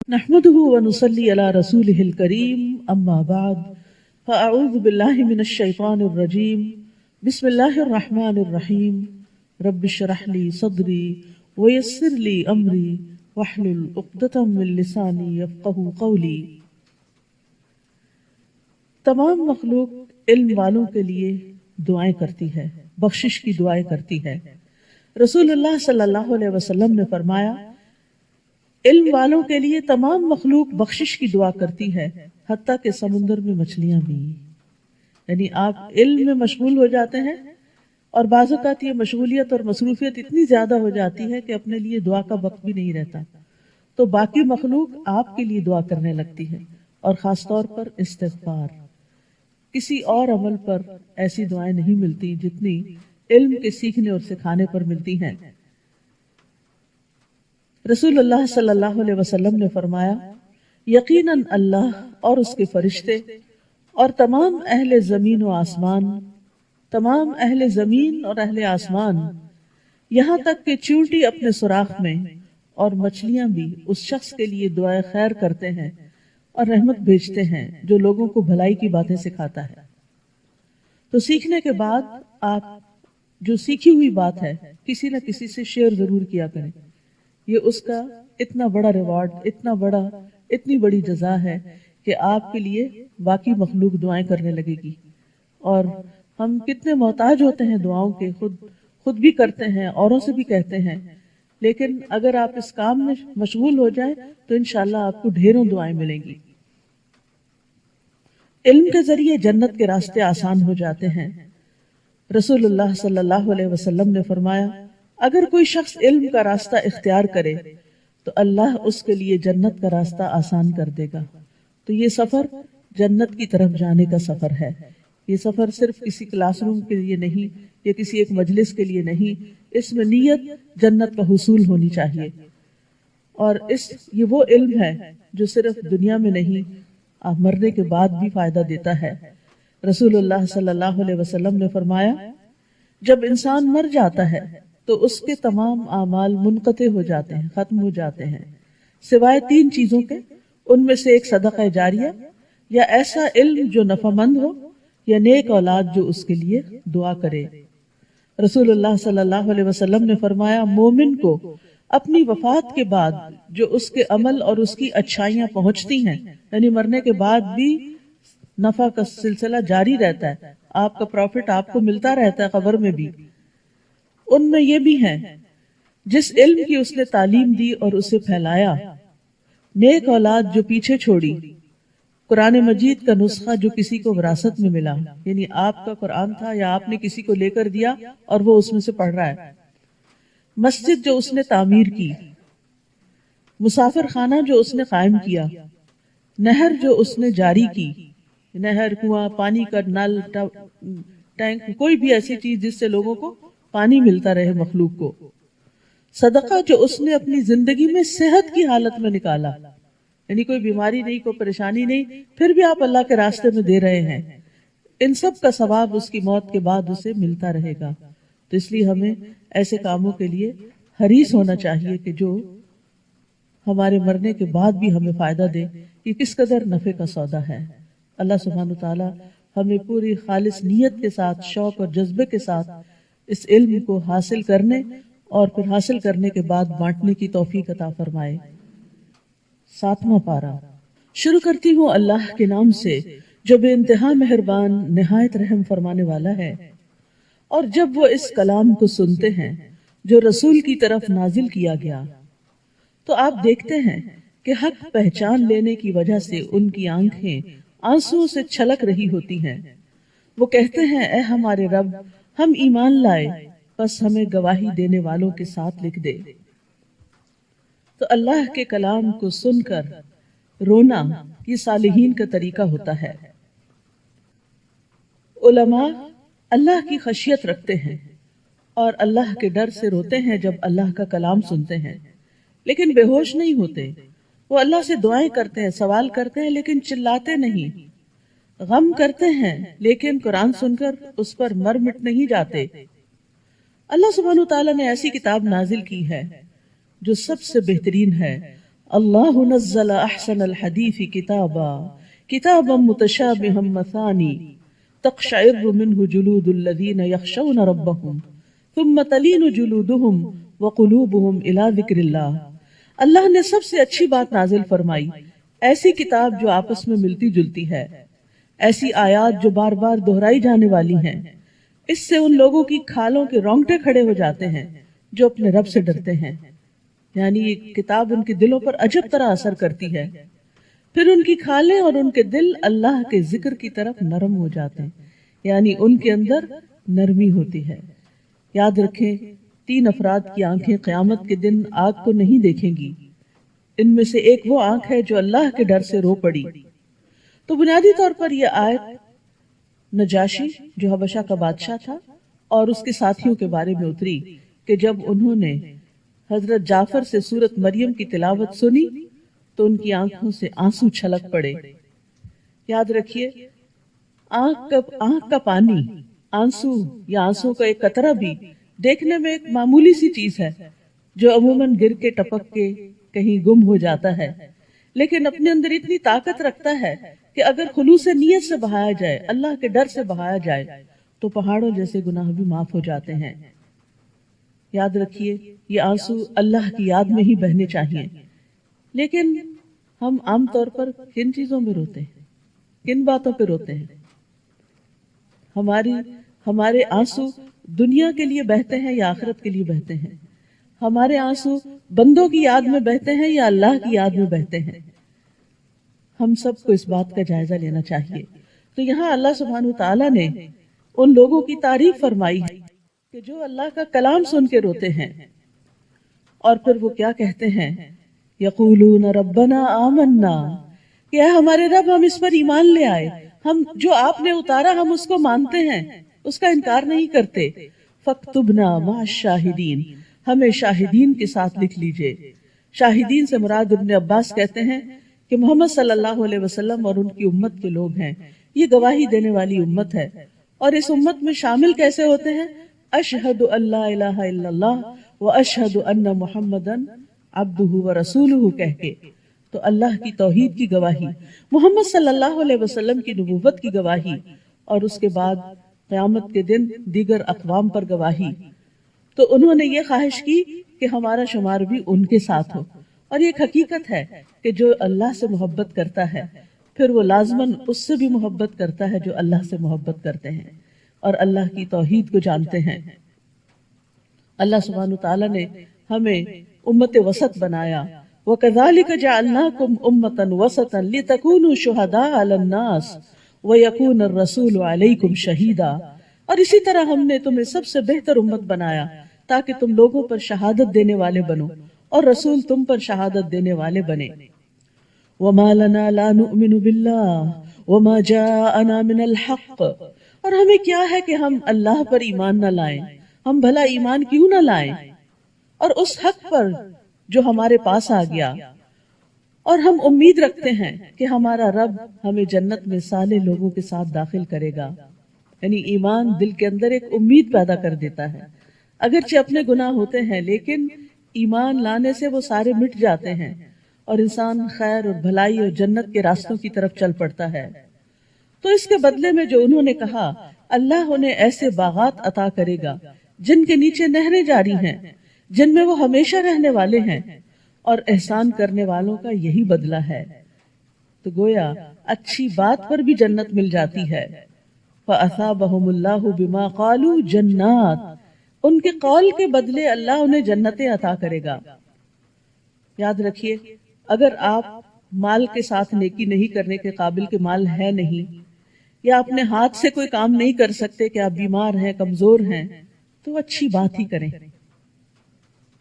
نحمده ونصلي على رسوله الكريم اما بعد فاعوذ بالله من الشيطان الرجيم بسم الله الرحمن الرحيم رب اشرح لي صدري ويسر لي امري واحلل عقدة من لساني يفقهوا قولي۔ تمام مخلوق علم والوں کے لیے دعائیں کرتی ہے، بخشش کی دعائیں کرتی ہے۔ رسول اللہ صلی اللہ علیہ وسلم نے فرمایا، علم والوں کے لیے تمام مخلوق بخشش کی دعا کرتی ہے، حتیٰ کہ سمندر میں مچھلیاں بھی۔ یعنی آپ علم میں مشغول ہو جاتے ہیں اور بعض اوقات یہ مشغولیت اور مصروفیت اتنی زیادہ ہو جاتی ہے کہ اپنے لیے دعا کا وقت بھی نہیں رہتا، تو باقی مخلوق آپ کے لیے دعا کرنے لگتی ہے، اور خاص طور پر استغفار۔ کسی اور عمل پر ایسی دعائیں نہیں ملتی جتنی علم کے سیکھنے اور سکھانے پر ملتی ہیں۔ رسول اللہ صلی اللہ علیہ وسلم نے فرمایا، یقیناً اللہ اور اس کے فرشتے اور تمام اہل زمین و آسمان، تمام اہل زمین اور اہل آسمان، یہاں تک کہ چیونٹی اپنے سوراخ میں اور مچھلیاں بھی اس شخص کے لیے دعائے خیر کرتے ہیں اور رحمت بھیجتے ہیں جو لوگوں کو بھلائی کی باتیں سکھاتا ہے۔ تو سیکھنے کے بعد آپ جو سیکھی ہوئی بات ہے کسی نہ کسی سے شیئر ضرور کیا کریں۔ یہ اس کا اتنا بڑا ریوارڈ، اتنی بڑی جزا ہے کہ آپ کے لیے باقی مخلوق دعائیں کرنے لگے گی۔ اور ہم کتنے محتاج ہوتے ہیں دعاؤں کے، خود بھی کرتے ہیں، اوروں سے بھی کہتے ہیں، لیکن اگر آپ اس کام میں مشغول ہو جائیں تو انشاءاللہ آپ کو ڈھیروں دعائیں ملیں گی۔ علم کے ذریعے جنت کے راستے آسان ہو جاتے ہیں۔ رسول اللہ صلی اللہ علیہ وسلم نے فرمایا، اگر کوئی شخص علم کا راستہ اختیار کرے تو اللہ اس کے لیے جنت کا راستہ آسان کر دے گا۔ تو یہ سفر جنت کی طرف جانے کا سفر ہے۔ یہ سفر صرف کسی کلاس روم کے لیے نہیں یا کسی ایک مجلس کے لیے نہیں، اس میں نیت جنت کا حصول ہونی چاہیے۔ اور یہ وہ علم ہے جو صرف دنیا میں نہیں، آپ مرنے کے بعد بھی فائدہ دیتا ہے۔ رسول اللہ صلی اللہ علیہ وسلم نے فرمایا، جب انسان مر جاتا ہے تو اس کے تمام اعمال منقطع ہو جاتے ہیں، ختم ہو جاتے ہیں، سوائے 3 چیزوں کے۔ ان میں سے ایک صدقہ جاریہ، یا ایسا علم جو نفع مند ہو، یا نیک اولاد جو اس کے لیے دعا کرے۔ رسول اللہ صلی اللہ علیہ وسلم نے فرمایا، مومن کو اپنی وفات کے بعد جو اس کے عمل اور اس کی اچھائیاں پہنچتی ہیں، یعنی مرنے کے بعد بھی نفع کا سلسلہ جاری رہتا ہے، آپ کا پروفٹ آپ کو ملتا رہتا ہے قبر میں بھی۔ ان میں یہ بھی ہیں، جس علم کی اس نے تعلیم دی اور اسے پھیلایا، نیک اولاد جو پیچھے چھوڑی، قرآن مجید کا نسخہ جو کسی کو وراثت میں ملا، یعنی آپ کا قرآن تھا یا آپ نے کسی کو لے کر دیا اور وہ اس میں سے پڑھ رہا ہے، مسجد جو اس نے تعمیر کی، مسافر خانہ جو اس نے قائم کیا، نہر جو اس نے جاری کی، نہر، کنواں، پانی کا نل، ٹینک، کوئی بھی ایسی چیز جس سے لوگوں کو پانی ملتا رہے مخلوق کو، صدقہ جو اس نے اپنی زندگی میں صحت کی حالت میں نکالا، یعنی کوئی بیماری نہیں، کوئی پریشانی نہیں، پھر بھی آپ اللہ کے راستے میں دے رہے ہیں، ان سب کا ثواب اس کی موت کے بعد اسے ملتا رہے گا۔ تو اس لیے ہمیں ایسے کاموں کے لیے حریص ہونا چاہیے کہ جو ہمارے مرنے کے بعد بھی ہمیں فائدہ دے۔ یہ کس قدر نفع کا سودا ہے۔ اللہ سبحانہ وتعالی ہمیں پوری خالص نیت کے ساتھ، شوق اور جذبے کے ساتھ اس علم کو حاصل کرنے اور پھر حاصل کرنے کے بعد بانٹنے کی توفیق عطا فرمائے۔ 7واں پارہ شروع کرتی ہوں اللہ کے نام سے جو بے انتہا مہربان، نہایت رحم فرمانے والا ہے۔ اور جب وہ اس کلام کو سنتے ہیں جو رسول کی طرف نازل کیا گیا، تو آپ دیکھتے ہیں کہ حق پہچان لینے کی وجہ سے ان کی آنکھیں آنسوؤں سے چھلک رہی ہوتی ہیں۔ وہ کہتے ہیں، اے ہمارے رب، ہم ایمان لائے، بس ہمیں گواہی دینے والوں کے ساتھ لکھ دے۔ تو اللہ کے کلام کو سن کر رونا یہ صالحین کا طریقہ ہوتا ہے۔ علماء اللہ کی خشیت رکھتے ہیں اور اللہ کے ڈر سے روتے ہیں جب اللہ کا کلام سنتے ہیں، لیکن بے ہوش نہیں ہوتے۔ وہ اللہ سے دعائیں کرتے ہیں، سوال کرتے ہیں، لیکن چلاتے نہیں، غم کرتے ہیں، لیکن قرآن سن کر اس پر مر مٹ نہیں جاتے۔ اللہ سبحانہ وتعالیٰ نے ایسی کتاب نازل کی ہے جو سب سے بہترین ہے اللہ نزل احسن الحدیث کتابا متشابہا مثانی تقشعر منہ جلود الذین یخشون ربہم ثم تلین جلودہم وقلوبہم الی ذکر اللہ۔ اللہ نے سب سے اچھی بات نازل فرمائی، ایسی کتاب جو آپس میں ملتی جلتی ہے، ایسی آیات جو بار بار دہرائی جانے والی ہیں، اس سے ان لوگوں کی کھالوں کے رونگٹے کھڑے ہو جاتے ہیں جو اپنے رب سے ڈرتے ہیں، یعنی یہ کتاب ان کے دلوں پر عجب طرح اثر کرتی ہے، پھر ان کی کھالیں اور ان کے دل اللہ کے ذکر کی طرف نرم ہو جاتے ہیں، یعنی ان کے اندر نرمی ہوتی ہے۔ یاد رکھیں، 3 افراد کی آنکھیں قیامت کے دن آگ کو نہیں دیکھیں گی، ان میں سے ایک وہ آنکھ ہے جو اللہ کے ڈر سے رو پڑی۔ تو بنیادی طور پر یہ آیت نجاشی جو حبشہ کا بادشاہ تھا اور اس کے ساتھیوں کے بارے میں اتری کہ جب انہوں نے حضرت جعفر سے سورت مریم کی تلاوت سنی تو ان کی آنکھوں سے آنسو چھلک پڑے۔ یاد رکھیے، آنکھ کا پانی، آنسو یا آنسو کا ایک قطرہ بھی دیکھنے میں ایک معمولی سی چیز ہے جو عموماً گر کے ٹپک کے کہیں گم ہو جاتا ہے، لیکن اپنے اندر اتنی طاقت رکھتا ہے کہ اگر خلوص نیت سے بہایا جائے، اللہ کے ڈر سے بہایا جائے، تو پہاڑوں جیسے گناہ بھی معاف ہو جاتے ہیں۔ یاد رکھیے، یہ آنسو اللہ کی یاد میں ہی بہنے چاہیے۔ لیکن ہم عام طور پر کن چیزوں میں روتے ہیں، کن باتوں پہ روتے ہیں؟ ہمارے آنسو دنیا کے لیے بہتے ہیں یا آخرت کے لیے بہتے ہیں؟ ہمارے آنسو بندوں کی یاد میں بہتے ہیں یا اللہ کی یاد میں بہتے ہیں؟ ہم سب کو اس بات کا جائزہ لینا چاہیے۔ تو یہاں اللہ سبحانہ وتعالی نے ان لوگوں کی تعریف فرمائی ہے کہ جو اللہ کا کلام سن کے روتے ہیں، اور پھر وہ کیا کہتے ہیں؟ یقولون ربنا آمنا، کہ اے ہمارے رب ہم اس پر ایمان لے آئے، ہم جو آپ نے اتارا ہم اس کو مانتے ہیں، اس کا انکار نہیں کرتے، فاکتبنا مع الشاہدین، ہمیں شاہدین کے ساتھ لکھ لیجئے۔ شاہدین سے مراد ابن عباس کہتے ہیں کہ محمد صلی اللہ علیہ وسلم اور ان کی امت کے لوگ ہیں، یہ گواہی دینے والی امت ہے۔ اور اس امت میں شامل کیسے ہوتے ہیں؟ اشہد ان لا الہ الا اللہ و اشہد ان محمدن عبدہ و رسولہ کہہ کے، تو اللہ کی توحید کی گواہی، محمد صلی اللہ علیہ وسلم کی نبوت کی گواہی، اور اس کے بعد قیامت کے دن دیگر اقوام پر گواہی۔ تو انہوں نے یہ خواہش کی کہ ہمارا شمار بھی ان کے ساتھ ہو، اور یہ ایک حقیقت ہے کہ جو اللہ سے محبت کرتا ہے پھر وہ لازماً اس سے بھی محبت کرتا ہے جو اللہ سے محبت کرتے ہیں اور اللہ کی توحید کو جانتے ہیں۔ اللہ سبحانہ وتعالی نے ہمیں امت وسط بنایا، وَكَذَلِكَ جَعَلْنَاكُمْ أُمَّةً وَسَطًا لِتَكُونُوا شُهَدَاءَ عَلَى النَّاسِ وَيَكُونَ الرَّسُولُ عَلَيْكُمْ شَهِيدًا، اور اسی طرح ہم نے تمہیں سب سے بہتر امت بنایا تاکہ تم لوگوں پر شہادت دینے والے بنو اور رسول تم پر شہادت دینے والے بنے۔ وَمَا لَنَا لَا نُؤْمِنُ بِاللَّهِ وَمَا جَاءَنَا مِنَ الْحَقِّ، اور ہمیں کیا ہے کہ ہم اللہ پر ایمان نہ لائیں، ہم بھلا ایمان کیوں نہ لائیں، اور اس حق پر جو ہمارے پاس آ گیا، اور ہم امید رکھتے ہیں کہ ہمارا رب ہمیں جنت میں صالح لوگوں کے ساتھ داخل کرے گا۔ یعنی ایمان دل کے اندر ایک امید پیدا کر دیتا ہے، اگرچہ اپنے گناہ ہوتے ہیں لیکن ایمان لانے سے وہ سارے مٹ جاتے ہیں اور انسان خیر اور بھلائی اور جنت کے راستوں کی طرف چل پڑتا ہے۔ تو اس کے بدلے میں جو انہوں نے کہا، اللہ انہیں ایسے باغات عطا کرے گا جن کے نیچے نہریں جاری ہیں، جن میں وہ ہمیشہ رہنے والے ہیں، اور احسان کرنے والوں کا یہی بدلہ ہے۔ تو گویا اچھی بات پر بھی جنت مل جاتی ہے۔ فَأَثَابَهُمُ اللَّهُ بِمَا قَالُوا جَنَّاتٍ، ان کے قول کے بدلے اللہ انہیں جنتیں عطا کرے گا۔ یاد رکھیے، اگر آپ مال کے ساتھ نیکی نہیں کرنے کے قابل کے مال ہے نہیں، یا اپنے ہاتھ سے کوئی کام نہیں کر سکتے کہ آپ بیمار ہیں، کمزور ہیں، تو اچھی بات ہی کریں۔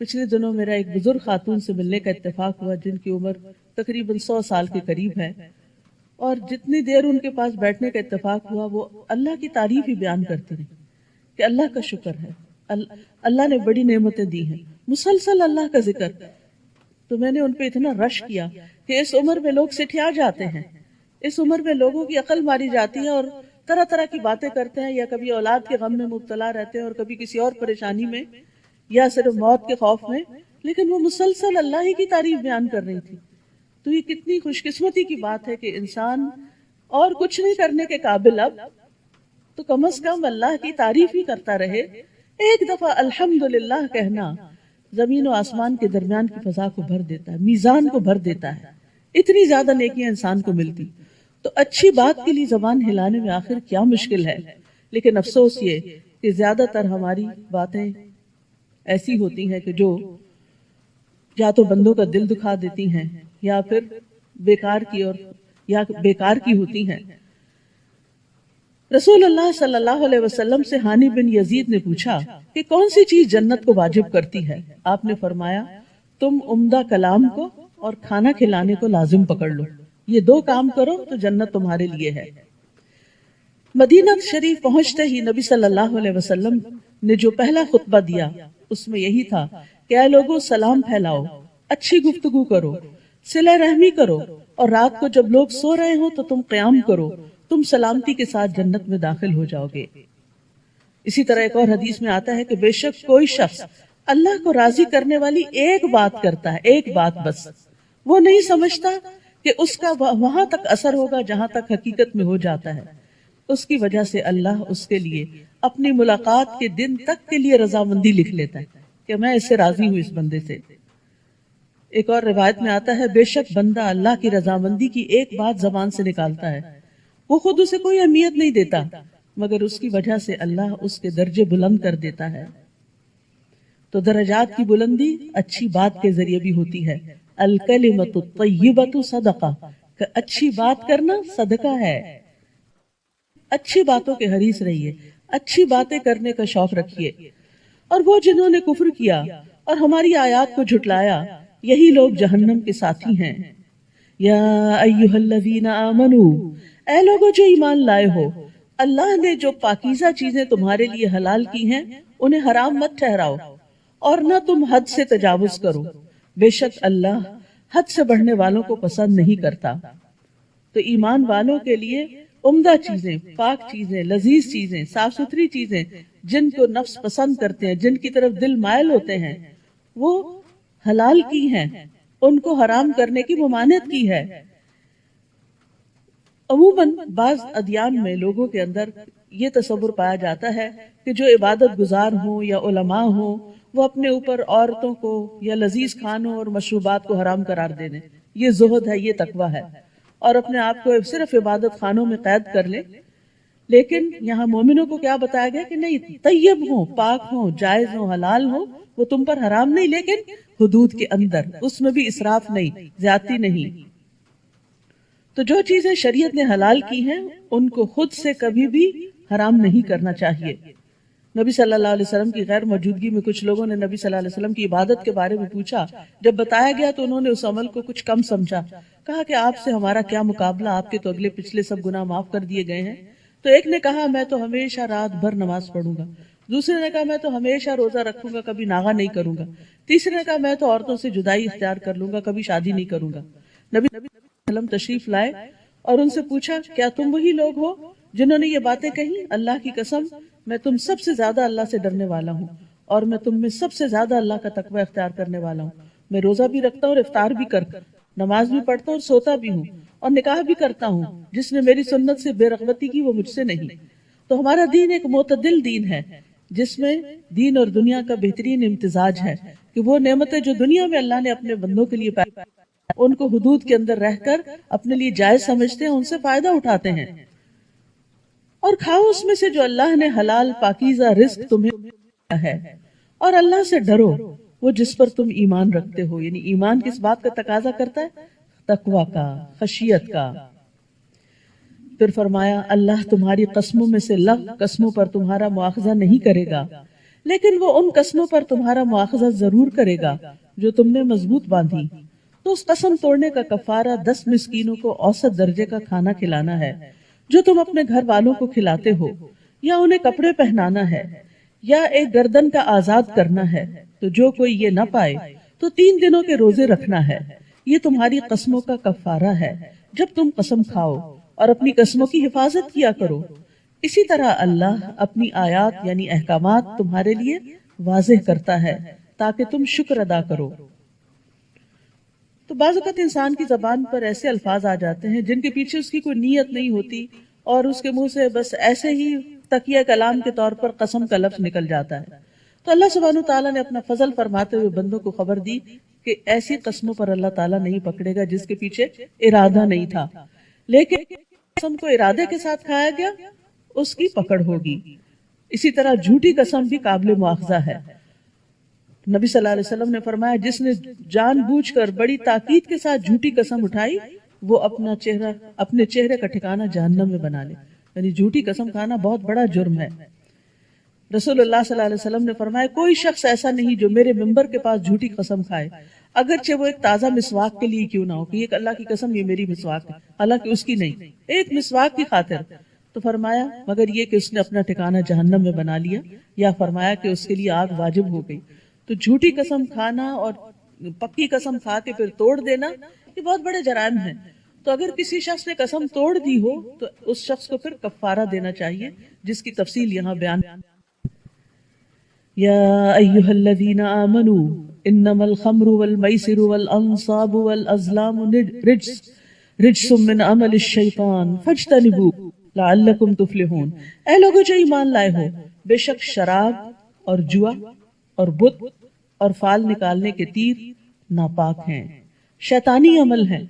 پچھلے دنوں میرا ایک بزرگ خاتون سے ملنے کا اتفاق ہوا جن کی عمر تقریباً 100 سال کے قریب ہے، اور جتنی دیر ان کے پاس بیٹھنے کا اتفاق ہوا وہ اللہ کی تعریف ہی بیان کرتے رہے کہ اللہ کا شکر ہے، اللہ نے بڑی نعمتیں دی ہیں، مسلسل اللہ کا ذکر۔ تو میں نے ان پہ اتنا رش کیا کہ اس عمر میں لوگ سٹھیا جاتے ہیں، اس عمر میں لوگوں کی عقل ماری جاتی ہے اور طرح طرح کی باتیں کرتے ہیں، یا کبھی اولاد کے غم میں مبتلا رہتے ہیں اور کبھی کسی اور پریشانی میں، یا صرف موت کے خوف میں، لیکن وہ مسلسل اللہ ہی کی تعریف بیان کر رہی تھی. تو یہ کتنی خوش قسمتی کی بات ہے کہ انسان اور کچھ نہیں کرنے کے قابل اب تو کم از کم اللہ کی تعریف ہی کرتا رہے. ایک دفعہ الحمدللہ کہنا زمین و آسمان کے درمیان کی فضا کو بھر دیتا ہے، میزان کو بھر دیتا ہے. اتنی زیادہ نیکیاں انسان کو ملتی. تو اچھی بات کے لیے زبان ہلانے میں آخر کیا مشکل ہے. لیکن افسوس یہ کہ زیادہ تر ہماری باتیں ایسی ہوتی ہیں کہ جو یا تو بندوں کا دل دکھا دیتی ہیں یا پھر بیکار کی ہوتی ہیں. رسول اللہ صلی اللہ علیہ وسلم سے ہانی بن یزید نے پوچھا کہ کون سی چیز جنت کو واجب کرتی ہے. آپ نے فرمایا تم عمدہ کلام کو اور کھانا کھلانے کو لازم پکڑ لو. یہ دو کام کرو تو جنت تمہارے لیے ہے. مدینہ شریف پہنچتے ہی نبی صلی اللہ علیہ وسلم نے جو پہلا خطبہ دیا اس میں یہی تھا کہ اے لوگوں سلام پھیلاؤ، اچھی گفتگو کرو، صلہ رحمی کرو، اور رات کو جب لوگ سو رہے ہوں تو تم قیام کرو، تم سلامتی کے ساتھ جنت میں داخل ہو جاؤ گے. اسی طرح ایک اور حدیث میں آتا ہے کہ بے شک کوئی شخص اللہ کو راضی کرنے والی ایک بات کرتا ہے، ایک بات بس، وہ نہیں سمجھتا کہ اس کا وہاں تک اثر ہوگا جہاں تک حقیقت میں ہو جاتا ہے. اس کی وجہ سے اللہ اس کے لیے اپنی ملاقات کے دن تک کے لیے رضامندی لکھ لیتا ہے کہ میں اس سے راضی ہوں، اس بندے سے. ایک اور روایت میں آتا ہے بے شک بندہ اللہ کی رضامندی کی ایک بات زبان سے نکالتا ہے، وہ خود اسے کوئی اہمیت نہیں دیتا مگر اس کی وجہ سے اللہ اس کے درجے بلند کر دیتا ہے. تو درجات کی بلندی اچھی بات کے ذریعے بھی ہوتی ہے. الکلمۃ الطیبۃ صدقہ، کہ اچھی بات کرنا صدقہ ہے. اچھی باتوں کے حریص رہیے، اچھی باتیں کرنے کا شوق رکھیے. اور وہ جنہوں نے کفر کیا اور ہماری آیات کو جھٹلایا یہی لوگ جہنم کے ساتھی ہیں. یا ایھا الذین آمنوا، اے لوگوں جو ایمان لائے ہو، اللہ نے جو پاکیزہ چیزیں تمہارے لیے حلال کی ہیں انہیں حرام مت ٹھہراؤ اور نہ تم حد سے تجاوز کرو، بے شک اللہ حد سے بڑھنے والوں کو پسند نہیں کرتا. تو ایمان والوں کے لیے عمدہ چیزیں، پاک چیزیں، لذیذ چیزیں، صاف ستھری چیزیں جن کو نفس پسند کرتے ہیں، جن کی طرف دل مائل ہوتے ہیں، وہ حلال کی ہیں، ان کو حرام کرنے کی ممانعت کی ہے. عموماً بعض ادیان میں لوگوں کے اندر یہ تصور پایا جاتا ہے کہ جو عبادت گزار ہوں یا علماء ہوں وہ اپنے اوپر عورتوں کو یا لذیذ کھانوں اور مشروبات کو حرام قرار دے دیں. یہ زہد ہے، یہ تقویٰ ہے، اور اپنے آپ کو صرف عبادت خانوں میں قید کر لیں. لیکن یہاں مومنوں کو کیا بتایا گیا کہ نہیں، طیب ہوں، پاک ہوں، جائز ہوں، حلال ہوں، وہ تم پر حرام نہیں لیکن حدود کے اندر، اس میں بھی اسراف نہیں، زیادتی نہیں. تو جو چیزیں شریعت نے حلال کی ہیں ان کو خود سے کبھی بھی حرام نہیں کرنا چاہیے. نبی صلی اللہ علیہ وسلم کی غیر موجودگی میں کچھ لوگوں نے نبی صلی اللہ علیہ وسلم کی عبادت کے بارے میں پوچھا. جب بتایا گیا تو انہوں نے اس عمل کو کچھ کم سمجھا، کہا کہ آپ سے ہمارا کیا مقابلہ، آپ کے تو اگلے پچھلے سب گناہ معاف کر دیے گئے ہیں. تو ایک نے کہا میں تو ہمیشہ رات بھر نماز پڑھوں گا. دوسرے نے کہا میں تو ہمیشہ روزہ رکھوں گا، کبھی ناغہ نہیں کروں گا. تیسرے نے کہا میں تو عورتوں سے جدائی اختیار کر لوں گا، کبھی شادی نہیں کروں گا. نبی صلی اللہ علیہ وسلم تشریف لائے اور ان سے پوچھا کیا تم وہی لوگ ہو جنہوں نے یہ باتیں کہیں؟ اللہ کی قسم میں تم سب سے زیادہ اللہ سے ڈرنے والا ہوں اور میں تم میں سب سے زیادہ اللہ کا تقوی اختیار کرنے والا ہوں. میں روزہ بھی رکھتا ہوں اور افطار بھی کرتا ہوں، نماز بھی پڑھتا ہوں اور سوتا بھی ہوں، اور نکاح بھی کرتا ہوں. جس نے میری سنت سے بے رغبتی کی وہ مجھ سے نہیں. تو ہمارا دین ایک معتدل دین ہے جس میں دین اور دنیا کا بہترین امتزاج ہے کہ وہ نعمتیں جو دنیا میں اللہ نے اپنے بندوں کے لیے ان کو حدود کے اندر رہ کر اپنے لیے جائز سمجھتے ہیں، ان سے فائدہ اٹھاتے ہیں. اور کھاؤ اس میں سے جو اللہ نے حلال پاکیزہ رزق تمہیں دیا ہے، اور اللہ سے ڈرو وہ جس پر تم ایمان رکھتے ہو. یعنی ایمان کس بات کا تقاضا کرتا ہے؟ تقویٰ کا، خشیت کا. پھر فرمایا اللہ تمہاری قسموں میں سے لغو قسموں پر تمہارا مواخذہ نہیں کرے گا، لیکن وہ ان قسموں پر تمہارا مواخذہ ضرور کرے گا جو تم نے مضبوط باندھی. تو اس قسم توڑنے کا کفارہ 10 مسکینوں کو اوسط درجے کا کھانا کھلانا ہے جو تم اپنے گھر والوں کو کھلاتے ہو، یا انہیں کپڑے پہنانا ہے، یا ایک گردن کا آزاد کرنا ہے. تو جو کوئی یہ نہ پائے تو 3 دنوں کے روزے رکھنا ہے. یہ تمہاری قسموں کا کفارہ ہے جب تم قسم کھاؤ، اور اپنی قسموں کی حفاظت کیا کرو. اسی طرح اللہ اپنی آیات یعنی احکامات تمہارے لیے واضح کرتا ہے تاکہ تم شکر ادا کرو۔ تو بعض اوقات انسان کی زبان پر ایسے الفاظ آ جاتے ہیں جن کے پیچھے اس کی کوئی نیت نہیں ہوتی اور اس کے منہ سے بس ایسے ہی تکیہ کلام کے طور پر قسم کا لفظ نکل جاتا ہے۔ تو اللہ سبحانہ تعالیٰ نے اپنا فضل فرماتے ہوئے بندوں کو خبر دی کہ ایسی قسموں پر اللہ تعالیٰ نہیں پکڑے گا جس کے پیچھے ارادہ نہیں تھا، لیکن قسم کو ارادے کے ساتھ کھایا گیا اس کی پکڑ ہوگی۔ اسی طرح جھوٹی قسم بھی قابل مواخذہ ہے۔ نبی صلی اللہ علیہ وسلم نے فرمایا جس نے جان بوجھ کر بڑی تاکید کے ساتھ جھوٹی قسم اٹھائی وہ اپنے چہرے کا ٹھکانہ جہنم میں بنا لے، یعنی جھوٹی قسم کھانا بہت بڑا جرم ہے۔ رسول اللہ صلی اللہ علیہ وسلم نے فرمایا کوئی شخص ایسا نہیں جو میرے منبر کے پاس جھوٹی قسم کھائے، اگرچہ وہ ایک تازہ مسواک کے لیے کیوں نہ ہو کہ یہ اللہ کی قسم یہ میری مسواک ہے، حالانکہ اس کی نہیں، ایک مسواک کی خاطر۔ تو فرمایا مگر یہ کہ اس نے اپنا ٹھکانہ جہنم میں بنا لیا، یا فرمایا کہ اس کے لیے آگ واجب ہو گئی۔ تو جھوٹی قسم کھانا اور پکی قسم کھا کے پھر توڑ دینا یہ بہت بڑے جرائم ہیں۔ تو اگر کسی شخص نے قسم توڑ دی ہو تو اس شخص کو پھر کفارہ دینا چاہیے، جس کی تفصیل یہاں بیان۔ یا ایھا الذین آمنوا انما الخمر والمیسر والانصاب والازلام رجس من عمل الشیطان فاجتنبوه لعلکم تفلحون۔ اے لوگو جو ایمان لائے ہو، بے شک شراب اور جوا اور بت اور فال نکالنے کے تیر ناپاک ہیں، شیطانی عمل ہیں،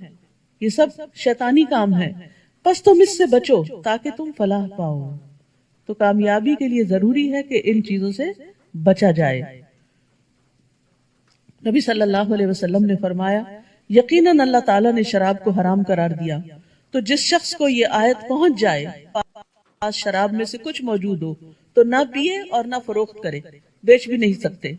یہ سب شیطانی کام ہے، پس تم اس سے بچو تاکہ تم فلاح پاؤ۔ تو کامیابی کے لیے ضروری ہے کہ ان چیزوں سے بچا جائے۔ نبی صلی اللہ علیہ وسلم نے فرمایا یقیناً اللہ تعالیٰ نے شراب کو حرام قرار دیا، تو جس شخص کو یہ آیت پہنچ جائے پاس شراب میں سے کچھ موجود ہو تو نہ پیے اور نہ فروخت کرے، بیچ بھی نہیں سکتے۔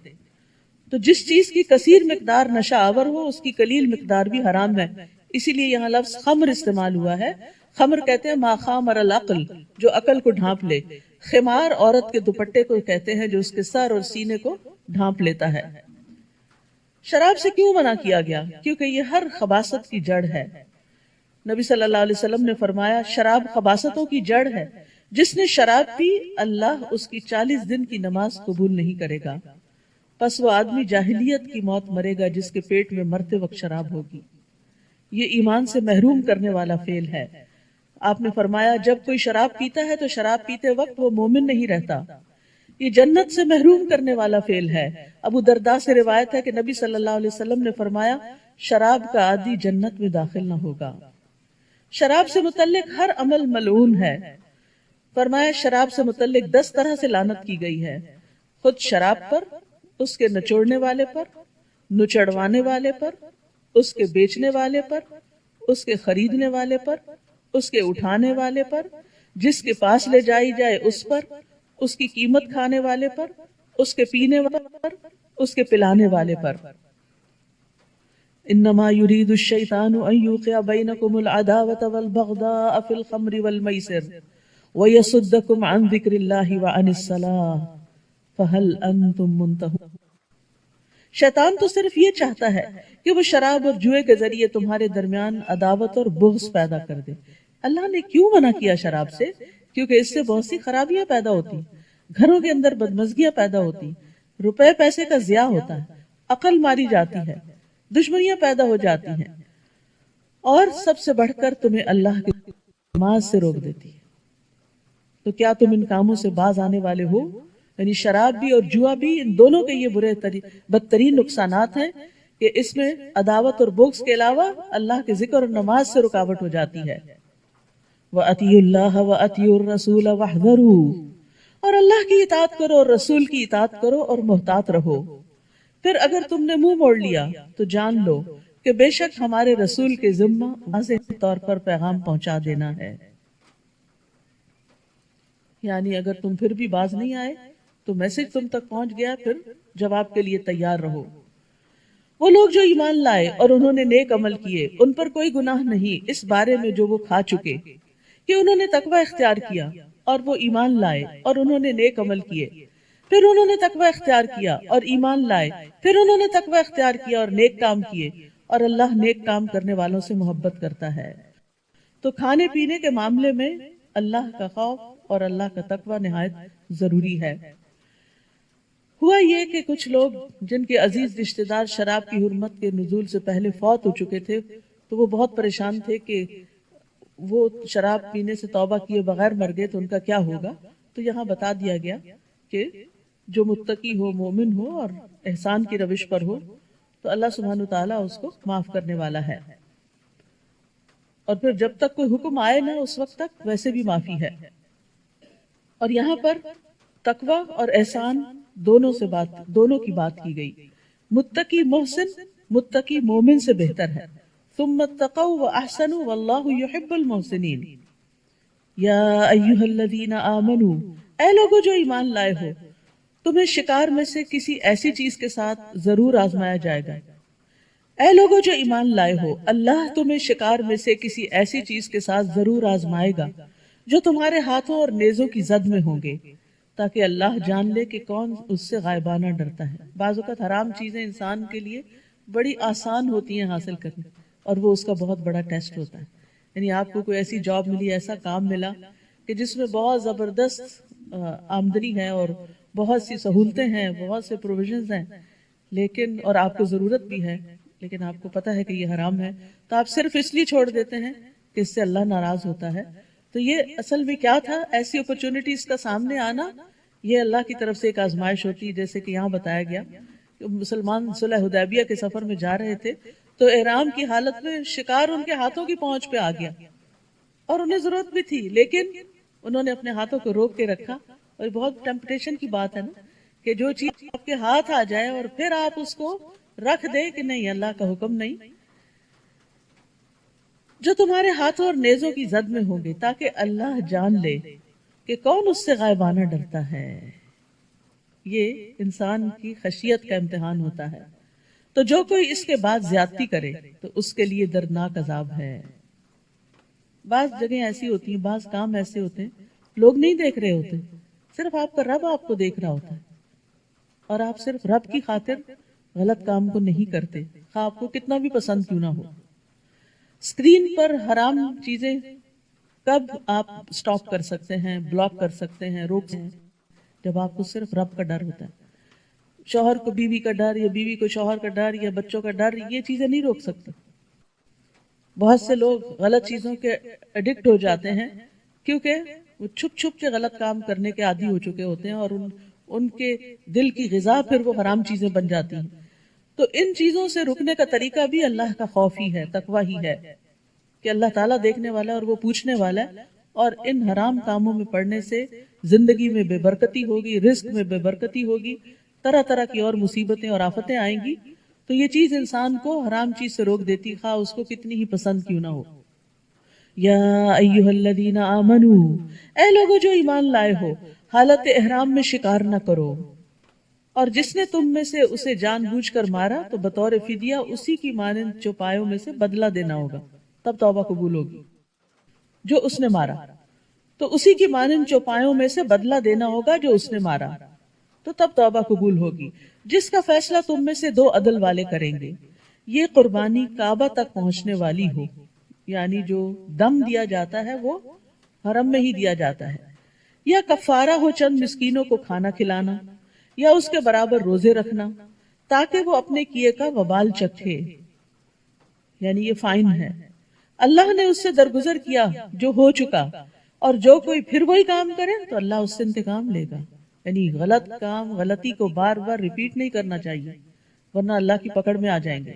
تو جس چیز کی کثیر مقدار نشہ آور ہو اس کی قلیل مقدار بھی حرام ہے، اسی لیے یہاں لفظ خمر استعمال ہوا ہے۔ خمر کہتے ہیں ما خامر العقل، جو عقل کو ڈھانپ لے۔ خمار عورت کے دوپٹے کو کہتے ہیں جو اس کے سر اور سینے کو ڈھانپ لیتا ہے۔ شراب سے کیوں منع کیا گیا؟ کیونکہ یہ ہر خباثت کی جڑ ہے۔ نبی صلی اللہ علیہ وسلم نے فرمایا شراب خباثتوں کی جڑ ہے، جس نے شراب پی اللہ اس کی 40 دن کی نماز قبول نہیں کرے گا، پس وہ آدمی جاہلیت کی موت مرے گا جس کے پیٹ میں مرتے وقت شراب ہوگی۔ یہ ایمان سے محروم کرنے والا فعل ہے۔ آپ نے فرمایا جب کوئی شراب پیتا ہے تو شراب پیتے وقت وہ مومن نہیں رہتا، یہ جنت سے محروم کرنے والا فعل ہے۔ ابو درداء سے روایت ہے کہ نبی صلی اللہ علیہ وسلم نے فرمایا شراب کا عادی جنت میں داخل نہ ہوگا۔ شراب سے متعلق ہر عمل ملعون ہے۔ فرمایا شراب سے متعلق 10 طرح سے لعنت کی گئی ہے، خود شراب پر، اس کے نچوڑنے والے پر، نچڑوانے والے پر، اس کے بیچنے والے پر، اس کے خریدنے والے پر، اس کے اٹھانے والے پر، جس کے پاس لے جائی جائے اس پر، اس کی قیمت کھانے والے پر، اس کے پینے والے پر، اس کے پلانے والے پر۔ انما يريد الشيطان ان يوقع بينكم العداوة والبغضاء في الخمر والميسر ويصدكم عن ذكر الله وعن الصلاة فهل انتم منتهون۔ شیطان تو صرف یہ چاہتا ہے کہ وہ شراب اور جوئے کے ذریعے تمہارے درمیان عداوت اور بغض پیدا کر دے۔ اللہ نے کیوں منع کیا شراب سے؟ کیونکہ اس سے بہت سی خرابیاں پیدا ہوتی، گھروں کے اندر بدمزگیاں پیدا ہوتی، روپے پیسے کا ضیاع ہوتا ہے، عقل ماری جاتی ہے، دشمنیاں پیدا ہو جاتی ہیں، اور سب سے بڑھ کر تمہیں اللہ کی نماز سے روک دیتی ہے۔ تو کیا تم ان کاموں سے باز آنے والے ہو؟ یعنی شراب بھی اور جوا بھی، ان دونوں کے یہ بدترین نقصانات ہیں کہ اس میں عداوت اور بغض کے علاوہ اللہ کے ذکر اور نماز سے رکاوٹ ہو جاتی ہے۔ وَأَطِيعُوا اللَّهَ وَأَطِيعُوا الرَّسُولَ وَاحْذَرُوا، اور اللہ کی اطاعت کرو اور رسول کی اطاعت کرو اور محتاط رہو۔ پھر اگر تم نے منہ موڑ لیا تو جان لو کہ بے شک ہمارے رسول کے ذمہ واضح طور پر پیغام پہنچا دینا ہے۔ یعنی اگر تم پھر بھی باز نہیں آئے تو میسج تم تک پہنچ گیا، پھر جواب کے لیے تیار رہو۔ وہ لوگ جو ایمان لائے اور انہوں نے نیک عمل کیے ان پر کوئی گناہ نہیں اس بارے میں جو وہ کھا چکے، کہ انہوں نے تقوی اختیار کیا اور وہ ایمان لائے اور انہوں نے نیک عمل کیے، پھر انہوں نے تقوی اختیار کیا اور ایمان لائے، پھر انہوں نے تقوی اختیار کیا اور نیک کام کیے، اور اللہ نیک کام کرنے والوں سے محبت کرتا ہے۔ تو کھانے پینے کے معاملے میں اللہ کا خوف اور اللہ کا تقوی نہایت ضروری ہے۔ ہوا یہ کہ کچھ لوگ جن کے عزیز رشتہ دار شراب کی حرمت کے نزول سے پہلے فوت ہو چکے تھے تو وہ بہت پریشان تھے کہ وہ شراب پینے سے توبہ کیے بغیر مر گئے تو ان کا کیا ہوگا. تو یہاں بتا دیا گیا کہ جو متقی ہو، مومن ہو اور احسان کی روش پر ہو تو اللہ سبحانہ وتعالیٰ اس کو معاف کرنے والا ہے، اور پھر جب تک کوئی حکم آئے نہ اس وقت تک ویسے بھی معافی ہے. اور یہاں پر تقوی اور احسان دونوں کی بات کی گئی. متقی محسن متقی مومن سے بہتر ہے. ثم اتقوا واحسنوا واللہ یحب المحسنین. یا ایھا الذین آمنوا، اے لوگو جو ایمان لائے ہو، تمہیں شکار میں سے کسی ایسی چیز کے ساتھ ضرور آزمایا جائے گا. اے لوگو جو ایمان لائے ہو، اللہ تمہیں شکار میں سے کسی ایسی چیز کے ساتھ ضرور آزمائے گا جو تمہارے ہاتھوں اور نیزوں کی زد میں ہوں گے، تاکہ اللہ جان لے کہ کون اس سے غائبانہ ڈرتا ہے. بعض اوقات حرام چیزیں انسان کے لیے بڑی آسان ہوتی ہیں حاصل کرنی، اور وہ اس کا بہت بڑا ٹیسٹ ہوتا ہے. یعنی آپ کو کوئی ایسی جاب ملی، ایسا کام ملا کہ جس میں بہت زبردست آمدنی ہے اور بہت سی سہولتیں ہیں، بہت سے پروویژنز ہیں، لیکن اور آپ کو ضرورت بھی ہے، لیکن آپ کو پتہ ہے کہ یہ حرام ہے، تو آپ صرف اس لیے چھوڑ دیتے ہیں کہ اس سے اللہ ناراض ہوتا ہے. تو یہ اصل میں کیا تھا؟ ایسی اپرچونٹیز کا سامنے آنا یہ اللہ کی طرف سے ایک آزمائش ہوتی ہے. جیسے کہ یہاں بتایا گیا کہ مسلمان صلح حدیبیہ کے سفر میں جا رہے تھے تو احرام کی حالت میں شکار ان کے ہاتھوں کی پہنچ پہ آ گیا، اور انہیں ضرورت بھی تھی لیکن انہوں نے اپنے ہاتھوں کو روک کے رکھا. اور بہت ٹیمپٹیشن کی بات ہے نا کہ جو چیز آپ کے ہاتھ آ جائے اور پھر آپ اس کو رکھ دیں کہ نہیں، اللہ کا حکم نہیں. جو تمہارے ہاتھوں اور نیزوں کی زد میں ہوں گے تاکہ اللہ جان لے کہ کون اس سے غائبانہ ڈرتا ہے. یہ انسان کی خشیت کا امتحان ہوتا ہے. تو جو کوئی اس کے بعد زیادتی کرے تو اس کے لیے دردناک عذاب ہے. بعض جگہیں ایسی ہوتی ہیں، بعض کام ایسے ہوتے ہیں لوگ نہیں دیکھ رہے ہوتے، صرف آپ کا رب آپ کو دیکھ رہا ہوتا ہے، اور آپ صرف رب کی خاطر غلط کام کو نہیں کرتے، خواہ آپ کو کتنا بھی پسند کیوں نہ ہو. اسکرین پر حرام چیزیں کب آپ سٹاپ کر سکتے ہیں، بلاک کر سکتے ہیں، روک سکتے ہیں؟ جب آپ کو صرف رب کا ڈر ہوتا ہے. شوہر کو بیوی کا ڈر، یا بیوی کو شوہر کا ڈر، یا بچوں کا ڈر، یہ چیزیں نہیں روک سکتی. بہت سے لوگ غلط چیزوں کے ایڈکٹ ہو جاتے ہیں کیونکہ وہ چھپ چھپ کے غلط کام کرنے کے عادی ہو چکے ہوتے ہیں، اور ان کے دل کی غذا پھر وہ حرام چیزیں بن جاتی ہیں. تو ان چیزوں سے رکنے کا طریقہ بھی اللہ کا خوف ہی ہے، تقوی ہی ہے کہ اللہ تعالیٰ دیکھنے والا ہے اور وہ پوچھنے والا ہے. اور ان حرام کاموں میں پڑنے سے زندگی میں بے برکتی ہوگی، رزق میں بے برکتی ہوگی، طرح طرح کی اور مصیبتیں اور آفتیں آئیں گی. تو یہ چیز انسان کو حرام چیز سے روک دیتی، خواہ اس کو کتنی ہی پسند کیوں نہ ہو. یا ایھا الذین آمنو، اے لوگو جو ایمان لائے ہو، حالت احرام میں شکار نہ کرو، اور جس نے تم میں سے اسے جان بوجھ کر مارا تو بطور فدیہ اسی کی مانند چوپایوں میں سے بدلہ دینا ہوگا، تب توبہ قبول ہوگی. جو اس نے مارا تو اسی کی مانند چوپایوں میں سے بدلہ دینا ہوگا جو اس نے مارا، تو تب توبہ قبول ہوگی. جس کا فیصلہ تم میں سے دو عدل والے کریں گے، یہ قربانی کعبہ تک پہنچنے والی ہو، یعنی جو دم دیا جاتا ہے وہ حرم میں ہی دیا جاتا ہے، یا کفارہ ہو چند مسکینوں کو کھانا کھلانا، یا اس کے برابر روزے رکھنا، تاکہ وہ اپنے کیے کا وبال چکھے. یعنی یہ فائن ہے، اللہ نے اس سے درگزر کیا جو ہو چکا، اور جو کوئی پھر وہی کام کرے تو اللہ اس سے انتقام لے گا. یعنی غلط کام، غلطی کو بار بار ریپیٹ نہیں کرنا چاہیے، ورنہ اللہ کی پکڑ میں آ جائیں گے.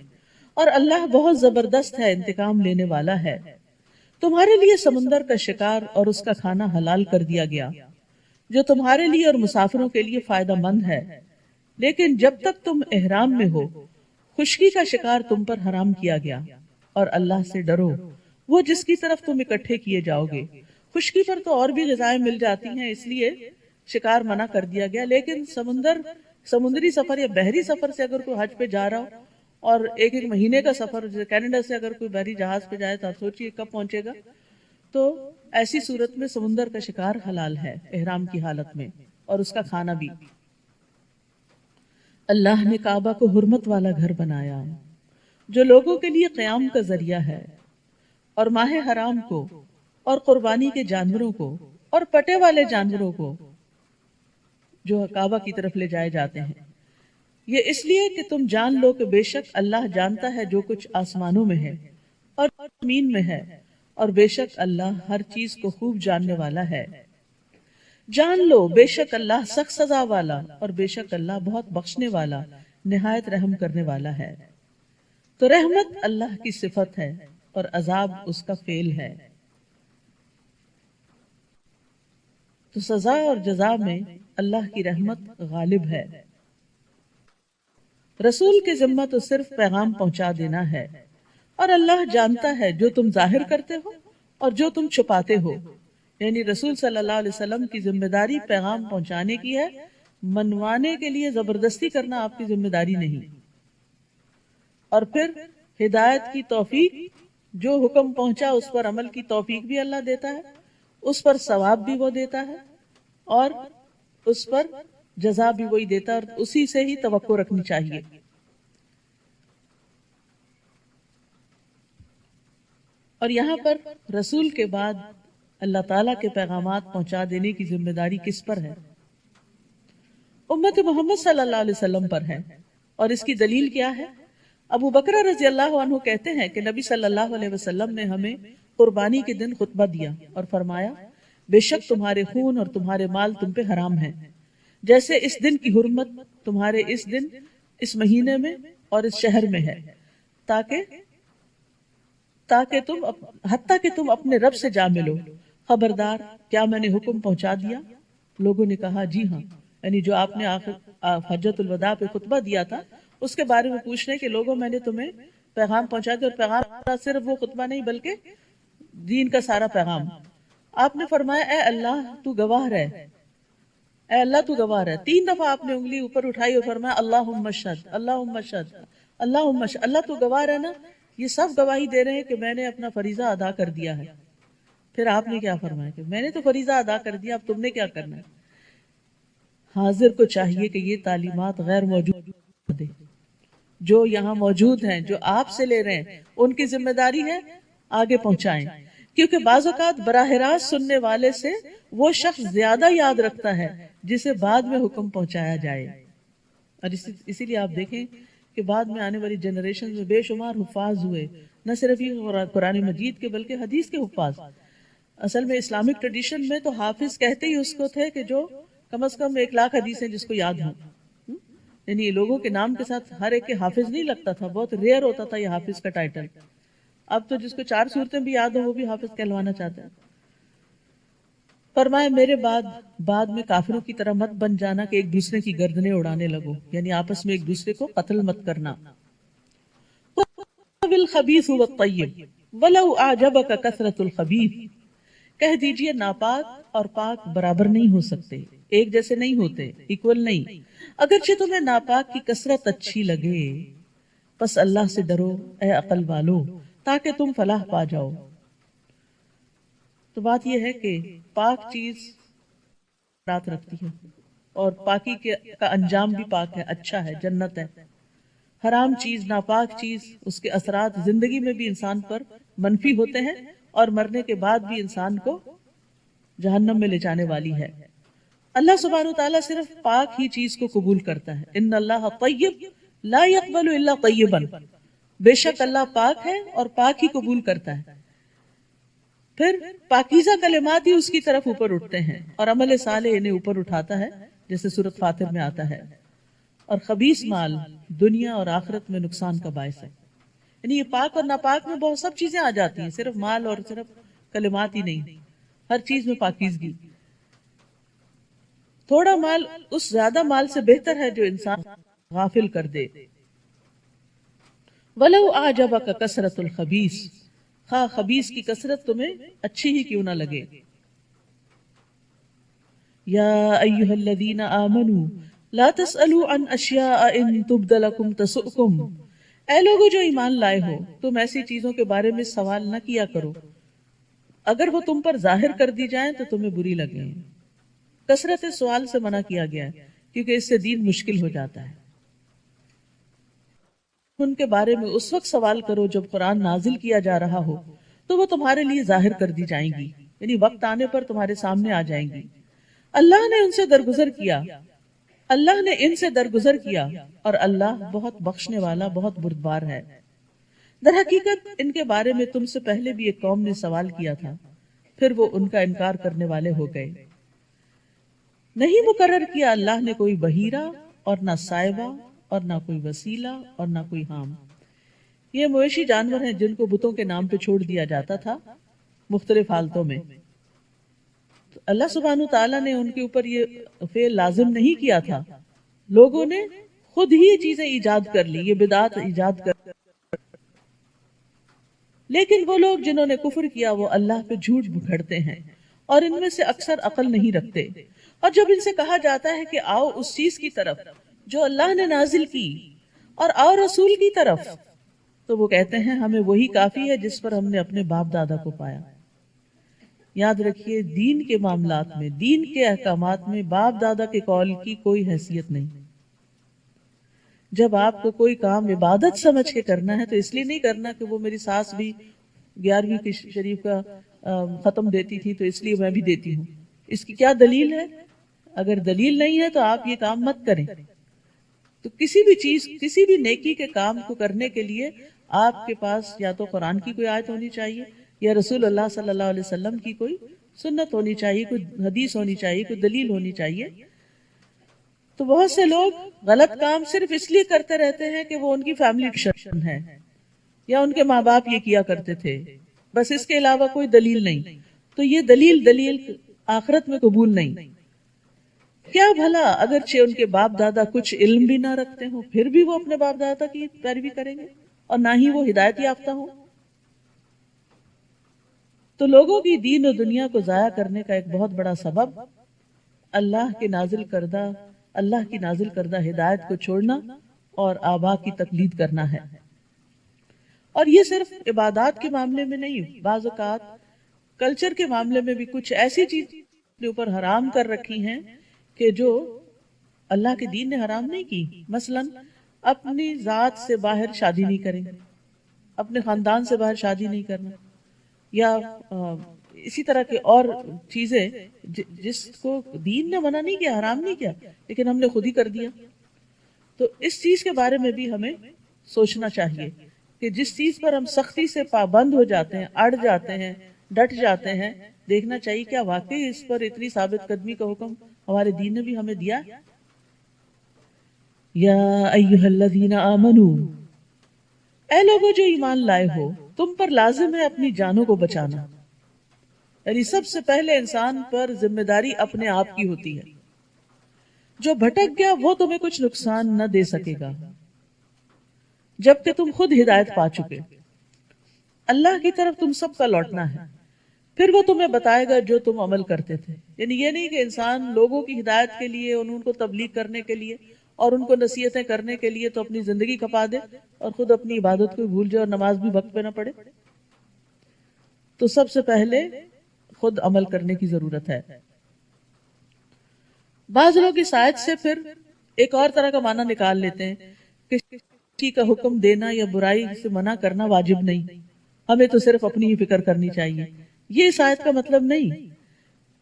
اور اللہ بہت زبردست ہے، انتقام لینے والا ہے. تمہارے لیے سمندر کا شکار اور اس کا کھانا حلال کر دیا گیا، جو تمہارے لیے اور مسافروں کے لیے فائدہ مند ہے، لیکن جب تک تم احرام میں ہو خشکی کا شکار تم پر حرام کیا گیا. اور اللہ سے ڈرو، وہ جس کی طرف تم اکٹھے کیے جاؤ گے. خشکی پر تو اور بھی غذائیں مل جاتی ہیں، اس لیے شکار منع کر دیا گیا، لیکن سمندری سفر یا بحری سفر سے اگر کوئی حج پہ جا رہا ہو اور ایک مہینے کا سفر، جیسے کینیڈا سے اگر کوئی بحری جہاز پہ جائے تو آپ سوچئے کب پہنچے گا، تو ایسی صورت میں سمندر کا شکار حلال ہے احرام کی حالت میں، اور اس کا کھانا بھی. اللہ نے کعبہ کو حرمت والا گھر بنایا جو لوگوں کے لیے قیام کا ذریعہ ہے، اور ماہ حرام کو اور قربانی کے جانوروں کو اور پٹے والے جانوروں کو جو کعبہ کی طرف لے جائے جاتے ہیں۔ یہ اس لیے کہ تم جان لو کہ بے شک اللہ جانتا ہے جو کچھ آسمانوں میں ہے اور زمین میں ہے، اور بے شک اللہ ہر چیز کو خوب جاننے والا ہے۔ جان لو بے شک اللہ سخت سزا والا اور بے شک اللہ بہت بخشنے والا، نہایت رحم کرنے والا ہے۔ تو رحمت اللہ کی صفت ہے اور عذاب اس کا فعل ہے۔ تو سزا اور جزا میں اللہ کی رحمت غالب ہے۔ رسول کے ذمہ تو صرف پیغام پہنچا دینا ہے، اور اللہ جانتا ہے جو تم ظاہر کرتے ہو اور جو تم چھپاتے ہو۔ یعنی رسول صلی اللہ علیہ وسلم کی ذمہ داری پیغام پہنچانے کی ہے، منوانے کے لیے زبردستی کرنا آپ کی ذمہ داری نہیں۔ اور پھر ہدایت کی توفیق، جو حکم پہنچا اس پر عمل کی توفیق بھی اللہ دیتا ہے، اس پر ثواب بھی وہ دیتا ہے، اور اس پر جزا بھی وہی دیتا ہے، اور اسی سے ہی توقع رکھنی چاہیے۔ اور یہاں پر رسول کے بعد اللہ تعالیٰ کے پیغامات پہنچا دینے کی ذمہ داری کس پر ہے؟ امت محمد صلی اللہ علیہ وسلم پر ہے۔ اور اس کی دلیل کیا ہے؟ ابو بکر رضی اللہ عنہ کہتے ہیں کہ نبی صلی اللہ علیہ وسلم نے ہمیں قربانی کے دن خطبہ دیا اور فرمایا، بے شک تمہارے خون اور تمہارے مال تم پہ حرام ہیں، جیسے اس دن کی حرمت تمہارے اس دن، اس مہینے میں اور اس شہر میں ہے، تاکہ تم حتیٰ کہ تم اپنے رب سے جا ملو۔ خبردار، کیا میں نے حکم پہنچا دیا؟ لوگوں نے کہا جی ہاں، یعنی جو آپ نے حجۃ الوداع پہ خطبہ دیا تھا اس کے بارے میں پوچھ رہے کہ لوگوں میں نے تمہیں پیغام پہنچا دیا، اور پیغام صرف وہ خطبہ نہیں بلکہ دین کا سارا پیغام۔ آپ نے فرمایا، اے اللہ تو گواہ رہے، اے اللہ تو گواہ رہے۔ 3 دفعہ آپ نے انگلی اوپر اٹھائی اور فرمایا اللہم اشہد، اللہم اشہد، اللہم اشہد، اللہ تو گواہ رہنا، یہ سب گواہی دے رہے ہیں کہ میں نے اپنا فریضہ ادا کر دیا ہے۔ پھر آپ نے کیا فرمایا کہ میں نے تو فریضہ ادا کر دیا، اب تم نے کیا کرنا ہے؟ حاضر کو چاہیے کہ یہ تعلیمات غیر موجود دے، جو یہاں موجود ہیں، جو آپ سے لے رہے ہیں، ان کی ذمہ داری ہے آگے پہنچائیں، کیونکہ بعض اوقات براہ راست سننے والے سے وہ شخص زیادہ یاد رکھتا ہے جسے بعد میں حکم پہنچایا جائے۔ اور اسی لیے آپ دیکھیں کہ بعد میں آنے والی جنریشن میں بے شمار حفاظ ہوئے، نہ صرف یہ قرآن مجید کے بلکہ حدیث کے حفاظ۔ اصل میں اسلامک ٹریڈیشن میں تو حافظ کہتے ہی اس کو تھے کہ جو کم از کم 1,00,000 حدیثیں جس کو یاد ہوں، یعنی لوگوں کے نام کے ساتھ ہر ایک کے حافظ نہیں لگتا تھا، بہت ریئر ہوتا تھا یہ حافظ کا ٹائٹل۔ اب تو جس کو 4 صورتیں بھی یاد ہوں وہ بھی حافظ کہلوانا چاہتا ہے۔ فرمایا، میرے بعد میں کافروں کی طرح مت بن جانا کہ ایک دوسرے کی گردنیں اڑانے لگو، یعنی آپس میں ایک دوسرے کو قتل مت کرنا۔ بالخبیث والطیب ولو اعجبک کثرت الخبیث، کہہ دیجئے ناپاک اور پاک برابر نہیں ہو سکتے، ایک جیسے نہیں ہوتے، ایکول نہیں، اگرچہ تمہیں ناپاک کی کثرت اچھی لگے۔ پس اللہ سے ڈرو اے عقل والو تاکہ تم فلاح پا جاؤ۔ تو بات یہ ہے کہ پاک چیز رات رکھتی ہے، اور پاکی کا انجام بھی پاک ہے، اچھا ہے، جنت ہے۔ حرام چیز، ناپاک چیز، اس کے اثرات زندگی میں بھی انسان پر منفی ہوتے ہیں، اور مرنے کے بعد بھی انسان کو جہنم میں لے جانے والی ہے۔ اللہ سبحانہ وتعالیٰ صرف پاک ہی چیز کو قبول کرتا ہے۔ ان اللہ طیب لا يقبل الا طیبا، بے شک اللہ پاک ہے اور پاک ہی قبول کرتا ہے۔ پھر پاکیزہ کلمات ہی اس کی طرف اوپر اٹھتے ہیں، اور عمل صالح انہیں اوپر اٹھاتا ہے، جیسے سورۃ فاطر میں آتا ہے۔ اور خبیث مال دنیا اور آخرت میں نقصان کا باعث ہے۔ یعنی یہ پاک اور ناپاک میں بہت سب چیزیں آ جاتی ہیں، صرف مال اور صرف کلمات ہی نہیں، ہر چیز میں پاکیزگی۔ تھوڑا مال اس زیادہ مال سے بہتر ہے جو انسان غافل کر دے۔ وَلَوْ أَعْجَبَكَ كَثْرَةُ الْخَبِيثِ، خواہ خبیث کی کثرت تمہیں اچھی ہی کیوں نہ لگے۔ یا ایھا الذین آمنوا لا تسألوا عن اشیاء ان تبد لکم تسؤکم، اے لوگو جو ایمان لائے ہو، تم ایسی چیزوں کے بارے میں سوال نہ کیا کرو اگر وہ تم پر ظاہر کر دی جائیں تو تمہیں بری لگیں۔ کثرت سوال سے منع کیا گیا ہے کیونکہ اس سے دین مشکل ہو جاتا ہے۔ ان کے بارے میں اس وقت سوال کرو جب قرآن نازل کیا جا رہا ہو تو وہ تمہارے لیے ظاہر کر دی جائیں گی، یعنی وقت آنے پر تمہارے سامنے آ جائیں گی۔ اللہ نے ان سے درگزر کیا اللہ نے ان سے درگزر کیا اور اللہ بہت بخشنے والا بہت بردبار ہے۔ در حقیقت ان کے بارے میں تم سے پہلے بھی ایک قوم نے سوال کیا تھا، پھر وہ ان کا انکار کرنے والے ہو گئے۔ نہیں مقرر کیا اللہ نے کوئی بحیرہ اور نہ سائبہ اور نہ کوئی وسیلہ اور نہ کوئی حام۔ یہ مویشی جانور ہیں جن کو بتوں کے نام پہ چھوڑ دیا جاتا تھا مختلف حالتوں میں۔ تو اللہ سبحانہ تعالیٰ نے ان کے اوپر یہ فعل لازم نہیں کیا تھا، لوگوں نے خود ہی چیزیں ایجاد کر لی، یہ بدعات ایجاد کر۔ لیکن وہ لوگ جنہوں نے کفر کیا وہ اللہ پہ جھوٹ بکھڑتے ہیں اور ان میں سے اکثر عقل نہیں رکھتے۔ اور جب ان سے کہا جاتا ہے کہ آؤ اس چیز کی طرف جو اللہ نے نازل کی اور آؤ رسول کی طرف، تو وہ کہتے ہیں ہمیں وہی کافی ہے جس پر ہم نے اپنے باپ دادا کو پایا۔ یاد رکھیے دین کے معاملات میں، دین کے احکامات میں باپ دادا کے قول کی کوئی حیثیت نہیں۔ جب آپ کو کوئی کام عبادت سمجھ کے کرنا ہے تو اس لیے نہیں کرنا کہ وہ میری ساس بھی 11ویں کی شریف کا ختم دیتی تھی تو اس لیے میں بھی دیتی ہوں، اس کی کیا دلیل ہے؟ اگر دلیل نہیں ہے تو آپ یہ کام مت کریں۔ تو کسی بھی چیز، کسی بھی نیکی کے کام کو کرنے کے لیے آپ کے پاس یا تو قرآن کی کوئی آیت ہونی چاہیے یا رسول اللہ صلی اللہ علیہ وسلم کی کوئی سنت ہونی چاہیے، کوئی حدیث ہونی چاہیے، کوئی دلیل ہونی چاہیے۔ تو بہت سے لوگ غلط کام صرف اس لیے کرتے رہتے ہیں کہ وہ ان کی فیملی ٹریڈیشن ہے یا ان کے ماں باپ یہ کیا کرتے تھے، بس اس کے علاوہ کوئی دلیل نہیں۔ تو یہ دلیل آخرت میں قبول نہیں۔ کیا بھلا اگرچہ ان کے باپ دادا کچھ علم بھی نہ رکھتے ہوں پھر بھی وہ اپنے باپ دادا کی پیروی کریں گے اور نہ ہی وہ ہدایت یافتہ ہوں۔ تو لوگوں کی دین و دنیا کو ضائع کرنے کا ایک بہت بڑا سبب اللہ کی نازل کردہ ہدایت کو چھوڑنا اور آبا کی تقلید کرنا ہے۔ اور یہ صرف عبادات کے معاملے میں نہیں، بعض اوقات کلچر کے معاملے میں بھی کچھ ایسی چیز اپنے اوپر حرام کر رکھی ہیں کہ جو اللہ کے دین نے حرام نہیں کی۔ مثلا اپنی ذات سے باہر شادی نہیں کریں، اپنے خاندان سے باہر شادی نہیں کرنا، یا اسی طرح کے اور چیزیں جس کو دین نے منع نہیں کیا، حرام نہیں کیا، لیکن ہم نے خود ہی کر دیا۔ تو اس چیز کے بارے میں بھی ہمیں سوچنا چاہیے کہ جس چیز پر ہم سختی سے پابند ہو جاتے ہیں، اڑ جاتے ہیں، ڈٹ جاتے ہیں، دیکھنا چاہیے کیا واقعی اس پر اتنی ثابت قدمی کا حکم ہمارے دین نے بھی ہمیں دیا۔ یا ایھا الذین آمنوا، اے لوگوں جو ایمان لائے ہو، تم پر لازم ہے اپنی جانوں کو بچانا۔ یعنی سب سے پہلے انسان پر ذمہ داری اپنے آپ کی ہوتی ہے۔ جو بھٹک گیا وہ تمہیں کچھ نقصان نہ دے سکے گا جبکہ تم خود ہدایت پا چکے۔ اللہ کی طرف تم سب کا لوٹنا ہے، پھر وہ تمہیں بتائے گا جو تم عمل کرتے تھے۔ یعنی یہ نہیں کہ انسان لوگوں کی ہدایت کے لیے، ان کو تبلیغ کرنے کے لیے اور ان کو نصیحتیں کرنے کے لیے تو اپنی زندگی کھپا دے اور خود اپنی عبادت کو بھول جائے اور نماز بھی وقت پہ نہ پڑھے۔ تو سب سے پہلے خود عمل کرنے کی ضرورت ہے۔ بعض لوگ اس آیت سے پھر ایک اور طرح کا معنی نکال لیتے ہیں کہ کسی کا حکم دینا یا برائی سے منع کرنا واجب نہیں، ہمیں تو صرف اپنی ہی فکر کرنی چاہیے۔ یہ اس آیت کا مطلب نہیں۔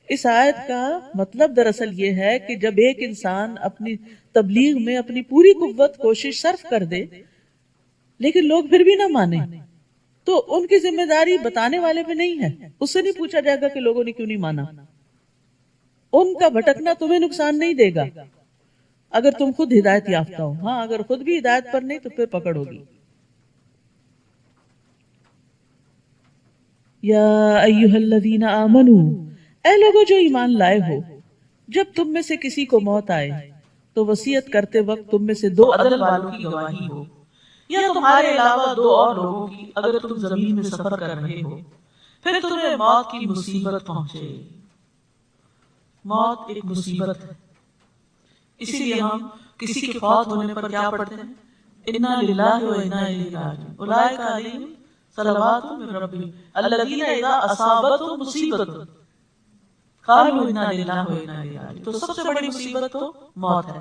اس آیت کا مطلب دراصل یہ ہے کہ جب ایک انسان اپنی تبلیغ میں اپنی پوری قوت کوشش صرف کر دے لیکن لوگ پھر بھی نہ مانیں تو ان کی ذمہ داری بتانے والے پہ نہیں ہے۔ اس سے نہیں پوچھا جائے گا کہ لوگوں نے کیوں نہیں مانا۔ ان کا بھٹکنا تمہیں نقصان نہیں دے گا اگر تم خود ہدایت یافتہ ہو۔ ہاں، اگر خود بھی ہدایت پر نہیں تو پھر پکڑ ہوگی۔ یا ایھا الذین آمنوا، اے لوگوں جو ایمان لائے ہو، جب تم میں سے کسی کو موت آئے تو وصیت کرتے وقت تم میں سے دو عدل والوں کی گواہی ہو یا تمہارے علاوہ دو اور لوگوں کی، اگر تم زمین میں سفر کر رہے ہو پھر تمہیں موت کی مصیبت پہنچے۔ موت ایک مصیبت ہے، اسی لیے ہم کسی کے فوت ہونے پر کیا پڑھتے ہیں؟ انا للہ و انا الیہ راجعون، اولئک علیہم صلوات من ربہم الذین اذا اصابتهم مصیبۃ قالوا انا للہ و انا الیہ راجعون۔ تو سب سے بڑی مصیبت تو موت ہے،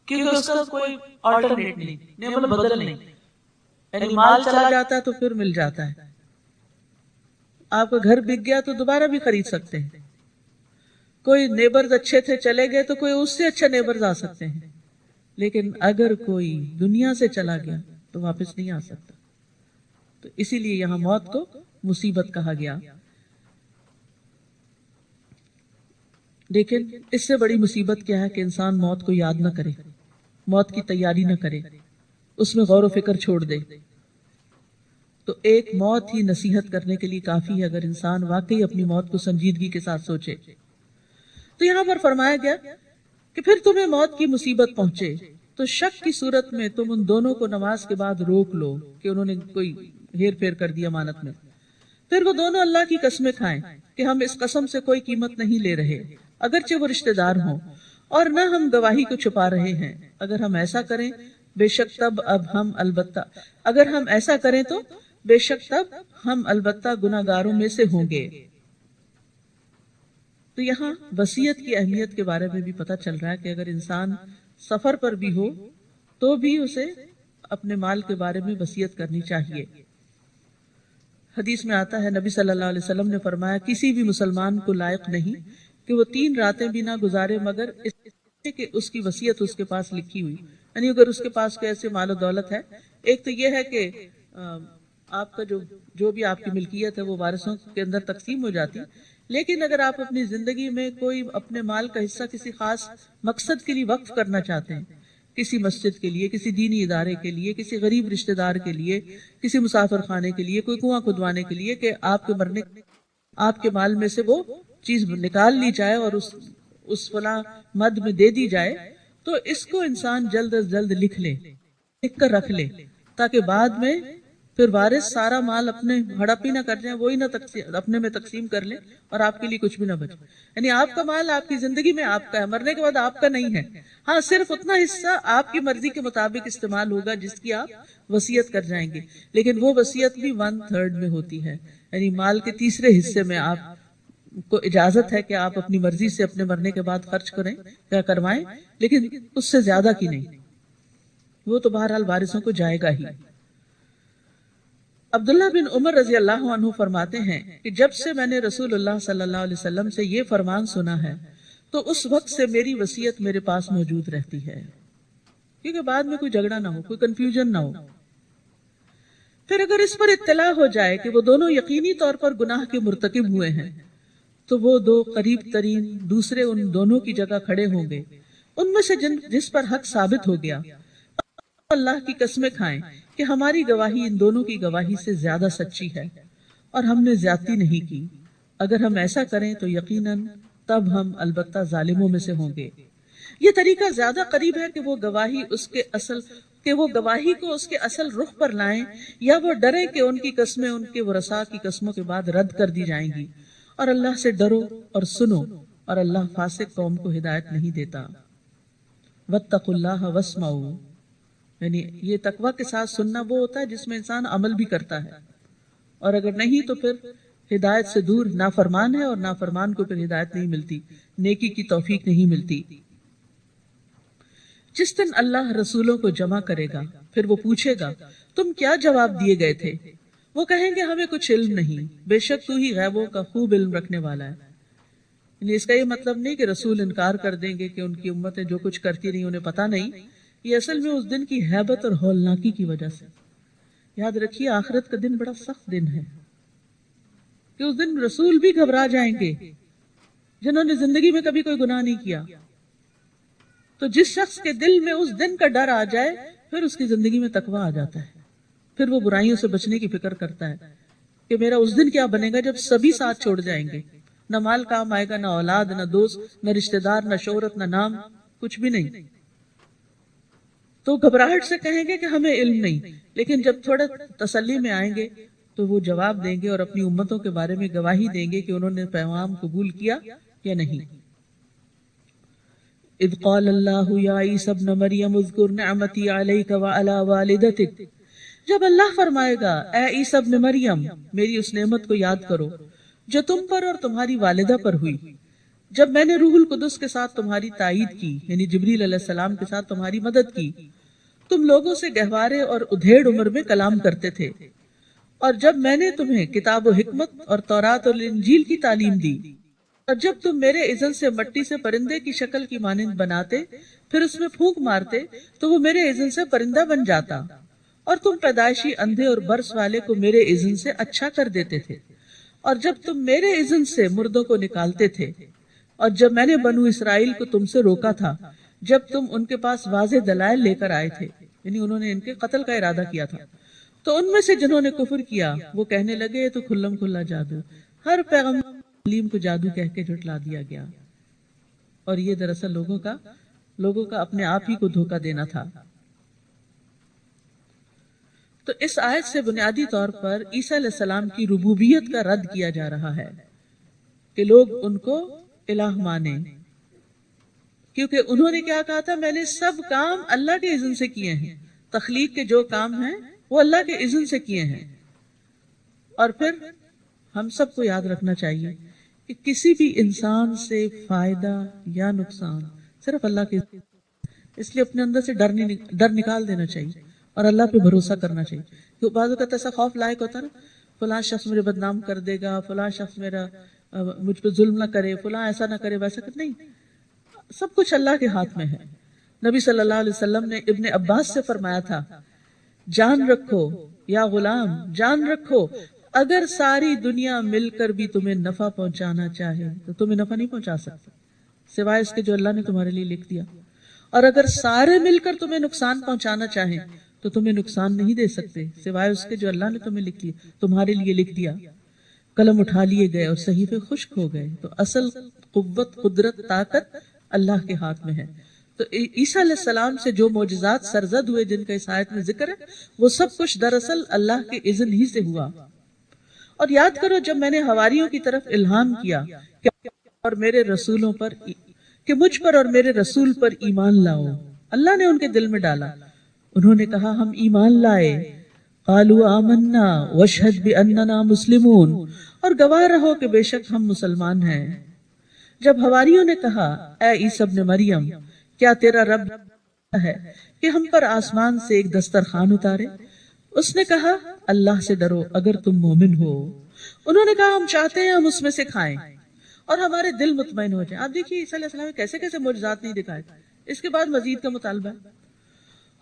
کیونکہ اس کا کوئی آلٹرنیٹ نہیں، نعمت بدل نہیں۔ یعنی مال چلا جاتا ہے تو پھر مل جاتا ہے، آپ کا گھر بک گیا تو دوبارہ بھی خرید سکتے ہیں، کوئی نیبرز اچھے تھے چلے گئے تو کوئی اس سے اچھا نیبرز آ سکتے ہیں، لیکن اگر کوئی دنیا سے چلا گیا تو واپس نہیں آ سکتا. تو اسی لیے یہاں موت کو مصیبت کہا گیا. لیکن اس سے بڑی مصیبت کیا ہے کہ انسان موت کو یاد نہ کرے، موت کی تیاری نہ کرے، اس میں غور و فکر چھوڑ دے. تو ایک موت ہی نصیحت کرنے کے لیے کافی ہے اگر انسان واقعی اپنی موت کو سنجیدگی کے ساتھ سوچے. تو یہاں پر فرمایا گیا کہ پھر تمہیں موت کی مصیبت پہنچے تو شک کی صورت میں تم ان دونوں کو نماز کے بعد روک لو کہ انہوں نے کوئی ہیر پھیر کر دیا امانت میں. پھر وہ دونوں اللہ کی قسمیں کھائیں کہ ہم اس قسم سے کوئی قیمت نہیں لے رہے اگرچہ وہ رشتہ دار ہوں، اور نہ ہم گواہی کو چھپا رہے ہیں. اگر ہم ایسا کریں بے شک تب ہم البتہ گناہگاروں میں سے ہوں گے. تو یہاں وصیت کی اہمیت کے بارے میں بھی پتہ چل رہا ہے کہ اگر انسان سفر پر بھی ہو تو بھی اسے اپنے مال کے بارے میں وصیت کرنی چاہیے. حدیث میں آتا ہے نبی صلی اللہ علیہ وسلم نے فرمایا کسی بھی مسلمان کو لائق نہیں کہ وہ 3 راتیں بھی نہ گزارے مگر اس کہ اس کی وصیت اس کے پاس لکھی ہوئی. یعنی اگر اس کے پاس کوئی ایسے مال و دولت ہے، ایک تو یہ ہے کہ آپ کا جو بھی آپ کی ملکیت ہے وہ وارثوں کے اندر تقسیم ہو جاتی، لیکن اگر آپ اپنی زندگی میں کوئی اپنے مال کا حصہ کسی خاص مقصد کے لیے وقف کرنا چاہتے ہیں، کسی مسجد کے لیے، کسی دینی ادارے کے لیے، کسی غریب رشتہ دار کے لیے، کسی مسافر خانے کے لیے، کوئی کنواں کھدوانے کے لیے، کہ آپ کے مرنے آپ کے مال میں سے وہ چیز نکال لی جائے اور اس فلاں مد میں دے دی جائے، تو اس کو انسان جلد از جلد لکھ کر رکھ لے تاکہ بعد میں پھر وارث سارا مال اپنے ہڑپ ہی نہ کر جائیں، وہی نہ اپنے میں تقسیم کر لیں اور آپ کے لیے کچھ بھی نہ بچے. یعنی آپ کا مال آپ کی زندگی میں آپ کا ہے، مرنے کے بعد آپ کا نہیں ہے. ہاں صرف اتنا حصہ آپ کی مرضی کے مطابق استعمال ہوگا جس کی آپ وصیت کر جائیں گے، لیکن وہ وصیت بھی 1/3 میں ہوتی ہے. یعنی مال کے تیسرے حصے میں آپ کو اجازت ہے کہ آپ اپنی مرضی سے اپنے مرنے کے بعد خرچ کریں یا کروائیں، لیکن اس سے زیادہ کی نہیں. وہ تو بہرحال وارثوں کو جائے گا ہی. عبداللہ بن عمر رضی اللہ عنہ فرماتے ہیں کہ جب سے میں نے رسول اللہ صلی اللہ علیہ وسلم سے یہ فرمان سنا ہے تو اس وقت سے میری وصیت میرے پاس موجود رہتی ہے، کیونکہ بعد میں کوئی جھگڑا نہ ہو، کوئی کنفیوژن نہ ہو. پھر اگر اس پر اطلاع ہو جائے کہ وہ دونوں یقینی طور پر گناہ کے مرتکب ہوئے ہیں تو وہ 2 قریب ترین دوسرے ان دونوں کی جگہ کھڑے ہوں گے، ان میں سے جس پر حق ثابت ہو گیا اللہ کی قسمیں کھائیں کہ ہماری گواہی ان دونوں کی گواہی سے زیادہ سچی ہے اور ہم نے زیادتی نہیں کی. اگر ہم ایسا کریں تو یقیناً تب ہم البتہ ظالموں میں سے ہوں گے. یہ طریقہ زیادہ قریب ہے کہ وہ گواہی کو اس کے اصل رخ پر لائیں، یا وہ ڈریں کہ ان کی قسمیں ان کے ورثاء کی قسموں کے بعد رد کر دی جائیں گی. اور اللہ سے ڈرو اور سنو، اور اللہ فاسق قوم کو ہدایت نہیں دیتا. واتقوا اللہ واسمعوا، یعنی یہ تقوی کے ساتھ سننا وہ ہوتا ہے جس میں انسان عمل بھی کرتا ہے، اور اگر نہیں تو پھر ہدایت سے دور نافرمان ہے، اور نافرمان کو پھر ہدایت نہیں ملتی، نیکی کی توفیق نہیں ملتی. جس دن اللہ رسولوں کو جمع کرے گا پھر وہ پوچھے گا تم کیا جواب دیے گئے تھے؟ وہ کہیں گے ہمیں کچھ علم نہیں، بے شک تو ہی غیبوں کا خوب علم رکھنے والا ہے. یعنی اس کا یہ مطلب نہیں کہ رسول انکار کر دیں گے کہ ان کی امتیں جو کچھ کرتی رہی انہیں پتہ نہیں. یہ اصل میں اس دن کی ہیبت اور ہولناکی کی وجہ سے. یاد رکھیے آخرت کا دن بڑا سخت دن ہے کہ اس دن رسول بھی گھبرا جائیں گے جنہوں نے زندگی میں کبھی کوئی گناہ نہیں کیا. تو جس شخص کے دل میں اس دن کا ڈر آ جائے پھر اس کی زندگی میں تقویٰ آ جاتا ہے، پھر وہ برائیوں سے بچنے کی فکر کرتا ہے کہ میرا اس دن کیا بنے گا جب سبھی ساتھ چھوڑ جائیں گے، نہ مال کام آئے گا، نہ اولاد، نہ دوست، نہ رشتہ دار، نہ شہرت، نہ نام، کچھ بھی نہیں. تو گھبراہٹ سے کہیں گے کہ ہمیں علم نہیں، لیکن جب تھوڑا تسلی میں آئیں گے تو وہ جواب دیں گے اور اپنی امتوں کے بارے میں گواہی دیں گے کہ انہوں نے پیغام قبول کیا یا نہیں. اذ قال اللہ یا عیسی ابن مریم اذکر نعمتی علیک وعلی والدتک، جب اللہ فرمائے گا اے عیسی ابن مریم میری اس نعمت کو یاد کرو جو تم پر اور تمہاری والدہ پر ہوئی، جب میں نے روح القدس کے ساتھ تمہاری تائید کی، یعنی جبریل علیہ السلام کے ساتھ تمہاری مدد کی، تم لوگوں سے گہوارے اور ادھیڑ عمر میں کلام کرتے تھے، اور جب میں نے تمہیں کتاب و حکمت اور تورات اور انجیل کی تعلیم دی، اور جب تم میرے اذن سے مٹی سے پرندے کی شکل کی مانند بناتے پھر اس میں پھونک مارتے تو وہ میرے اذن سے پرندہ بن جاتا، اور تم پیدائشی اندھے اور برس والے کو میرے اذن سے اچھا کر دیتے تھے، اور جب تم میرے اذن سے مردوں کو نکالتے تھے، اور جب میں نے بنو اسرائیل کو تم سے روکا تھا جب تم ان کے پاس واضح دلائل لے کر آئے تھے، یعنی انہوں نے ان کے قتل کا ارادہ کیا تھا، تو ان میں سے جنہوں نے کفر کیا وہ کہنے لگے یہ تو کھلم کھلا جادو، ہر پیغمبر علیم کو جادو کہہ کے جھٹلا دیا گیا، اور یہ دراصل لوگوں کا اپنے آپ ہی کو دھوکہ دینا تھا۔ تو اس آیت سے بنیادی طور پر عیسیٰ علیہ السلام کی ربوبیت کا رد کیا جا رہا ہے کہ لوگ ان کو الہ مانیں، کیونکہ انہوں نے کیا کہا تھا، میں نے سب کام اللہ کے اذن سے کیے ہیں، تخلیق کے جو کام ہیں وہ اللہ کے اذن سے کیے ہیں۔ اور پھر ہم سب کو یاد رکھنا چاہیے کہ کسی بھی انسان سے فائدہ یا نقصان صرف اللہ کے، اس لیے اپنے اندر سے ڈر نکال دینا چاہیے اور اللہ پہ بھروسہ کرنا چاہیے، کیونکہ بعض اوقات ایسا خوف لائق ہوتا ہے نا، فلاں شخص میرے بدنام کر دے گا، فلاں شخص مجھ پہ ظلم نہ کرے، فلاں ایسا نہ کرے، ویسا نہیں، سب کچھ اللہ کے ہاتھ میں ہے۔ نبی صلی اللہ علیہ وسلم نے ابن عباس سے فرمایا تھا، جان رکھو یا غلام، جان رکھو اگر ساری دنیا مل کر بھی تمہیں نفع پہنچانا چاہے تو تمہیں نفع نہیں پہنچا سکتا سوائے اس کے جو اللہ نے تمہارے لیے لکھ دیا، اور اگر سارے مل کر تمہیں نقصان پہنچانا چاہیں تو تمہیں نقصان نہیں دے سکتے سوائے اس کے جو اللہ نے تمہیں لکھ دیا، تمہارے لیے لکھ دیا۔ قلم اٹھا لیے گئے اور صحیفے خشک ہو گئے، تو اصل قوت، قدرت، طاقت اللہ کے ہاتھ میں ہے۔ تو عیسیٰ علیہ السلام سے جو معجزات سرزد ہوئے جن کا اس آیت میں ذکر ہے، وہ سب کچھ دراصل اللہ کے اذن ہی سے ہوا۔ اور یاد کرو جب میں نے حواریوں کی طرف الہام کیا کہ اور میرے رسولوں پر، کہ مجھ پر اور میرے رسول پر ایمان لاؤ، اللہ نے ان کے دل میں ڈالا، انہوں نے کہا ہم ایمان لائے، قالوا آمنا واشہد باننا مسلمون، اور گواہ رہو کہ بے شک ہم مسلمان ہیں۔ جب حواریوں نے کہا اے عیسیٰ ابن مریم، کیا تیرا رب ہے کہ ہم پر آسمان سے ایک دسترخوان اتارے؟ اس نے کہا اللہ سے ڈرو اگر تم مومن ہو۔ انہوں نے کہا ہم چاہتے ہیں ہم اس میں سے کھائیں اور ہمارے دل مطمئن ہو جائیں۔ آپ دیکھیے عیسیٰ علیہ السلام کیسے کیسے معجزات نہیں دکھائے، اس کے بعد مزید کا مطالبہ ہے،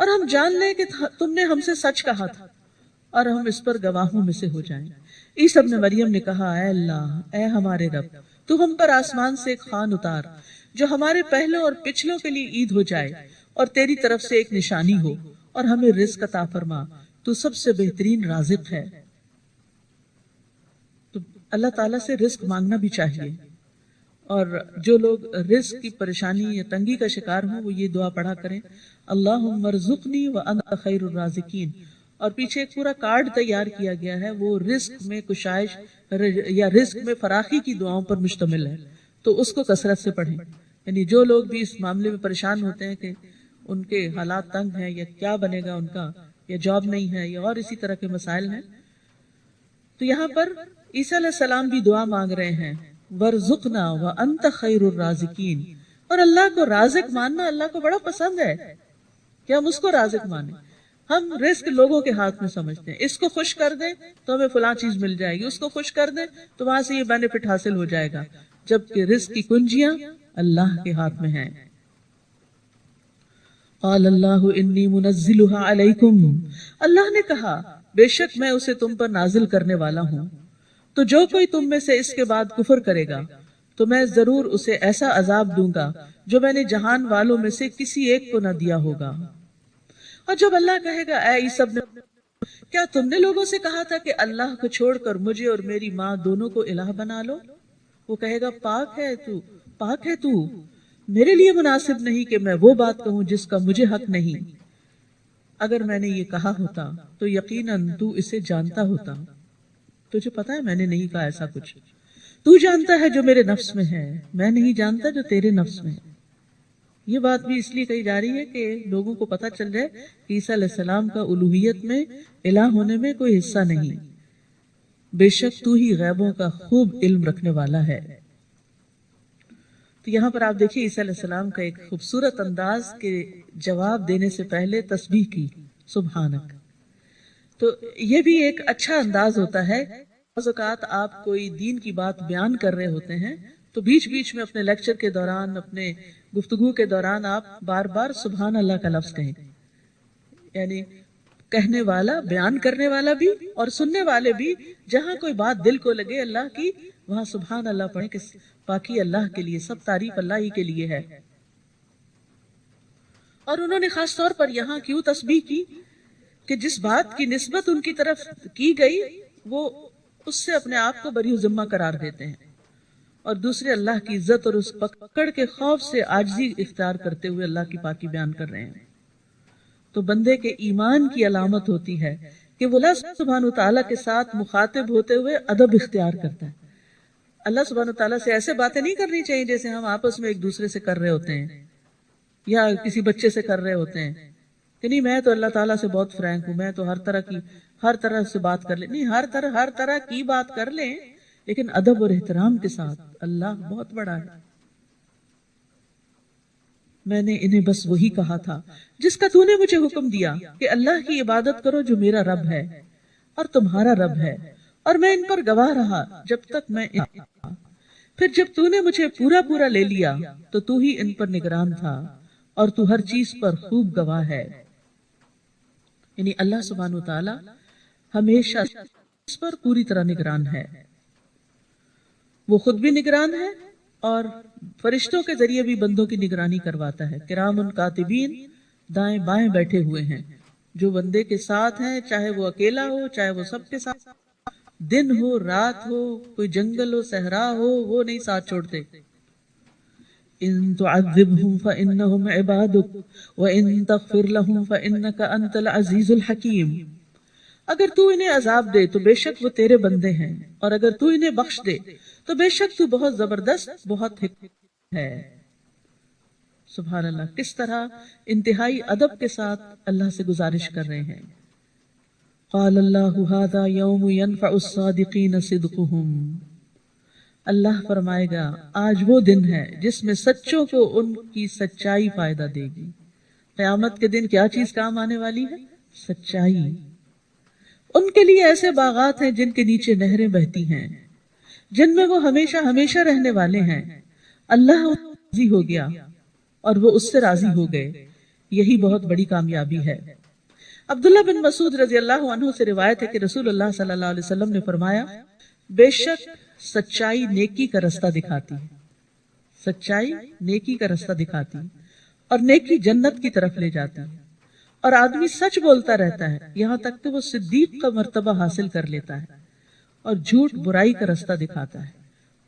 اور ہم جان لیں کہ تم نے ہم سے سچ کہا تھا اور ہم اس پر گواہوں میں سے ہو جائیں۔ عیسیٰ ابن مریم نے کہا اے اللہ، اے ہمارے رب، تو ہم پر آسمان سے ایک خوان اتار جو ہمارے پہلوں اور پچھلوں کے لیے عید ہو جائے اور تیری طرف سے ایک نشانی ہو، اور ہمیں رزق عطا فرما، تو سب سے بہترین رازق ہے۔ تو اللہ تعالیٰ سے رزق مانگنا بھی چاہیے، اور جو لوگ رزق کی پریشانی یا تنگی کا شکار ہوں وہ یہ دعا پڑھا کریں، اللہم ارزقنی وانت خیر الرازقین، اور پیچھے ایک پورا کارڈ تیار کیا گیا ہے، وہ رزق میں کشائش یا رزق میں فراخی کی دعاؤں پر مشتمل ہے، تو اس کو کثرت سے پڑھیں۔ یعنی جو لوگ بھی اس معاملے میں پریشان ہوتے ہیں کہ ان کے حالات تنگ ہیں یا کیا بنے گا ان کا، یا جاب نہیں ہے یا اور اسی طرح کے مسائل ہیں، تو یہاں پر عیسیٰ علیہ السلام بھی دعا مانگ رہے ہیں، وَارْزُقْنَا وَأَنْتَ خَيْرُ الرَّازِقِينَ، اور اللہ کو رازق ماننا اللہ کو بڑا پسند ہے کہ ہم اس کو رازق مانیں۔ ہم رزق لوگوں کے ہاتھ میں سمجھتے ہیں، اس کو خوش کر دیں تو ہمیں فلاں چیز مل جائے گی، اس کو خوش کر دیں تو وہاں سے یہ بینیفٹ حاصل ہو جائے گا، جبکہ رزق کی کنجیاں اللہ کے ہاتھ میں ہیں۔ قال اللہ انی منزلها علیکم، اللہ نے کہا بے شک میں اسے تم پر نازل کرنے والا ہوں، تو جو کوئی تم میں سے اس کے بعد کفر کرے گا تو میں ضرور اسے ایسا عذاب دوں گا جو میں نے جہان والوں میں سے کسی ایک کو نہ دیا ہوگا۔ اور جب اللہ کہے گا اے عیسیٰ ابن، کیا تم نے لوگوں سے کہا تھا کہ اللہ کو چھوڑ کر مجھے اور میری ماں دونوں کو الہ بنا لو؟ وہ کہے گا پاک ہے تو، پاک ہے تو، میرے لیے مناسب نہیں کہ میں وہ بات کہوں جس کا مجھے حق نہیں۔ اگر میں نے یہ کہا ہوتا تو یقیناً تو اسے جانتا ہوتا، تجھے پتا ہے میں نے نہیں کہا ایسا کچھ، تو جانتا ہے جو میرے نفس میں ہے، میں نہیں جانتا جو تیرے نفس میں ہے۔ یہ بات بھی اس لیے کہی جا رہی ہے کہ لوگوں کو پتہ چل جائے کہ عیسیٰ علیہ السلام کا الوہیت میں، الہ ہونے میں کوئی حصہ نہیں، بے شک تو ہی غیبوں کا خوب علم رکھنے والا ہے۔ تو یہاں پر آپ دیکھیے عیسیٰ علیہ السلام کا ایک خوبصورت انداز کے جواب دینے سے پہلے تسبیح کی، سبحانک۔ تو یہ بھی ایک اچھا انداز ہوتا ہے، بعض اوقات آپ کوئی دین کی بات بیان کر رہے ہوتے ہیں تو بیچ بیچ میں اپنے لیکچر کے دوران، اپنے گفتگو کے دوران آپ بار بار سبحان اللہ کا لفظ کہیں، یعنی کہنے والا، بیان کرنے والا بھی اور سننے والے بھی، جہاں کوئی بات دل کو لگے اللہ کی، وہاں سبحان اللہ پڑھیں کہ باقی اللہ کے لیے، سب تعریف اللہ ہی کے لیے ہے۔ اور انہوں نے خاص طور پر یہاں کیوں تسبیح کی کہ جس بات کی نسبت ان کی طرف کی گئی وہ اس سے اپنے آپ کو بری ذمہ قرار دیتے ہیں، اور دوسرے اللہ کی عزت اور اس پکڑ کے خوف سے عاجزی اختیار کرتے ہوئے اللہ کی پاکی بیان کر رہے ہیں۔ تو بندے کے ایمان کی علامت ہوتی ہے کہ وہ اللہ سبحانہ وتعالیٰ کے ساتھ مخاطب ہوتے ہوئے ادب اختیار کرتا ہے۔ اللہ سبحانہ وتعالیٰ سے ایسے باتیں نہیں کرنی چاہیے جیسے ہم آپس میں ایک دوسرے سے کر رہے ہوتے ہیں یا کسی بچے سے کر رہے ہوتے ہیں کہ نہیں میں تو اللہ تعالیٰ سے بہت فرینک ہوں، میں تو ہر طرح سے بات کر لیں۔ نہیں، ہر طرح کی بات کر لیں، لیکن ادب اور احترام کے ساتھ۔ اللہ بہت بڑا ہے۔ میں نے انہیں بس وہی کہا تھا جس کا تو نے مجھے حکم دیا کہ اللہ کی عبادت کرو جو میرا رب ہے اور تمہارا رب ہے، اور میں ان پر گواہ رہا جب تک میں پھر جب تو نے مجھے پورا لے لیا تو تو ہی ان پر نگران تھا، اور تو ہر چیز پر خوب گواہ ہے۔ یعنی اللہ سبحانہ وتعالی ہمیشہ اس پر پوری طرح نگران ہے۔ وہ خود بھی نگران ہے اور فرشتوں کے ذریعے بھی بندوں کی نگرانی کرواتا ہے۔ کرام کاتبین دائیں بائیں بیٹھے ہوئے ہیں جو بندے کے ساتھ ہیں، چاہے وہ اکیلا ہو، چاہے وہ سب کے ساتھ، دن ہو رات ہو، کوئی جنگل ہو صحرا ہو، وہ نہیں ساتھ چھوڑتے۔ ان تعذبهم فانهم عبادك وان تغفر لهم فانك انت العزیز الحکیم۔ اگر تو انہیں عذاب دے تو بے شک وہ تیرے بندے ہیں، اور اگر تو انہیں بخش دے تو بے شک تو بہت زبردست، بہت حکمت ہے۔ سبحان اللہ، کس طرح انتہائی ادب کے ساتھ اللہ سے گزارش کر رہے ہیں۔ قال اللہ ھذا یوم ینفع الصادقین صدقہم۔ اللہ فرمائے گا آج وہ دن ہے جس میں سچوں کو ان کی سچائی فائدہ دے گی۔ قیامت کے دن کیا چیز کام آنے والی ہے؟ سچائی۔ ان کے لیے ایسے باغات ہیں جن کے نیچے نہریں بہتی ہیں، جن میں وہ ہمیشہ ہمیشہ رہنے والے ہیں۔ اللہ راضی ہو گیا اور وہ اس سے راضی ہو گئے، یہی بہت بڑی کامیابی ہے۔ عبداللہ بن مسعود رضی اللہ عنہ سے روایت ہے کہ رسول اللہ صلی اللہ علیہ وسلم نے فرمایا، بے شک سچائی نیکی کا رستہ دکھاتی ہے، سچائی نیکی کا رستہ دکھاتی ہے، اور نیکی جنت کی طرف لے جاتی ہے، اور آدمی سچ بولتا رہتا ہے یہاں تک کہ وہ صدیق کا مرتبہ حاصل کر لیتا ہے، اور جھوٹ برائی کا رستہ دکھاتا ہے،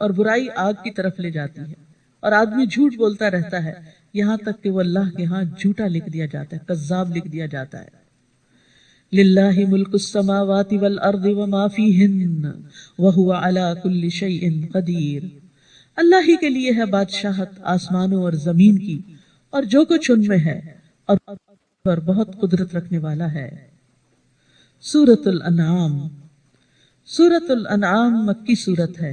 اور برائی آگ کی طرف لے جاتی ہے، اور آدمی جھوٹ بولتا رہتا ہے یہاں تک کہ وہ اللہ کے ہاں جھوٹا لکھ دیا جاتا ہے، کذاب لکھ دیا جاتا ہے۔ للہ ملک السماوات والارض وما فیہن وہو علی کل شیء قدیر۔ اللہ ہی کے لیے ہے بادشاہت آسمانوں اور زمین کی اور جو کچھ ان میں ہے، اور پر بہت قدرت رکھنے والا ہے۔ سورۃ الانعام۔ سورۃ الانعام مکی سورت ہے،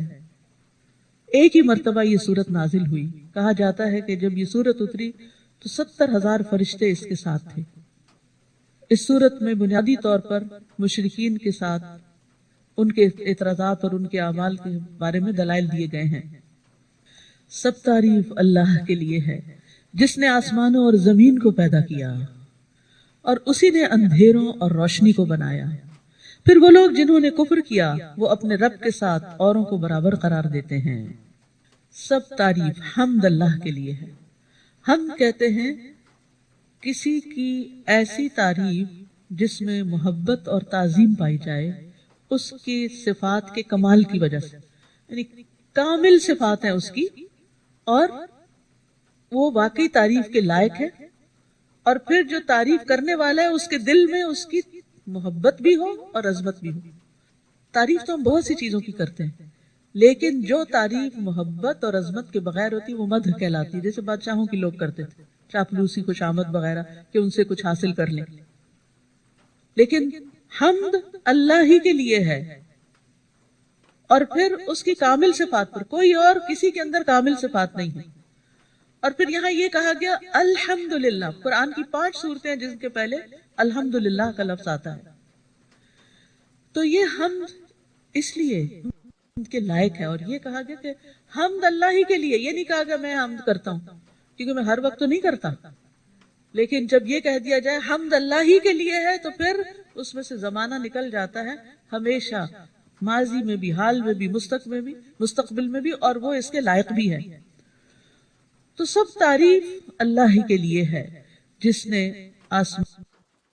ایک ہی مرتبہ یہ سورت نازل ہوئی۔ کہا جاتا ہے کہ جب یہ سورت اتری تو 70,000 فرشتے اس کے ساتھ تھے۔ اس سورت میں بنیادی طور پر مشرکین کے ساتھ ان کے اعتراضات اور ان کے اعمال کے بارے میں دلائل دیے گئے ہیں۔ سب تعریف اللہ کے لیے ہے جس نے آسمانوں اور زمین کو پیدا کیا، اور اسی نے اندھیروں اور روشنی کو بنایا۔ پھر وہ لوگ جنہوں نے کفر کیا وہ اپنے رب کے ساتھ اوروں کو برابر قرار دیتے ہیں۔ سب تعریف حمد اللہ کے لیے ہے۔ ہم کہتے ہیں کسی کی ایسی تعریف جس میں محبت اور تعظیم پائی جائے، اس کی صفات کے کمال کی وجہ سے، یعنی کامل صفات ہیں اس کی، اور وہ واقعی تعریف کے لائق ہے، اور پھر جو تعریف کرنے والا ہے اس کے دل میں اس کی محبت بھی ہو اور عظمت بھی ہو۔ تعریف تو ہم بہت سی چیزوں کی کرتے ہیں، لیکن جو تعریف محبت اور عظمت کے بغیر ہوتی وہ مدح کہلاتی ہے، جیسے بادشاہوں کی لوگ کرتے تھے، چاپلوسی، خوشامد وغیرہ، کہ ان سے کچھ حاصل کر لیں۔ لیکن حمد اللہ ہی کے لیے ہے، اور پھر اس کی کامل صفات پر، کوئی اور کسی کے اندر کامل صفات نہیں ہے۔ اور پھر یہاں یہ کہا گیا الحمدللہ۔ قرآن کی 5 سورتیں ہیں جن کے پہلے الحمدللہ کا لفظ آتا ہے۔ تو یہ حمد اس لیے کے لائق ہے. اور یہ کہا گیا کہ حمد اللہ ہی کے لیے, یہ نہیں کہا گیا میں حمد کرتا ہوں, کیونکہ میں ہر وقت تو نہیں کرتا. لیکن جب یہ کہہ دیا جائے حمد اللہ ہی کے لیے ہے, تو پھر اس میں سے زمانہ نکل جاتا ہے ہمیشہ, ماضی میں بھی, حال میں بھی, مستقبل میں بھی, اور وہ اس کے لائق بھی ہے. تو سب تعریف اللہ ہی کے لیے ہے جس نے آسمان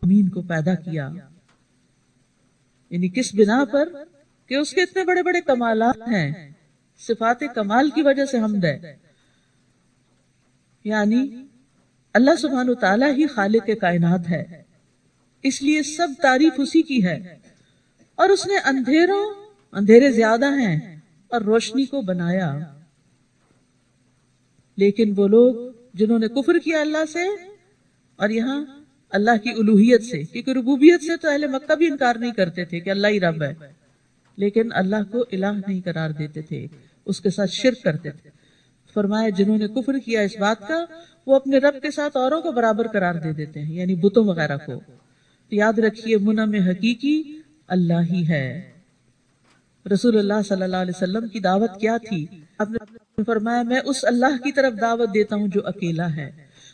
زمین کو پیدا کیا. یعنی کس بنا پر کہ اس کے اتنے بڑے بڑے کمالات ہیں, صفات کمال کی وجہ سے حمد ہے. یعنی اللہ سبحانہ وتعالی ہی خالق کائنات ہے, اس لیے سب تعریف اسی کی ہے. اور اس نے اندھیرے زیادہ ہیں اور روشنی کو بنایا. لیکن وہ لوگ جنہوں نے کفر کیا اللہ سے, اور یہاں اللہ کی الوہیت سے, کیونکہ ربوبیت سے تو اہل مکہ بھی انکار نہیں کرتے تھے کہ اللہ ہی رب ہے, لیکن اللہ کو الہ نہیں قرار دیتے تھے, اس کے ساتھ شرک کرتے تھے. فرمایا جنہوں نے کفر کیا اس بات کا, وہ اپنے رب کے ساتھ اوروں کو برابر قرار دے دیتے ہیں, یعنی بتوں وغیرہ کو. تو یاد رکھیے منعم حقیقی اللہ ہی ہے. رسول اللہ صلی اللہ علیہ وسلم کی دعوت کیا تھی؟ آپ نے فرمایا میں اس اللہ کی طرف دعوت دیتا ہوں جو اکیلا ہے.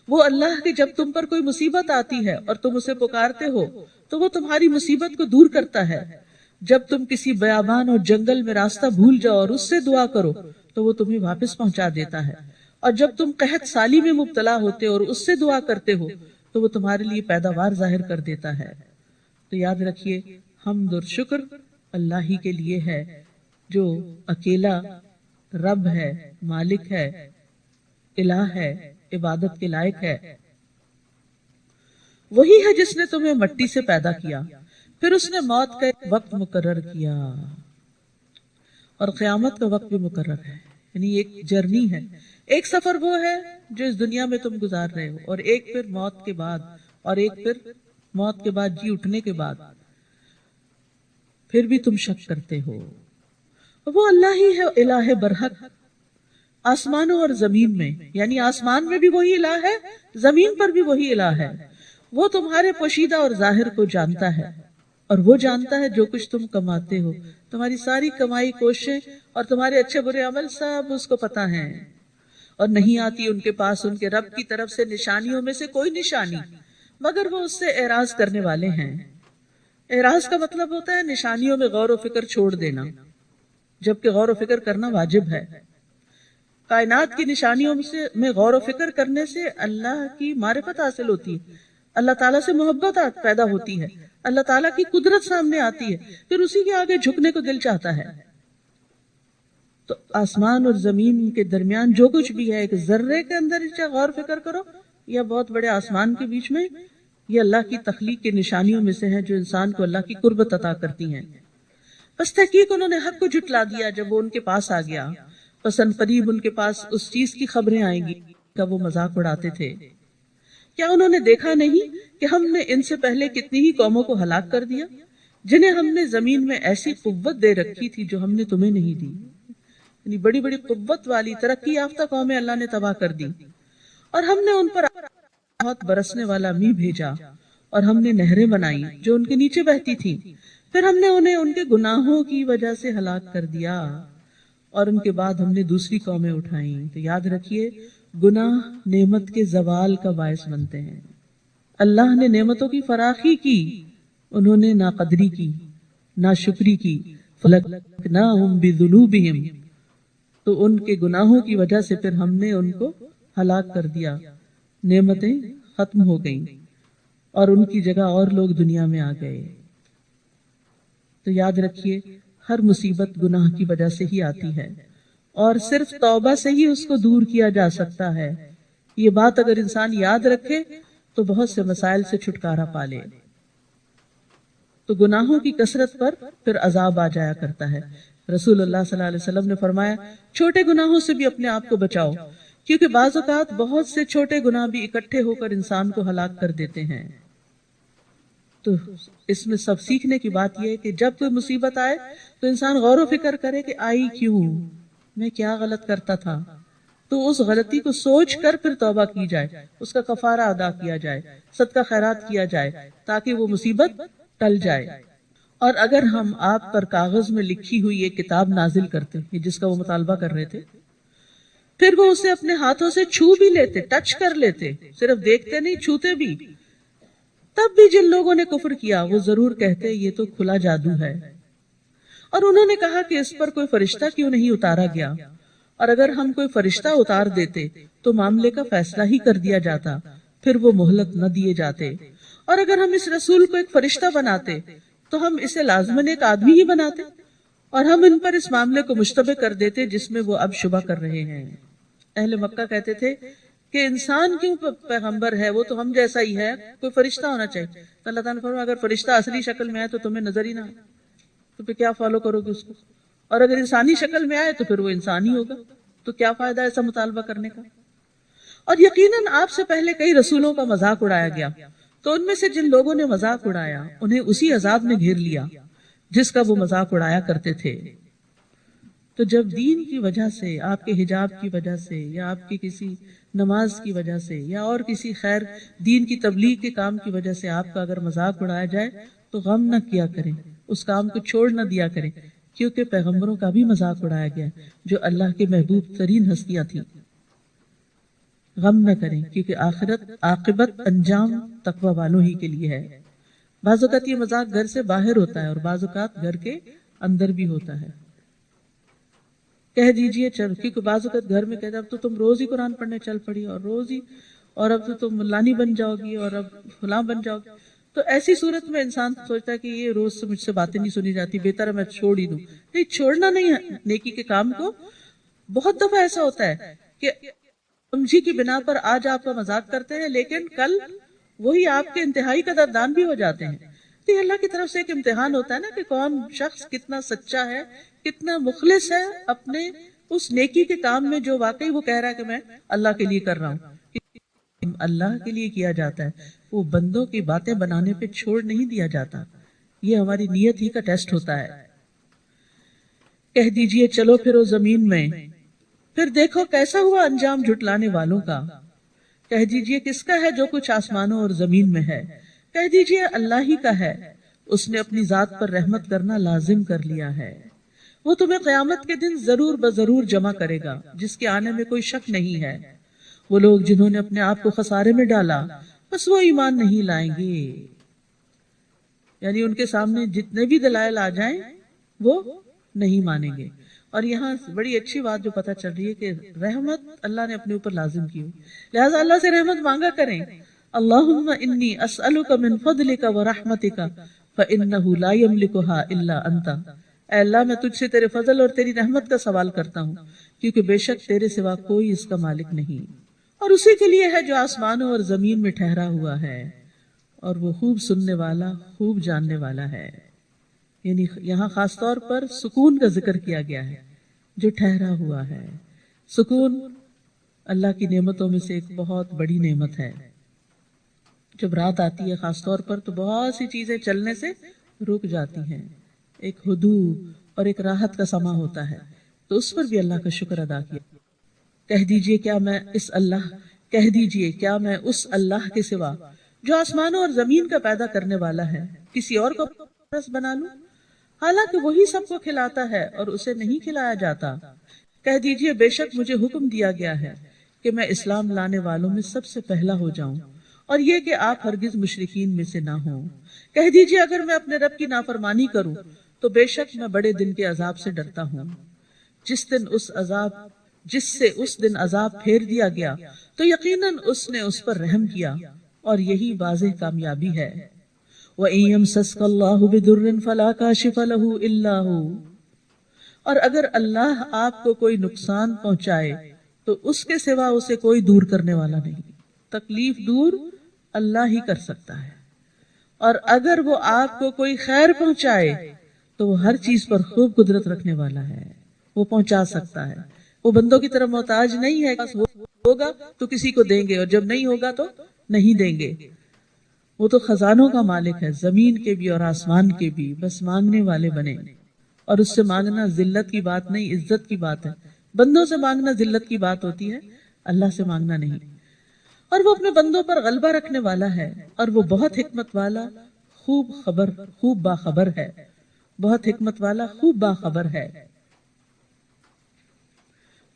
وہ اللہ کہ جب تم پر کوئی مصیبت آتی ہے اور تم اسے پکارتے ہو تو وہ تمہاری مصیبت کو دور کرتا ہے. جب تم کسی بیابان اور جنگل میں راستہ بھول جاؤ اور اس سے دعا کرو تو وہ تمہیں واپس پہنچا دیتا ہے. اور جب تم قحط سالی میں مبتلا ہوتے اور اس سے دعا کرتے ہو تو وہ تمہارے لیے پیداوار ظاہر کر دیتا ہے. تو یاد رکھیے حمد اور شکر اللہ ہی کے لیے ہے جو اکیلا رب ہے, مالک ہے, الہ ہے, عبادت کے لائق ہے. وہی ہے جس نے تمہیں مٹی سے پیدا کیا, پھر اس نے موت کا ایک وقت مقرر کیا اور قیامت کا وقت بھی مقرر ہے. یعنی ایک جرنی ہے, ایک سفر وہ ہے جو اس دنیا میں تم گزار رہے ہو, اور ایک پھر موت کے بعد, اور ایک پھر موت کے بعد جی اٹھنے کے بعد. پھر بھی تم شک کرتے ہو. وہ اللہ ہی ہے الہ برحق آسمانوں اور زمین میں, یعنی آسمان میں بھی وہی الہ ہے, زمین پر بھی وہی الہ ہے. وہ تمہارے پوشیدہ اور ظاہر کو جانتا ہے, اور وہ جانتا ہے جو کچھ تم کماتے ہو. تمہاری ساری کمائی, کوششیں اور تمہارے اچھے برے عمل سب اس کو پتہ ہیں. اور نہیں آتی ان کے پاس ان کے رب کی طرف سے نشانیوں میں سے کوئی نشانی مگر وہ اس سے اعراض کرنے والے ہیں. اعراض کا مطلب ہوتا ہے نشانیوں میں غور و فکر چھوڑ دینا, جبکہ غور و فکر کرنا واجب ہے. کائنات کی نشانیوں میں غور و فکر کرنے سے اللہ کی معرفت حاصل ہوتی ہے, اللہ تعالیٰ سے محبت پیدا ہوتی ہے, اللہ تعالیٰ کی قدرت سامنے آتی ہے, پھر اسی کے آگے جھکنے کو دل چاہتا ہے. تو آسمان اور زمین کے درمیان جو کچھ بھی ہے, ایک ذرے کے اندر چاہے غور فکر کرو یا بہت بڑے آسمان کے بیچ میں, یہ اللہ کی تخلیق کے نشانیوں میں سے ہے جو انسان کو اللہ کی قربت عطا کرتی ہیں. بس تحقیق انہوں نے حق کو جھٹلا دیا جب وہ ان کے پاس آ گیا. بس ان قریب ان کے پاس اس چیز کی خبریں آئیں گی کا وہ مذاق اڑاتے تھے. کیا انہوں نے دیکھا نہیں کہ ہم نے ان سے پہلے کتنی ہی قوموں کو ہلاک کر دیا جنہیں ہم نے زمین میں ایسی قوت دے رکھی تھی جو ہم نے تمہیں نہیں دی. یعنی بڑی بڑی قوت والی ترقی یافتہ قومیں اللہ نے تباہ کر دی, اور ہم نے ان پر بہت برسنے والا می بھیجا, اور ہم نے نہریں بنائی جو ان کے نیچے بہتی تھی. پھر ہم نے انہیں ان کے گناہوں کی وجہ سے ہلاک کر دیا, اور ان کے بعد ہم نے دوسری قومیں اٹھائیں. تو یاد رکھیے گناہ نعمت کے زوال کا باعث بنتے ہیں. اللہ نے نعمتوں کی فراخی کی, انہوں نے ناقدری کی, ناشکری کی. فَلَكْنَاهُمْ بِذُنُوبِهِمْ, تو ان کے گناہوں کی وجہ سے پھر ہم نے ان کو ہلاک کر دیا. نعمتیں ختم ہو گئیں اور ان کی جگہ اور لوگ دنیا میں آ گئے. تو یاد رکھیے ہر مصیبت گناہ کی وجہ سے ہی آتی ہے, اور صرف توبہ سے ہی اس کو دور کیا جا سکتا ہے. یہ بات اگر انسان یاد رکھے تو بہت سے مسائل سے چھٹکارا پا لے. تو گناہوں کی کثرت پر پھر عذاب آ جایا کرتا ہے. رسول اللہ صلی اللہ علیہ وسلم نے فرمایا چھوٹے گناہوں سے بھی اپنے آپ کو بچاؤ, کیونکہ بعض اوقات بہت سے چھوٹے گناہ بھی اکٹھے ہو کر انسان کو ہلاک کر دیتے ہیں. تو اس میں سب سیکھنے کی بات یہ ہے کہ جب کوئی مصیبت آئے تو انسان غور و فکر کرے کہ آئی کیوں, میں کیا غلط کرتا تھا. تو اس غلطی کو سوچ کر پھر توبہ کی جائے, اس کا کفارہ ادا کیا جائے, صدقہ خیرات کیا جائے, تاکہ وہ مصیبت ٹل جائے. اور اگر ہم آپ پر کاغذ میں لکھی ہوئی ایک کتاب نازل کرتے جس کا وہ مطالبہ کر رہے تھے، پھر وہ اسے اپنے ہاتھوں سے چھو بھی لیتے، ٹچ کر لیتے، صرف دیکھتے نہیں چھوتے بھی، تب بھی جن لوگوں نے کفر کیا وہ ضرور کہتے یہ تو کھلا جادو ہے، اور انہوں نے کہا کہ اس پر کوئی فرشتہ کیوں نہیں اتارا گیا، اور اگر ہم کوئی فرشتہ اتار دیتے تو معاملے کا فیصلہ ہی کر دیا جاتا، پھر وہ مہلت نہ دیے جاتے، اور اگر ہم اس رسول کو ایک فرشتہ بناتے تو ہم اسے لازماً ایک آدمی ہی بناتے، اور ہم ان پر اس معاملے کو مشتبہ کر دیتے جس میں وہ اب شبہ کر رہے ہیں۔ اہل مکہ کہتے تھے کہ انسان کیوں پیغمبر ہے، وہ تو ہم جیسا ہی ہے، کوئی فرشتہ ہونا چاہیے۔ تو اللہ تعالیٰ نے فرمایا اگر فرشتہ اصلی شکل میں آئے تو تمہیں نظر ہی نہ آئے تو پھر کیا فالو کرو گے اس کو، اور اگر انسانی شکل میں آئے تو پھر وہ انسان ہی ہوگا، تو کیا فائدہ ایسا مطالبہ کرنے کا۔ اور یقیناً آپ سے پہلے کئی رسولوں کا مذاق اڑایا گیا، تو ان میں سے جن لوگوں نے مذاق اڑایا انہیں اسی عذاب نے گھیر لیا جس کا وہ مذاق اڑایا کرتے تھے۔ تو جب دین کی وجہ سے، آپ کے حجاب کی وجہ سے، یا آپ کی کسی نماز کی وجہ سے، یا اور کسی خیر دین کی تبلیغ کے کام کی وجہ سے آپ کا اگر مذاق اڑایا جائے تو غم نہ کیا کریں، اس کام کو چھوڑ نہ دیا کریں، کیونکہ پیغمبروں کا بھی مذاق اڑایا گیا جو اللہ کے محبوب ترین ہستیاں تھیں۔ غم نہ کریں کیونکہ آخرت عاقبت انجام تقوی والوں ہی کے لیے ہے۔ بعض اوقات یہ مذاق گھر سے باہر ہوتا ہے اور بعض اوقات گھر کے اندر بھی ہوتا ہے۔ کہہ دیجئے چل، کیونکہ بعض اوقات گھر میں کہتے اب تو تم روز ہی قرآن پڑھنے چل پڑی، اور روز ہی، اور اب تو تم ملانی بن جاؤ گی، اور اب فلاں بن جاؤ گی۔ تو ایسی صورت میں انسان سوچتا ہے کہ یہ روز سے مجھ سے باتیں نہیں سنی جاتی، بہتر ہے میں چھوڑ ہی دوں۔ نہیں، چھوڑنا نہیں ہے نیکی کے کام کو۔ بہت دفعہ ایسا ہوتا ہے کہ سمجھی کی بنا پر آج آپ کا مذاق کرتے ہیں لیکن کل وہی آپ کے انتہائی قدردان بھی ہو جاتے ہیں۔ تو یہ اللہ کی طرف سے ایک امتحان ہوتا ہے نا کہ کون شخص کتنا سچا ہے، کتنا مخلص ہے اپنے اس نیکی کے کام میں جو واقعی وہ کہہ رہا ہے کہ میں اللہ کے لیے کر رہا ہوں۔ اللہ کے لیے کیا جاتا ہے، وہ بندوں کی باتیں بنانے پہ چھوڑ نہیں دیا جاتا، یہ ہماری نیت ہی کا ٹیسٹ ہوتا ہے۔ کہہ دیجئے چلو پھرو زمین میں، پھر دیکھو کیسا ہوا انجام جھٹلانے والوں کا۔ کہہ دیجئے کس کا ہے جو کچھ آسمانوں اور زمین میں ہے، کہہ دیجئے اللہ ہی کا ہے، اس نے اپنی ذات پر رحمت کرنا لازم کر لیا ہے۔ وہ تمہیں قیامت کے دن ضرور بضرور جمع کرے گا جس کے آنے میں کوئی شک نہیں ہے۔ وہ لوگ جنہوں نے اپنے آپ کو خسارے میں ڈالا بس وہ ایمان نہیں لائیں گے، یعنی ان کے سامنے جتنے بھی دلائل آ جائیں وہ نہیں مانیں گے۔ اور یہاں بڑی اچھی بات جو پتہ چل رہی ہے کہ رحمت اللہ نے اپنے اوپر لازم کی ہوئی، لہٰذا اللہ سے رحمت مانگا کریں۔ اللہم انی اسألک من فضلک ورحمتک فإنہ لا یملکھا الا انت۔ اے اللہ میں تجھ سے تیرے فضل اور تیری رحمت کا سوال کرتا ہوں کیونکہ بے شک تیرے سوا کوئی اس کا مالک نہیں، اور اسی کے لیے ہے جو آسمانوں اور زمین میں ٹھہرا ہوا ہے، اور وہ خوب سننے والا خوب جاننے والا ہے۔ یعنی یہاں خاص طور پر سکون کا ذکر کیا گیا ہے، جو ٹھہرا ہوا ہے۔ سکون اللہ کی نعمتوں میں سے ایک بہت بڑی نعمت ہے۔ جب رات آتی ہے خاص طور پر تو بہت سی چیزیں چلنے سے رک جاتی ہیں، ایک ہدوء اور ایک راحت کا سما ہوتا ہے، تو اس پر بھی اللہ کا شکر ادا کیا۔ کہہ دیجئے کیا میں اس اللہ کے سوا جو آسمانوں اور زمین کا پیدا کرنے والا ہے کسی اور کو پرست بنا لوں، حالانکہ وہی سب کو کھلاتا ہے اور اسے نہیں کھلایا جاتا۔ کہہ دیجئے بے شک مجھے حکم دیا گیا ہے کہ میں اسلام لانے والوں میں سب سے پہلا ہو جاؤں، اور یہ کہ آپ ہرگز مشرکین میں سے نہ ہوں۔ کہہ دیجئے اگر میں اپنے رب کی نافرمانی کروں تو بے شک میں بڑے دن کے عذاب سے ڈرتا ہوں، جس سے اس دن عذاب پھیر دیا گیا تو یقیناً اس نے اس پر رحم کیا، اور یہی واضح کامیابی ہے۔ وَإِن يَمْسَسْكَ اللَّهُ بِضُرٍّ فَلَا كَاشِفَ لَهُ إِلَّا هُوَ، اور اگر اللہ آپ کو کوئی نقصان پہنچائے تو اس کے سوا اسے کوئی دور کرنے والا نہیں۔ تکلیف دور اللہ ہی کر سکتا ہے، اور اگر وہ آپ کو کوئی خیر پہنچائے تو وہ ہر چیز پر خوب قدرت رکھنے والا ہے، وہ پہنچا سکتا ہے، وہ بندوں کی طرح محتاج نہیں ہے، بس وہ ہوگا تو کسی کو دیں گے اور جب نہیں ہوگا تو نہیں دیں گے۔ وہ تو خزانوں کا مالک ہے، زمین کے بھی اور آسمان کے بھی، بس مانگنے والے بنے، اور اس سے مانگنا ذلت کی بات نہیں عزت کی بات ہے۔ بندوں سے مانگنا ذلت کی بات ہوتی ہے، اللہ سے مانگنا نہیں۔ اور وہ اپنے بندوں پر غلبہ رکھنے والا ہے، اور وہ بہت حکمت والا خوب باخبر ہے، بہت حکمت والا، خوب باخبر ہے۔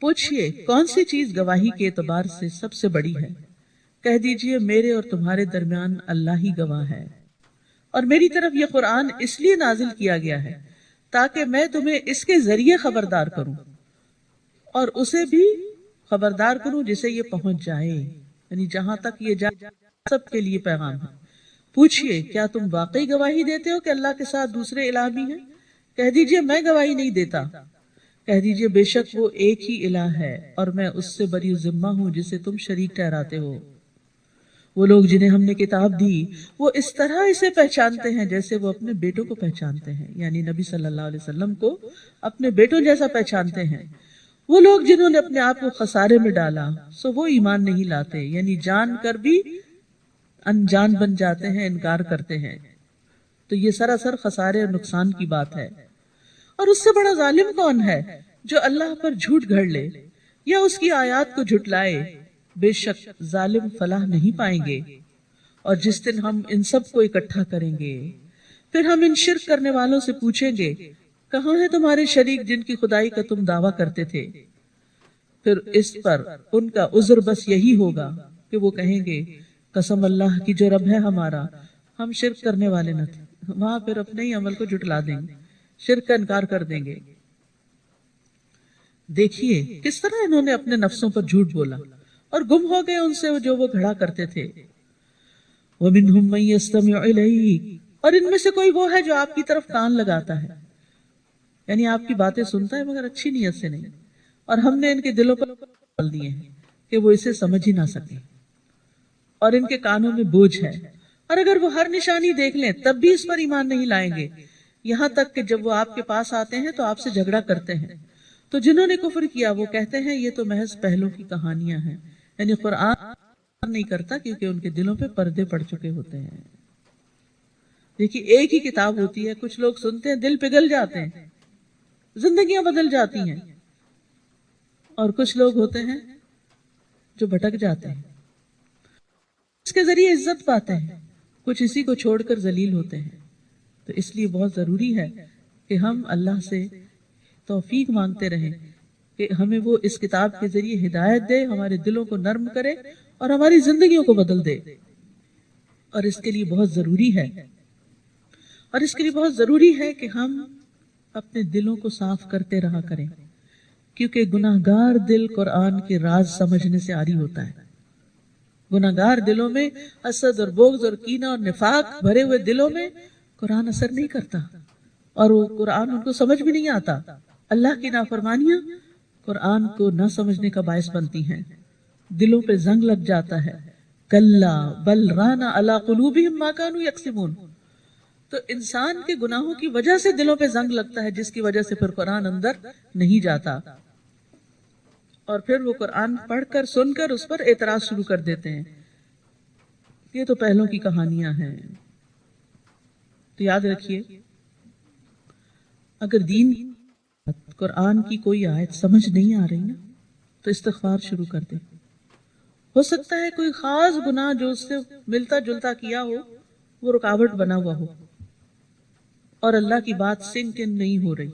پوچھئے کون سی چیز گواہی کے اعتبار سے سب سے بڑی ہے؟ کہہ دیجئے میرے اور تمہارے درمیان اللہ ہی گواہ ہے، اور میری طرف یہ قرآن اس لیے نازل کیا گیا ہے تاکہ میں تمہیں اس کے ذریعے خبردار کروں اور اسے بھی خبردار کروں جسے یہ پہنچ جائے، یعنی جہاں تک یہ جائے سب کے لیے پیغام ہے۔ پوچھئے کیا تم واقعی گواہی دیتے ہو کہ اللہ کے ساتھ دوسرے الہ بھی ہیں؟ کہہ دیجئے میں گواہی نہیں دیتا، کہہ دیجئے بے شک وہ ایک ہی الہ ہے اور میں اس سے بری ذمہ ہوں جسے تم شریک ٹھہراتے ہو۔ وہ لوگ جنہیں ہم نے کتاب دی وہ اس طرح اسے پہچانتے ہیں جیسے وہ اپنے بیٹوں کو پہچانتے ہیں، یعنی نبی صلی اللہ علیہ وسلم کو اپنے بیٹوں جیسا پہچانتے ہیں۔ وہ لوگ جنہوں نے اپنے آپ کو خسارے میں ڈالا سو وہ ایمان نہیں لاتے، یعنی جان کر بھی انجان بن جاتے ہیں، انکار کرتے ہیں، تو یہ سراسر خسارے اور نقصان کی بات ہے۔ اور اس سے بڑا ظالم کون ہے جو اللہ پر جھوٹ گھڑ لے یا اس کی آیات کو جھٹلائے؟ بے شک ظالم فلاح نہیں پائیں گے۔ اور جس دن ہم ان سب کو اکٹھا کریں گے پھر ہم ان شرک کرنے والوں سے پوچھیں گے کہاں ہیں تمہارے شریک جن کی خدائی کا تم دعویٰ کرتے تھے؟ پھر اس پر ان کا عذر بس یہی ہوگا کہ وہ کہیں گے قسم اللہ کی جو رب ہے ہمارا، ہم شرک کرنے والے نہ تھے۔ وہاں پھر اپنے ہی عمل کو جھٹلا دیں گے، شرک کا انکار کر دیں گے۔ دیکھیے کس طرح انہوں نے اپنے نفسوں پر جھوٹ بولا اور گم ہو گئے ان سے جو وہ گھڑا کرتے تھے۔ وَمِنْهُمْ مَنْ يَسْتَمِعُ إِلَيْكَ، اور ان میں سے کوئی وہ ہے جو آپ کی طرف کان لگاتا ہے، یعنی آپ کی باتیں سنتا ہے مگر اچھی نیت سے نہیں، اور ہم نے ان کے دلوں پر ڈال دیے ہیں کہ وہ اسے سمجھ ہی نہ سکیں، اور ان کے کانوں میں بوجھ ہے، اور اگر وہ ہر نشانی دیکھ لیں تب بھی اس پر ایمان نہیں لائیں گے، یہاں تک کہ جب وہ آپ کے پاس آتے ہیں تو آپ سے جھگڑا کرتے ہیں۔ تو جنہوں نے کفر کیا وہ کہتے ہیں یہ تو محض پہلوں کی کہانیاں ہیں، یعنی قرآن نہیں کرتا کیونکہ ان کے دلوں پہ پردے پڑ چکے ہوتے ہیں۔ دیکھیے ایک ہی کتاب ہوتی ہے، کچھ لوگ سنتے ہیں دل پگھل جاتے ہیں، زندگیاں بدل جاتی ہیں، اور کچھ لوگ ہوتے ہیں جو بھٹک جاتے ہیں، اس کے ذریعے عزت پاتے ہیں، کچھ اسی کو چھوڑ کر ذلیل ہوتے ہیں۔ تو اس لیے بہت ضروری ہے کہ ہم اللہ سے توفیق مانگتے رہیں کہ ہمیں وہ اس کتاب کے ذریعے ہدایت دے، ہمارے دلوں کو نرم کرے اور ہماری زندگیوں کو بدل دے۔ اور اس کے لیے بہت ضروری ہے کہ ہم اپنے دلوں کو صاف کرتے رہا کریں، کیونکہ گناہگار دل قرآن کے راز سمجھنے سے عاری ہوتا ہے۔ گناہگار دلوں میں حسد اور بغض اور کینہ اور نفاق بھرے ہوئے دلوں میں قرآن اثر نہیں کرتا، اور وہ قرآن ان کو سمجھ بھی نہیں آتا۔ اللہ کی نافرمانیاں قرآن کو نہ سمجھنے کا باعث بنتی ہیں، دلوں پہ زنگ لگ جاتا ہے۔ کلا بل ران علی قلوبہم ما کانوا یکسبون، تو انسان کے گناہوں کی وجہ سے دلوں پہ زنگ لگتا ہے، جس کی وجہ سے پھر قرآن اندر نہیں جاتا، اور پھر وہ قرآن پڑھ کر سن کر اس پر اعتراض شروع کر دیتے ہیں، یہ تو پہلوں کی کہانیاں ہیں۔ تو یاد رکھیے اگر دین قرآن کی کوئی آیت سمجھ نہیں آ رہی نا تو استغفار شروع کر دیں۔ ہو سکتا ہے کوئی خاص گناہ جو اس سے ملتا جلتا کیا ہو وہ رکاوٹ بنا ہوا ہو اور اللہ کی بات سنک ان نہیں ہو رہی۔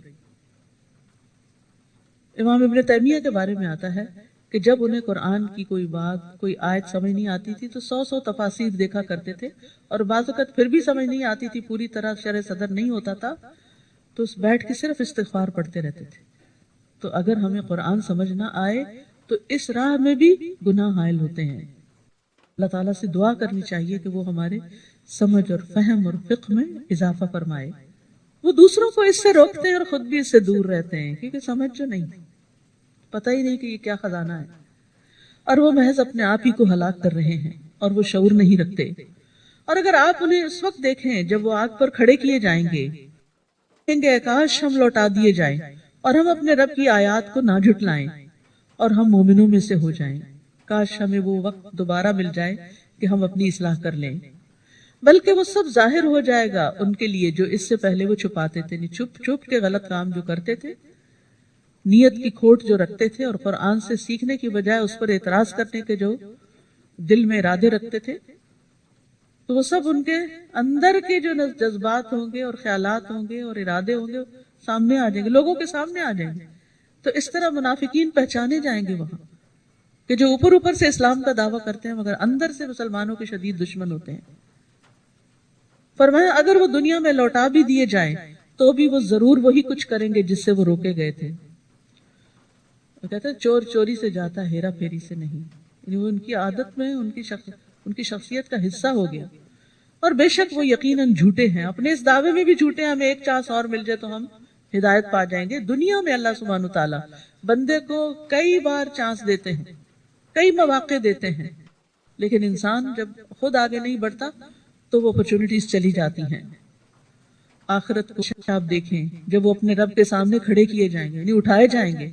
امام ابن تیمیہ کے بارے میں آتا ہے کہ جب انہیں قرآن کی کوئی بات کوئی آیت سمجھ نہیں آتی تھی تو 100 تفاسیر دیکھا کرتے تھے، اور بعض اوقات پھر بھی سمجھ نہیں آتی تھی، پوری طرح شرح صدر نہیں ہوتا تھا، تو اس بیٹھ کے صرف استغفار پڑھتے رہتے تھے۔ تو اگر ہمیں قرآن سمجھ نہ آئے تو اس راہ میں بھی گناہ حائل ہوتے ہیں۔ اللہ تعالیٰ سے دعا کرنی چاہیے کہ وہ ہمارے سمجھ اور فہم اور فقہ میں اضافہ فرمائے۔ وہ دوسروں کو اس سے روکتے ہیں اور خود بھی اس سے دور رہتے ہیں، کیونکہ سمجھ جو نہیں، پتہ ہی نہیں کہ یہ کیا خزانہ ہے، اور وہ محض اپنے آپ ہی کو ہلاک کر رہے ہیں اور وہ شعور نہیں رکھتے۔ اور اگر آپ انہیں اس وقت دیکھیں جب وہ آگ پر کھڑے کیے جائیں گے، کہیں گے کاش ہم لوٹا دیے جائیں اور ہم اپنے رب کی آیات کو نہ جھٹلائیں اور ہم مومنوں میں سے ہو جائیں، کاش ہمیں وہ وقت دوبارہ مل جائے کہ ہم اپنی اصلاح کر لیں، بلکہ وہ سب ظاہر ہو جائے گا ان کے لیے جو اس سے پہلے وہ چھپاتے تھے، چھپ چھپ کے غلط کام جو کرتے تھے، نیت کی کھوٹ جو رکھتے تھے، اور قرآن سے سیکھنے کی بجائے اس پر اعتراض کرنے کے جو دل میں ارادے رکھتے تھے۔ تو وہ سب ان کے اندر کے جو جذبات ہوں گے اور خیالات ہوں گے اور ارادے ہوں گے سامنے آ جائیں گے، لوگوں کے سامنے آ جائیں گے. تو اس طرح منافقین پہچانے جائیں گے وہاں، کہ جو اوپر اوپر سے اسلام کا دعویٰ کرتے ہیں مگر اندر سے مسلمانوں کے شدید دشمن ہوتے ہیں. فرمایا اگر وہ دنیا میں لوٹا بھی دیے جائیں تو بھی وہ ضرور وہی کچھ کریں گے جس سے وہ روکے گئے تھے. وہ کہتے ہیں چور چوری سے جاتا ہیرا پھیری سے نہیں، یعنی وہ ان کی عادت میں ان کی شخصیت کا حصہ ہو گیا. اور بے شک وہ یقیناً جھوٹے ہیں، اپنے اس دعوے میں بھی جھوٹے ہیں ہمیں ایک چانس اور مل جائے تو ہم ہدایت پا جائیں گے. دنیا میں اللہ سبحانہ تعالیٰ بندے کو کئی بار چانس دیتے ہیں، کئی مواقع دیتے ہیں، لیکن انسان جب خود آگے نہیں بڑھتا تو وہ اپرچونٹیز چلی جاتی ہیں. آخرت کو آپ دیکھیں، جب وہ اپنے رب کے سامنے کھڑے کیے جائیں گے، یعنی اٹھائے جائیں گے،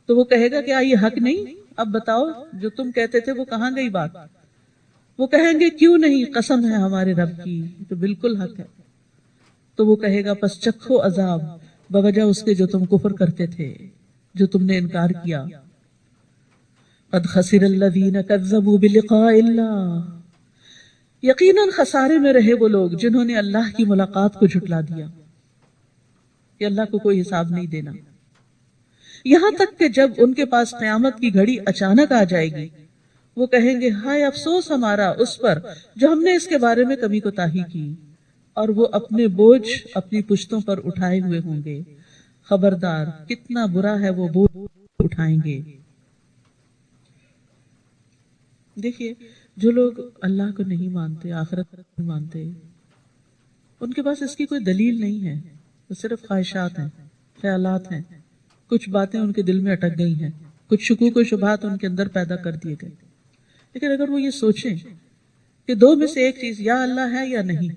تو وہ کہے گا کیا یہ حق نہیں؟ اب بتاؤ جو تم کہتے تھے وہ کہاں گئی بات؟ وہ کہیں گے کیوں نہیں، قسم ہے ہمارے رب کی، تو بالکل حق ہے. تو وہ کہے گا پس چکھو عذاب بوجہ اس کے جو تم کفر کرتے تھے، جو تم نے انکار کیا. قد خسر الذین کذبوا بلقاء اللہ، یقیناً خسارے میں رہے وہ لوگ جنہوں نے اللہ کی ملاقات کو جھٹلا دیا کہ اللہ کو کوئی حساب نہیں دینا. یہاں تک کہ جب ان کے پاس قیامت کی گھڑی اچانک آ جائے گی وہ کہیں گے ہائے افسوس ہمارا اس پر جو ہم نے اس کے بارے میں کمی کوتاہی کی، اور وہ اپنے بوجھ اپنی پشتوں پر اٹھائے ہوئے ہوں گے. خبردار کتنا برا ہے وہ بوجھ اٹھائیں گے. دیکھیے جو لوگ اللہ کو نہیں مانتے، آخرت نہیں مانتے، ان کے پاس اس کی کوئی دلیل نہیں ہے، وہ صرف خواہشات ہیں، خیالات ہیں، کچھ باتیں ان کے دل میں اٹک گئی ہیں، کچھ شکوک و شبہات ان کے اندر پیدا کر دیے گئے. لیکن اگر وہ یہ سوچیں کہ دو میں سے ایک چیز یا اللہ ہے یا نہیں،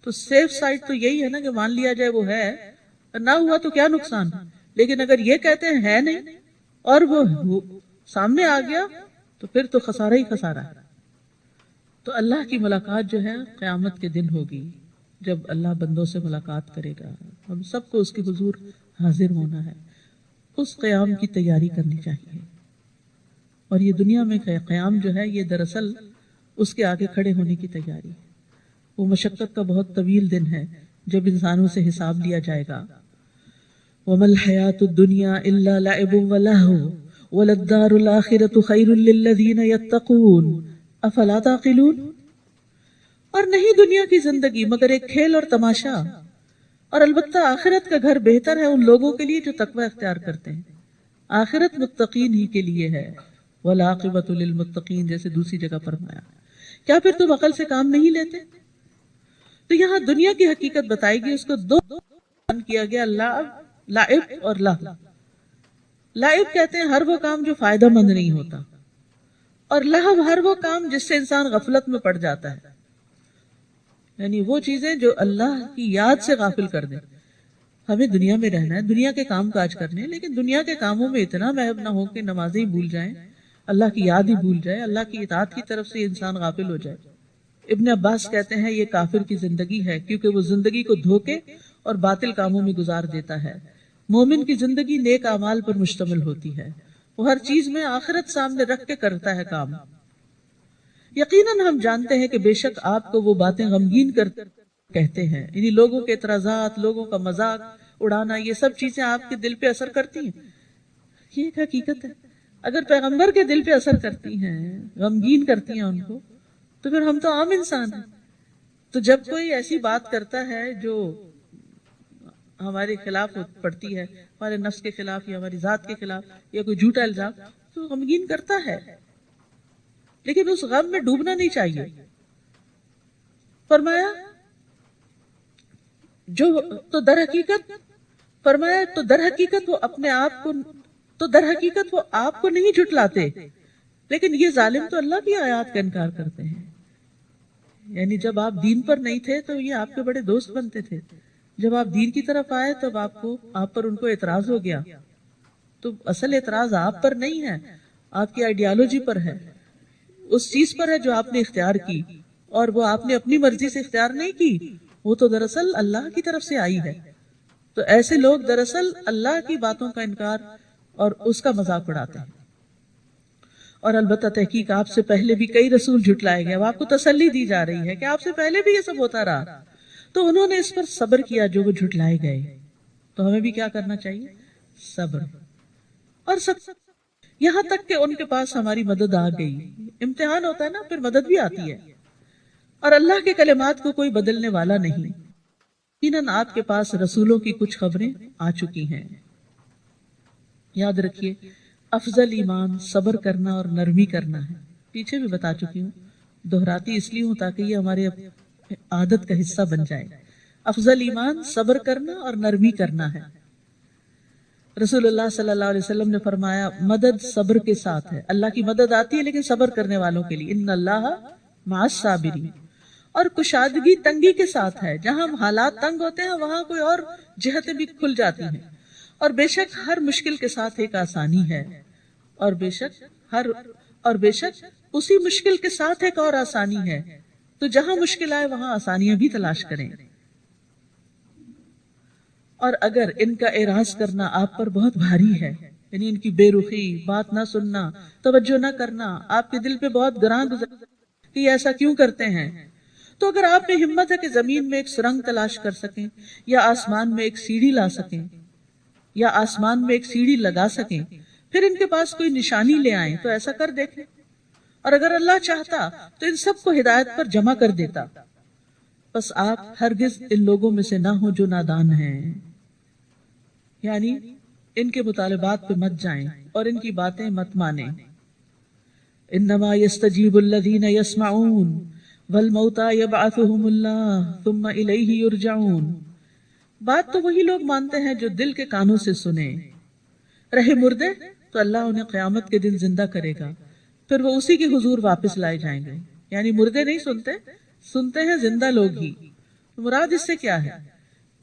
تو سیف سائڈ تو یہی ہے نا کہ مان لیا جائے وہ ہے، نہ ہوا تو کیا نقصان. لیکن اگر یہ کہتے ہیں ہے نہیں اور وہ سامنے آ گیا تو پھر تو خسارہ ہی خسارہ ہے. تو اللہ کی ملاقات جو ہے قیامت کے دن ہوگی، جب اللہ بندوں سے ملاقات کرے گا. ہم سب کو اس کے حضور حاضر ہونا ہے، اس قیام کی تیاری کرنی چاہیے. اور یہ دنیا میں قیام جو ہے یہ دراصل اس کے آگے کھڑے ہونے کی تیاری ہے. وہ مشقت کا بہت طویل دن ہے جب انسانوں سے حساب لیا جائے گا. وَمَا الْحَيَاةُ الدُّنْيَا إِلَّا لَعِبٌ وَلَهْوٌ وَلَلدَّارُ الْآخِرَةُ خَيْرٌ لِلَّذِينَ يَتَّقُونَ أَفَلَا تَعْقِلُونَ. اور نہیں دنیا کی زندگی مگر ایک کھیل اور تماشا، اور البتہ آخرت کا گھر بہتر ہے ان لوگوں کے لیے جو تقوی اختیار کرتے ہیں. آخرت متقین ہی کے لیے ہے. وَالْعَاقِبَةُ لِلْمُتَّقِينَ جیسے دوسری جگہ فرمایا. کیا پھر تم عقل سے کام نہیں لیتے؟ تو یہاں دنیا کی حقیقت بتائی گئی، اس کو دو کیا گیا، لعب اور لہو. لعب کہتے ہیں ہر وہ کام جو فائدہ مند نہیں ہوتا، اور لہو ہر وہ کام جس سے انسان غفلت میں پڑ جاتا ہے، یعنی وہ چیزیں جو اللہ کی یاد سے غافل کر دیں. ہمیں دنیا میں رہنا ہے، دنیا کے کام کاج کرنے ہیں، لیکن دنیا کے کاموں میں اتنا محب نہ ہو کہ نمازیں ہی بھول جائیں، اللہ کی یاد ہی بھول جائے، اللہ کی اطاعت کی طرف سے انسان غافل ہو جائے. ابن عباس کہتے ہیں یہ کافر کی زندگی ہے، کیونکہ وہ زندگی کو دھوکے اور باطل کاموں میں گزار دیتا ہے. مومن کی زندگی نیک اعمال پر مشتمل ہوتی ہے، وہ ہر چیز میں آخرت سامنے رکھ کے کرتا ہے کام. یقیناً ہم جانتے ہیں کہ بے شک آپ کو وہ باتیں غمگین کہتے ہیں، یعنی لوگوں کے اعتراضات، لوگوں کا مذاق اڑانا، یہ سب چیزیں آپ کے دل پہ اثر کرتی ہیں. یہ ایک حقیقت ہے. اگر پیغمبر کے دل پہ اثر کرتی ہیں، غمگین کرتی ہیں ان کو، تو پھر ہم تو عام انسان ہیں. تو جب کوئی ایسی بات کرتا ہے جو ہمارے خلاف پڑتی ہے، ہمارے نفس کے خلاف یا ہماری ذات کے خلاف، یا کوئی جھوٹا الزام، تو غمگین کرتا ہے، لیکن اس غم میں ڈوبنا نہیں چاہیے. فرمایا تو در حقیقت وہ اپنے آپ کو وہ آپ کو نہیں جھٹلاتے، لیکن یہ ظالم تو اللہ کی آیات کا انکار کرتے ہیں. یعنی جب آپ دین پر نہیں تھے تو یہ آپ کے بڑے دوست بنتے تھے، جب آپ دین کی طرف آئے تب آپ پر ان کو اعتراض ہو گیا. تو اصل اعتراض آپ پر نہیں ہے، آپ کی آئیڈیالوجی پر ہے، اس چیز پر ہے جو آپ نے اختیار کی، اور وہ آپ نے اپنی مرضی سے اختیار نہیں کی، وہ تو دراصل اللہ کی طرف سے آئی ہے. تو ایسے لوگ دراصل اللہ کی باتوں کا انکار اور اس کا مذاق اڑاتے ہیں. اور البتہ تحقیق آپ سے پہلے بھی کئی رسول جھٹلائے گئے. اب آپ کو تسلی دی جا رہی ہے کہ آپ سے پہلے بھی یہ سب ہوتا رہا, تو انہوں نے اس پر صبر کیا جو وہ جھٹلائے گئے. تو ہمیں بھی کیا کرنا چاہیے؟ صبر. اور یہاں تک کہ ان کے پاس ہماری مدد آ گئی. امتحان ہوتا ہے نا, پھر مدد بھی آتی ہے. اور اللہ کے کلمات کو کوئی بدلنے والا نہیں. یقیناً آپ کے پاس رسولوں کی کچھ خبریں آ چکی ہیں. یاد رکھیے, افضل ایمان صبر کرنا اور نرمی کرنا ہے. پیچھے بھی بتا چکی ہوں, دہراتی اس لیے ہوں تاکہ یہ ہمارے عادت کا حصہ بن جائے. افضل ایمان صبر کرنا اور نرمی کرنا ہے. رسول اللہ صلی اللہ علیہ وسلم نے فرمایا, مدد صبر کے ساتھ ہے. اللہ کی مدد آتی ہے لیکن صبر کرنے والوں کے لیے. ان اللہ مع الصابرین. اور کشادگی تنگی کے ساتھ ہے. جہاں حالات تنگ ہوتے ہیں وہاں کوئی اور جہتیں بھی کھل جاتی ہیں. اور بے شک ہر مشکل کے ساتھ ایک آسانی ہے. اور بے شک اسی مشکل کے ساتھ ایک اور آسانی ہے. تو جہاں مشکل آئے وہاں آسانیاں بھی تلاش کریں. اور اگر ان کا اعراض کرنا آپ پر بہت بھاری ہے, یعنی ان کی بے رخی, بات نہ سننا, توجہ نہ کرنا آپ کے دل پہ بہت گراں گزر کہ یہ ایسا کیوں کرتے ہیں, تو اگر آپ میں ہمت ہے کہ زمین میں ایک سرنگ تلاش کر سکیں, یا آسمان میں ایک سیڑھی لا سکیں, یا آسمان میں ایک سیڑھی لگا سکیں, پھر ان کے پاس کوئی نشانی لے آئیں تو ایسا کر دیکھیں. اور اگر اللہ چاہتا تو ان سب کو ہدایت پر جمع کر دیتا. بس آپ ہرگز ان لوگوں میں سے نہ ہو جو نادان ہیں, یعنی ان کے مطالبات پہ مت جائیں اور ان کی باتیں مت مانیں. انما یستجیب الذین یسمعون والموتى یبعثهم اللہ ثم الیہ یرجعون. بات تو وہی لوگ مانتے ہیں جو دل کے کانوں سے سنیں. رہے مردے تو اللہ انہیں قیامت کے دن زندہ کرے گا, پھر وہ اسی کے حضور واپس لائے جائیں گے. یعنی مردے نہیں سنتے, سنتے ہیں زندہ لوگ ہی. مراد اس سے کیا ہے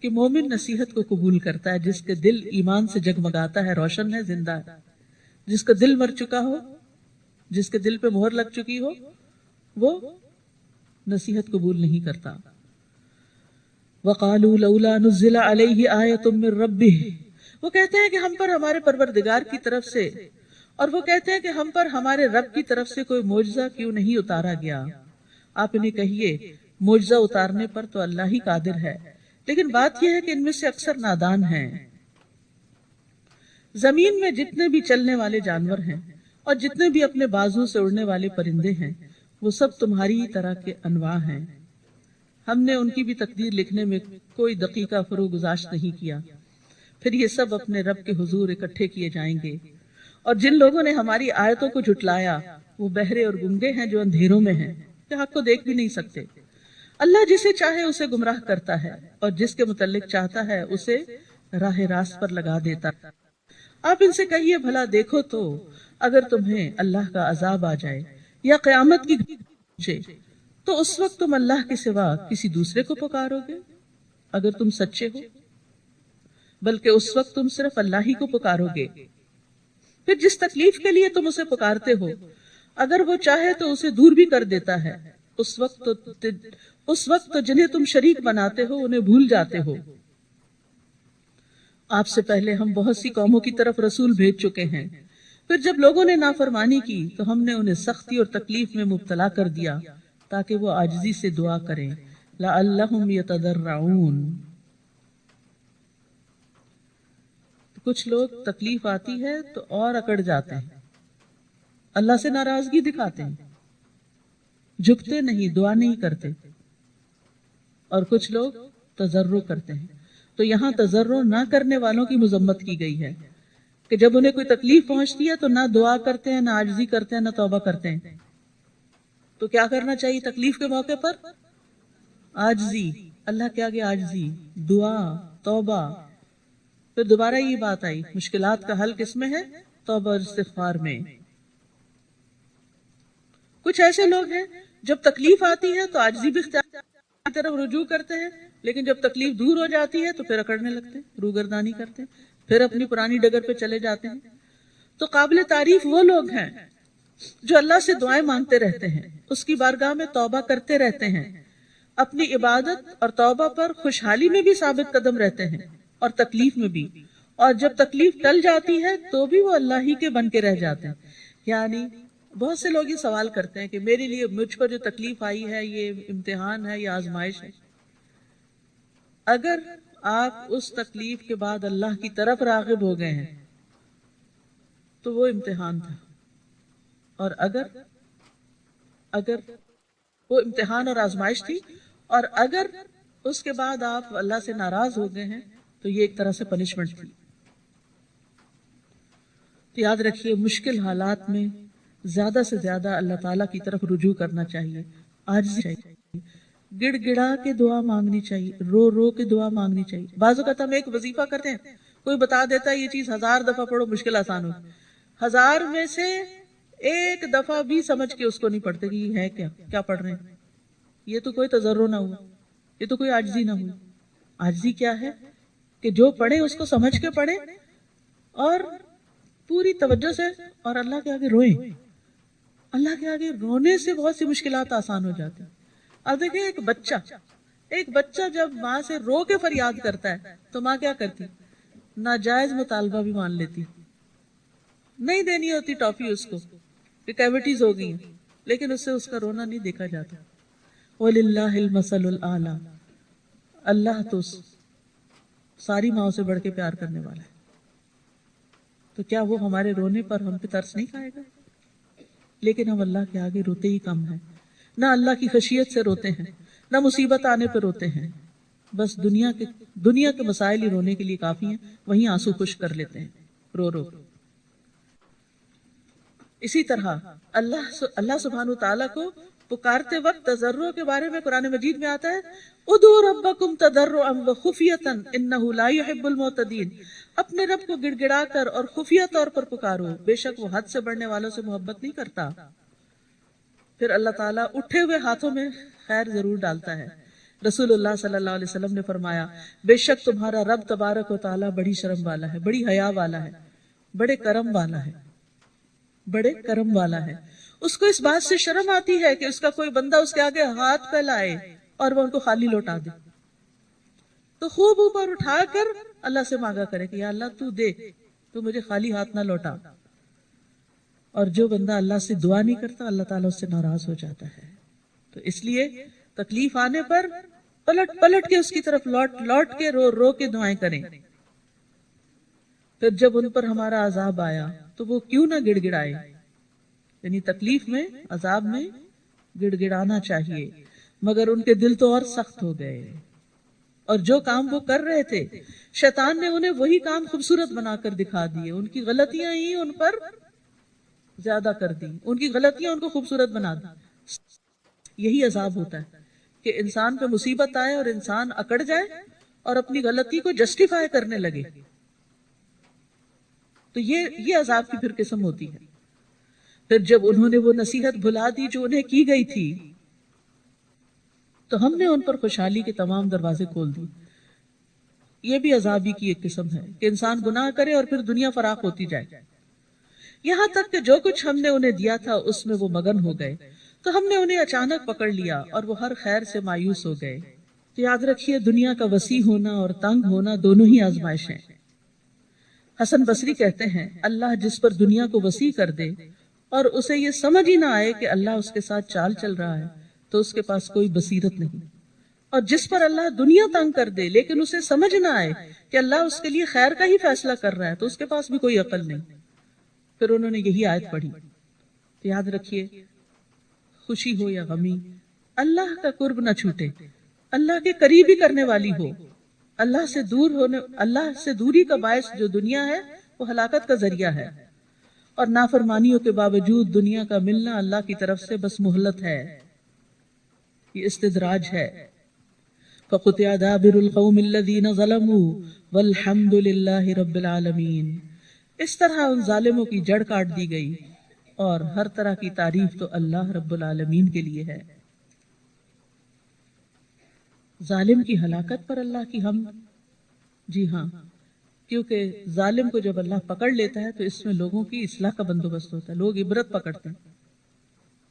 کہ مومن نصیحت کو قبول کرتا ہے جس کے دل ایمان سے جگمگاتا ہے, روشن ہے, زندہ ہے. جس کا دل مر چکا ہو, جس کے دل پہ مہر لگ چکی ہو, وہ نصیحت قبول نہیں کرتا. وَقَالُوا لَوْلَا نُزِّلَ عَلَيْهِ آیَةٌ مِّن رَبِّهِ. وہ کہتے ہیں کہ ہم پر ہمارے پروردگار کی طرف سے, اور وہ کہتے ہیں کہ ہم پر ہمارے رب کی طرف سے کوئی معجزہ کیوں نہیں اتارا گیا. آپ انہیں کہیے, معجزہ اتارنے پر تو اللہ ہی قادر ہے, لیکن بات یہ ہے کہ ان میں سے اکثر نادان ہیں. زمین میں جتنے بھی چلنے والے جانور ہیں اور جتنے بھی اپنے بازو سے اڑنے والے پرندے ہیں, وہ سب تمہاری ہی طرح کے انواع ہیں. ہم نے ان کی بھی تقدیر لکھنے میں کوئی دقیقہ فرو گزاشت نہیں کیا. پھر یہ سب اپنے رب کے حضور اکٹھے کیے جائیں گے. اور جن لوگوں نے ہماری آیتوں کو جھٹلایا وہ بہرے اور گنگے ہیں جو اندھیروں میں ہیں, کہ حق کو دیکھ بھی نہیں سکتے. اللہ جسے چاہے اسے گمراہ کرتا ہے, اور جس کے متعلق چاہتا ہے اسے راہ راست پر لگا دیتا. آپ ان سے کہیے, بھلا دیکھو تو اگر تمہیں اللہ کا عذاب آ جائے یا قیامت کی پہنچے تو اس وقت تم اللہ کے سوا کسی دوسرے کو پکارو گے اگر تم سچے ہو, بلکہ اس وقت تم صرف اللہ ہی کو پکارو گے. پھر جس تکلیف کے لیے تم اسے پکارتے ہو, اگر وہ چاہے تو اسے دور بھی کر دیتا ہے. اس وقت تو جنہیں تم شریک بناتے ہو انہیں بھول جاتے ہو. آپ سے پہلے ہم بہت سی قوموں کی طرف رسول بھیج چکے ہیں. پھر جب لوگوں نے نافرمانی کی تو ہم نے انہیں سختی اور تکلیف میں مبتلا کر دیا تاکہ وہ عاجزی سے دعا کریں. لعلہم یتضرعون. کچھ لوگ تکلیف آتی ہے تو اور اکڑ جاتے ہیں, اللہ سے ناراضگی دکھاتے ہیں, جھکتے نہیں, دعا نہیں کرتے. اور کچھ لوگ تضرع کرتے ہیں. تو یہاں تضرع نہ کرنے والوں کی مذمت کی گئی ہے کہ جب انہیں کوئی تکلیف پہنچتی ہے تو نہ دعا کرتے ہیں, نہ عاجزی کرتے ہیں, نہ توبہ کرتے ہیں. تو کیا کرنا چاہیے تکلیف کے موقع پر؟ عاجزی. اللہ کے آگے عاجزی, دعا, توبہ. پھر دوبارہ یہ بات آئی, مشکلات کا حل کس میں ہے؟ توبہ اور استغفار میں. کچھ ایسے لوگ ہیں جب تکلیف آتی ہے تو عاجزی بھی اختیار کی طرف رجوع کرتے ہیں, لیکن جب تکلیف دور ہو جاتی ہے تو پھر اکڑنے لگتے ہیں, روگردانی کرتے ہیں, پھر اپنی پرانی ڈگر پہ چلے جاتے ہیں. تو قابل تعریف وہ لوگ ہیں جو اللہ سے دعائیں مانگتے رہتے ہیں, اس کی بارگاہ میں توبہ کرتے رہتے ہیں, اپنی عبادت اور توبہ پر خوشحالی میں بھی ثابت قدم رہتے ہیں اور تکلیف میں بھی. اور جب تکلیف ٹل جاتی ہے تو بھی وہ اللہ ہی کے بن کے رہ جاتے ہیں. یعنی بہت سے لوگ یہ سوال کرتے ہیں کہ میرے لیے مجھ پر جو تکلیف آئی ہے یہ امتحان ہے یا آزمائش ہے. اگر آپ اس تکلیف کے بعد اللہ کی طرف راغب ہو گئے ہیں تو وہ امتحان تھا، اور اگر وہ امتحان اور آزمائش تھی، اور اگر اس کے بعد آپ اللہ سے ناراض ہو گئے ہیں تو یہ ایک طرح سے پنشمنٹ تھی. تو یاد رکھیے مشکل حالات میں زیادہ سے زیادہ اللہ تعالیٰ کی طرف رجوع کرنا چاہیے، عاجزی چاہیے، گڑ گڑا کے دعا مانگنی چاہیے، رو رو کے دعا مانگنی چاہیے. بعض اوقات ہم ایک وظیفہ کرتے ہیں، کوئی بتا دیتا ہے یہ چیز 1000 دفعہ پڑھو مشکل آسان ہو، 1000 میں سے ایک دفعہ بھی سمجھ کے اس کو نہیں پڑھتے کہ یہ ہے کیا پڑھ رہے ہیں. یہ تو کوئی تضرع نہ ہوا، یہ تو کوئی عاجزی نہ ہوئی. عاجزی کیا ہے کہ جو پڑھے اس کو سمجھ کے پڑھے اور پوری توجہ سے، اور اللہ کے آگے روئیں. اللہ کے آگے رونے سے بہت سی مشکلات آسان ہو جاتی ہیں. اب دیکھیں ایک بچہ جب ماں سے رو کے فریاد کرتا ہے تو ماں کیا کرتی؟ ناجائز مطالبہ بھی مان لیتی، نہیں دینی ہوتی ٹافی اس کو کہ کیویٹیز ہو گئی ہیں، لیکن اس سے اس کا رونا نہیں دیکھا جاتا. وَلِلَّهِ الْمَثَلُ الْأَعْلَى. اللہ تو ساری ماؤں سے بڑھ کے پیار کرنے والا ہے، تو کیا وہ ہمارے رونے پر ہم پہ ترس نہیں کھائے گا؟ لیکن ہم اللہ کے آگے روتے ہی کم ہیں، نہ اللہ کی خشیت سے روتے ہیں، نہ مصیبت آنے پہ روتے ہیں. بس دنیا کے مسائل ہی رونے کے لیے کافی ہیں، وہیں آنسو خشک کر لیتے ہیں رو رو. اسی طرح اللہ سبحانہ تعالیٰ کو پکارتے وقت تضرع کے بارے میں قرآن مجید میں آتا ہے ادعوا ربکم تضرعا وخفیۃ انہ لا يحب المعتدین. اپنے رب کو گڑ گڑا کر اور خفیہ طور پر پکارو، بے شک وہ حد سے بڑھنے والوں سے محبت نہیں کرتا. پھر اللہ تعالیٰ اٹھے ہوئے ہاتھوں میں خیر ضرور ڈالتا ہے. رسول اللہ صلی اللہ علیہ وسلم نے فرمایا بے شک تمہارا رب تبارک و تعالیٰ بڑی شرم والا ہے، بڑی حیا والا ہے، بڑے کرم والا ہے، بڑے کرم والا ہے. اس کو اس بات سے شرم آتی ہے کہ اس کا کوئی بندہ اس کے آگے ہاتھ پھیلائے اور وہ ان کو خالی لوٹا دے، تو خوب اوپر اٹھا کر اللہ سے مانگا کرے کہ یا اللہ تو دے، تو مجھے خالی ہاتھ نہ لوٹا. اور جو بندہ اللہ سے دعا نہیں کرتا اللہ تعالیٰ اس سے ناراض ہو جاتا ہے. تو اس لیے تکلیف آنے پر پلٹ کے اس کی طرف لوٹ کے رو رو کے دعائیں کریں. پھر جب ان پر ہمارا عذاب آیا تو وہ کیوں نہ گڑ گڑائے. یعنی تکلیف میں، عذاب میں گڑ گڑانا چاہیے، مگر ان کے دل تو اور سخت ہو گئے، اور جو کام وہ کر رہے تھے شیطان نے انہیں وہی کام خوبصورت بنا کر دکھا دیے. ان کی غلطیاں ہی ان پر زیادہ کر دی، ان کی غلطیاں ان کو خوبصورت بنا دی. یہی عذاب ہوتا ہے کہ انسان پہ مصیبت آئے اور انسان اکڑ جائے اور اپنی غلطی کو جسٹیفائی کرنے لگے، تو یہ عذاب کی پھر قسم ہوتی ہے. پھر جب انہوں نے وہ نصیحت بھلا دی جو انہیں کی گئی تھی تو ہم نے ان پر خوشحالی کے تمام دروازے کھول دی. یہ بھی عذابی کی ایک قسم ہے کہ انسان گناہ کرے اور پھر دنیا فراخ ہوتی جائے، یہاں تک کہ جو کچھ ہم نے انہیں دیا تھا اس میں وہ مگن ہو گئے، تو ہم نے انہیں اچانک پکڑ لیا اور وہ ہر خیر سے مایوس ہو گئے. تو یاد رکھیے دنیا کا وسیع ہونا اور تنگ ہونا دونوں ہی آزمائش ہیں. حسن بصری کہتے ہیں اللہ جس پر دنیا کو وسیع کر دے اور اسے یہ سمجھ ہی نہ آئے کہ اللہ اس کے ساتھ چال چل رہا ہے تو اس کے پاس کوئی بصیرت نہیں، اور جس پر اللہ دنیا تنگ کر دے لیکن اسے سمجھ نہ آئے کہ اللہ اس کے لیے خیر کا ہی فیصلہ کر رہا ہے تو اس کے پاس بھی کوئی عقل نہیں. پھر انہوں نے یہی آیت پڑھی. تو یاد رکھیے خوشی ہو یا غمی اللہ کا قرب نہ چھوٹے، اللہ کے قریب ہی کرنے والی ہو. اللہ سے دوری کا باعث جو دنیا ہے وہ ہلاکت کا ذریعہ ہے، اور نافرمانیوں کے باوجود دنیا کا ملنا اللہ کی طرف سے بس مہلت ہے، یہ استدراج ہے. فَقُطِعَ دَابِرُ الْقَوْمِ الَّذِينَ ظَلَمُوا وَالْحَمْدُ لِلَّهِ رَبِّ الْعَالَمِينَ. اس طرح ان ظالموں کی جڑ کاٹ دی گئی اور ہر طرح کی تعریف تو اللہ رب العالمین کے لیے ہے. ظالم کی ہلاکت پر اللہ کی حمد. جی ہاں، کیونکہ ظالم کو جب اللہ پکڑ لیتا ہے تو اس میں لوگوں کی اصلاح کا بندوبست ہوتا ہے، لوگ عبرت پکڑتے ہیں،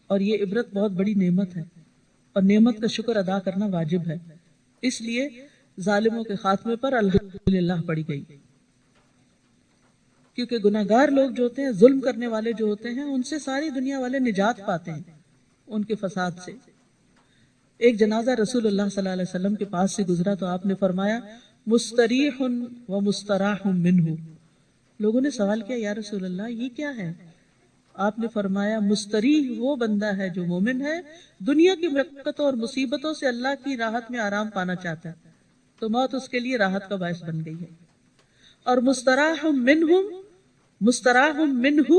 اور یہ عبرت بہت بڑی نعمت ہے اور نعمت کا شکر ادا کرنا واجب ہے. اس لیے ظالموں کے خاتمے پر الحمدللہ پڑھی گئی. کیونکہ گناہگار لوگ جو ہوتے ہیں، ظلم کرنے والے جو ہوتے ہیں، ان سے ساری دنیا والے نجات پاتے ہیں ان کے فساد سے۔ ایک جنازہ رسول اللہ صلی اللہ علیہ وسلم کے پاس سے گزرا تو آپ نے فرمایا مستریح و مستراح منہ۔ لوگوں نے سوال کیا یا رسول اللہ یہ کیا ہے؟ آپ نے فرمایا مستریح وہ بندہ ہے جو مومن ہے، دنیا کی مشقتوں اور مصیبتوں سے اللہ کی راحت میں آرام پانا چاہتا ہے تو موت اس کے لیے راحت کا باعث بن گئی ہے۔ اور مستراح منہ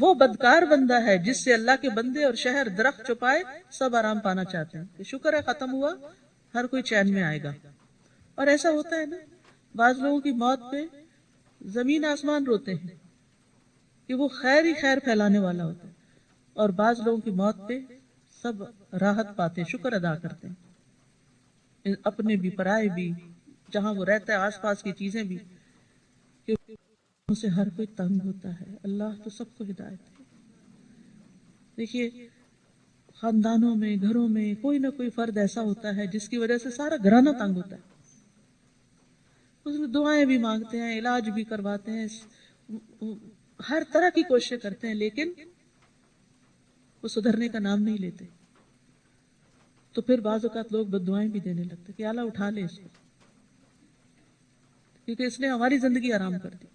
وہ بدکار بندہ ہے جس سے اللہ کے بندے اور شہر درخت چھپائے سب آرام پانا چاہتے ہیں کہ شکر ہے ختم ہوا، ہر کوئی چین میں آئے گا۔ اور ایسا ہوتا ہے نا، بعض لوگوں کی موت پہ زمین آسمان روتے ہیں کہ وہ خیر ہی خیر پھیلانے والا ہوتا ہے، اور بعض لوگوں کی موت پہ سب راحت پاتے ہیں، شکر ادا کرتے ہیں، اپنے بھی پرائے بھی، جہاں وہ رہتا ہے آس پاس کی چیزیں بھی، کیونکہ ان سے ہر کوئی تنگ ہوتا ہے۔ اللہ تو سب کو ہدایت ہے۔ دیکھیے خاندانوں میں، گھروں میں کوئی نہ کوئی فرد ایسا ہوتا ہے جس کی وجہ سے سارا گھرانہ تنگ ہوتا ہے، اس میں دعائیں بھی مانگتے ہیں، علاج بھی کرواتے ہیں، ہر طرح کی کوششیں کرتے ہیں، لیکن وہ سدھرنے کا نام نہیں لیتے۔ تو پھر بعض اوقات لوگ بد دعائیں بھی دینے لگتے کہ اللہ اٹھا لے اس کو، کیونکہ اس نے ہماری زندگی آرام کر دی۔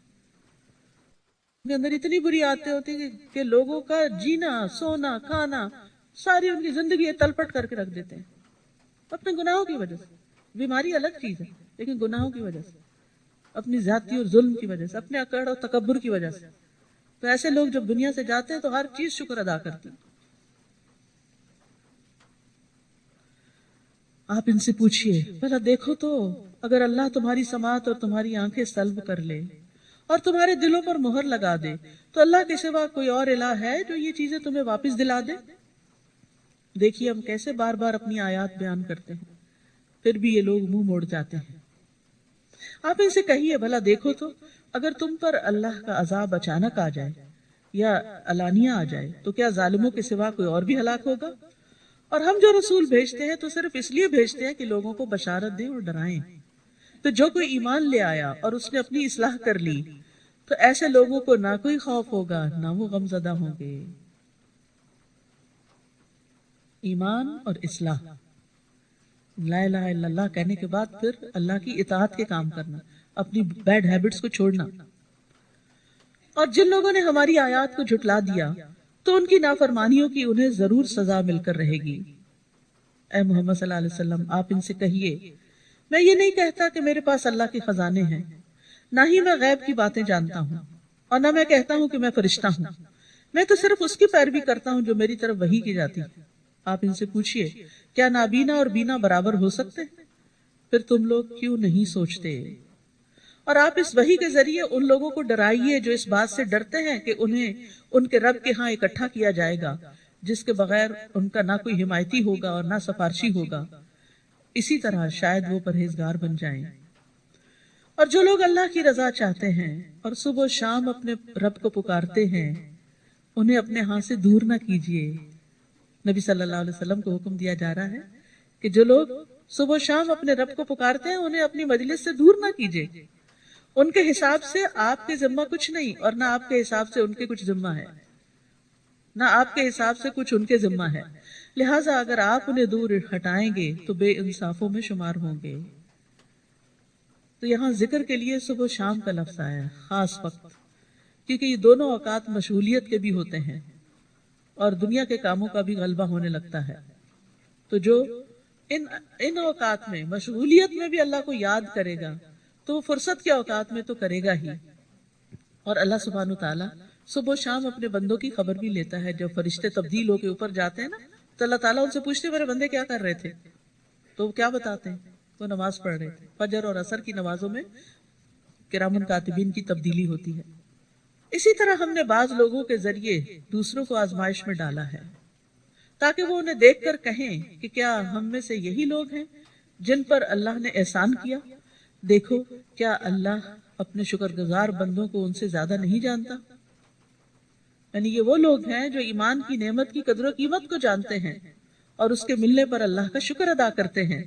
ان کے اندر اتنی بری عادتیں ہوتی ہیں کہ لوگوں کا جینا، سونا، کھانا، ساری ان کی زندگی تلپٹ کر کے رکھ دیتے ہیں اپنے گناہوں کی وجہ سے۔ بیماری الگ چیز ہے، لیکن گناہوں کی وجہ سے، اپنی زیادتی اور ظلم کی وجہ سے، اپنے اکڑ اور تکبر کی وجہ سے۔ تو ایسے لوگ جب دنیا سے جاتے ہیں تو ہر چیز شکر ادا کرتی۔ آپ ان سے پوچھئے بھلا دیکھو تو اگر اللہ تمہاری سماعت اور تمہاری آنکھیں سلب کر لے اور تمہارے دلوں پر مہر لگا دے تو اللہ کے سوا کوئی اور الہ ہے جو یہ چیزیں تمہیں واپس دلا دے؟ دیکھیے ہم کیسے بار بار اپنی آیات بیان کرتے ہیں، پھر بھی یہ لوگ منہ موڑ جاتے ہیں۔ آپ ان سے کہیے بھلا دیکھو تو اگر تم پر اللہ کا عذاب اچانک آ جائے یا علانیہ آ جائے تو کیا ظالموں کے سوا کوئی اور بھی ہلاک ہوگا؟ اور ہم جو رسول بھیجتے ہیں تو صرف اس لیے بھیجتے ہیں کہ لوگوں کو بشارت دیں اور ڈرائیں۔ تو جو کوئی ایمان لے آیا اور اس نے اپنی اصلاح کر لی تو ایسے لوگوں کو نہ کوئی خوف ہوگا نہ وہ غم زدہ ہوں گے۔ ایمان اور اصلاح، لا الہ الا اللہ کہنے کے بعد پھر اللہ کی اطاعت کے کام کرنا، اپنی بیڈ ہیبٹس کو چھوڑنا۔ اور جن لوگوں نے ہماری آیات کو جھٹلا دیا تو ان کی نافرمانیوں کی انہیں ضرور سزا مل کر رہے گی۔ اے محمد صلی اللہ علیہ وسلم آپ ان سے کہیے میں یہ نہیں کہتا کہ میرے پاس اللہ کے خزانے ہیں، نہ ہی میں غیب کی باتیں جانتا ہوں، اور نہ میں کہتا ہوں کہ میں فرشتہ ہوں، میں تو صرف اس کی پیروی کرتا ہوں جو میری طرف وحی کی جاتی ہے۔ آپ ان سے پوچھئے کیا نابینا اور بینا برابر ہو سکتے؟ پھر تم لوگ کیوں نہیں سوچتے؟ اور آپ اس وحی کے ذریعے ان لوگوں کو ڈرائیے جو اس بات سے ڈرتے ہیں کہ انہیں ان کے رب کے ہاں اکٹھا کیا جائے گا جس کے بغیر ان کا نہ کوئی حمایتی ہوگا اور نہ سفارشی ہوگا، اسی طرح شاید وہ پرہیزگار بن جائیں۔ اور جو لوگ اللہ کی رضا چاہتے ہیں اور صبح و شام اپنے رب کو پکارتے ہیں انہیں اپنے ہاں سے دور نہ کیجیے۔ نبی صلی اللہ علیہ وسلم کو حکم دیا جا رہا ہے کہ جو لوگ صبح و شام اپنے رب کو پکارتے ہیں انہیں اپنی مجلس سے دور نہ کیجیے۔ ان کے حساب سے آپ کے ذمہ کچھ نہیں اور نہ آپ کے حساب سے ان کے کچھ ذمہ ہے، نہ آپ کے حساب سے کچھ ان کے ذمہ ہے، لہٰذا اگر آپ انہیں دور ہٹائیں گے تو بے انصافوں میں شمار ہوں گے۔ تو یہاں ذکر کے لیے صبح و شام کا لفظ آیا ہے، خاص وقت، کیونکہ یہ دونوں اوقات مشغولیت کے بھی ہوتے ہیں اور دنیا کے کاموں کا بھی غلبہ ہونے لگتا ہے۔ تو جو ان اوقات میں مشغولیت میں بھی اللہ کو یاد کرے گا تو وہ فرصت کے اوقات میں تو کرے گا ہی۔ اور اللہ سبحانہ وتعالیٰ صبح و شام اپنے بندوں کی خبر بھی لیتا ہے۔ جب فرشتے تبدیل ہو کے اوپر جاتے ہیں نا تو اللہ تعالیٰ ان سے پوچھتے میرے بندے کیا کر رہے تھے، تو وہ کیا بتاتے ہیں، وہ نماز پڑھ رہے تھے۔ فجر اور عصر کی نمازوں میں کرامن کاتبین کی تبدیلی ہوتی ہے۔ اسی طرح ہم نے بعض لوگوں کے ذریعے دوسروں کو آزمائش میں ڈالا ہے تاکہ وہ انہیں دیکھ کر کہیں کہ کیا ہم میں سے یہی لوگ ہیں جن پر اللہ نے احسان کیا؟ دیکھو کیا اللہ اپنے شکر گزار بندوں کو ان سے زیادہ نہیں جانتا؟ یعنی یہ وہ لوگ ہیں جو ایمان کی نعمت کی قدر و قیمت کو جانتے ہیں اور اس کے ملنے پر اللہ کا شکر ادا کرتے ہیں۔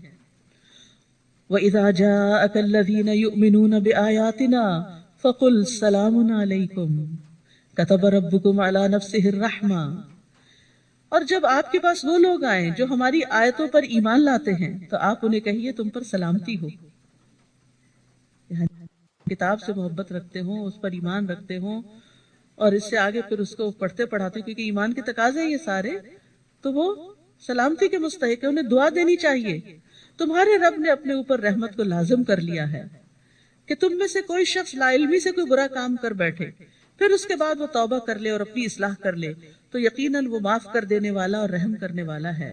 وَإِذَا جَاءَكَ الَّذِينَ يُؤْمِنُونَ بِآيَاتِنَا فقل سلام علیکم کتب ربکم علی نفسہ الرحمہ. اور جب آپ کے پاس وہ لوگ آئیں جو ہماری آیتوں پر ایمان لاتے ہیں تو آپ انہیں کہیے تم پر سلامتی ہو. کتاب سے محبت رکھتے ہوں، اس پر ایمان رکھتے ہوں، اور اس سے آگے پھر اس کو پڑھتے پڑھاتے ہیں، کیونکہ ایمان کے تقاضے یہ سارے، تو وہ سلامتی کے مستحق ہے، انہیں دعا دینی چاہیے. تمہارے رب نے اپنے اوپر رحمت کو لازم کر لیا ہے کہ تم میں سے کوئی شخص لا علمی سے کوئی برا کام کر بیٹھے، پھر اس کے بعد وہ توبہ کر لے اور اپنی اصلاح کر لے تو یقیناً وہ معاف کر دینے والا اور رحم کرنے والا ہے.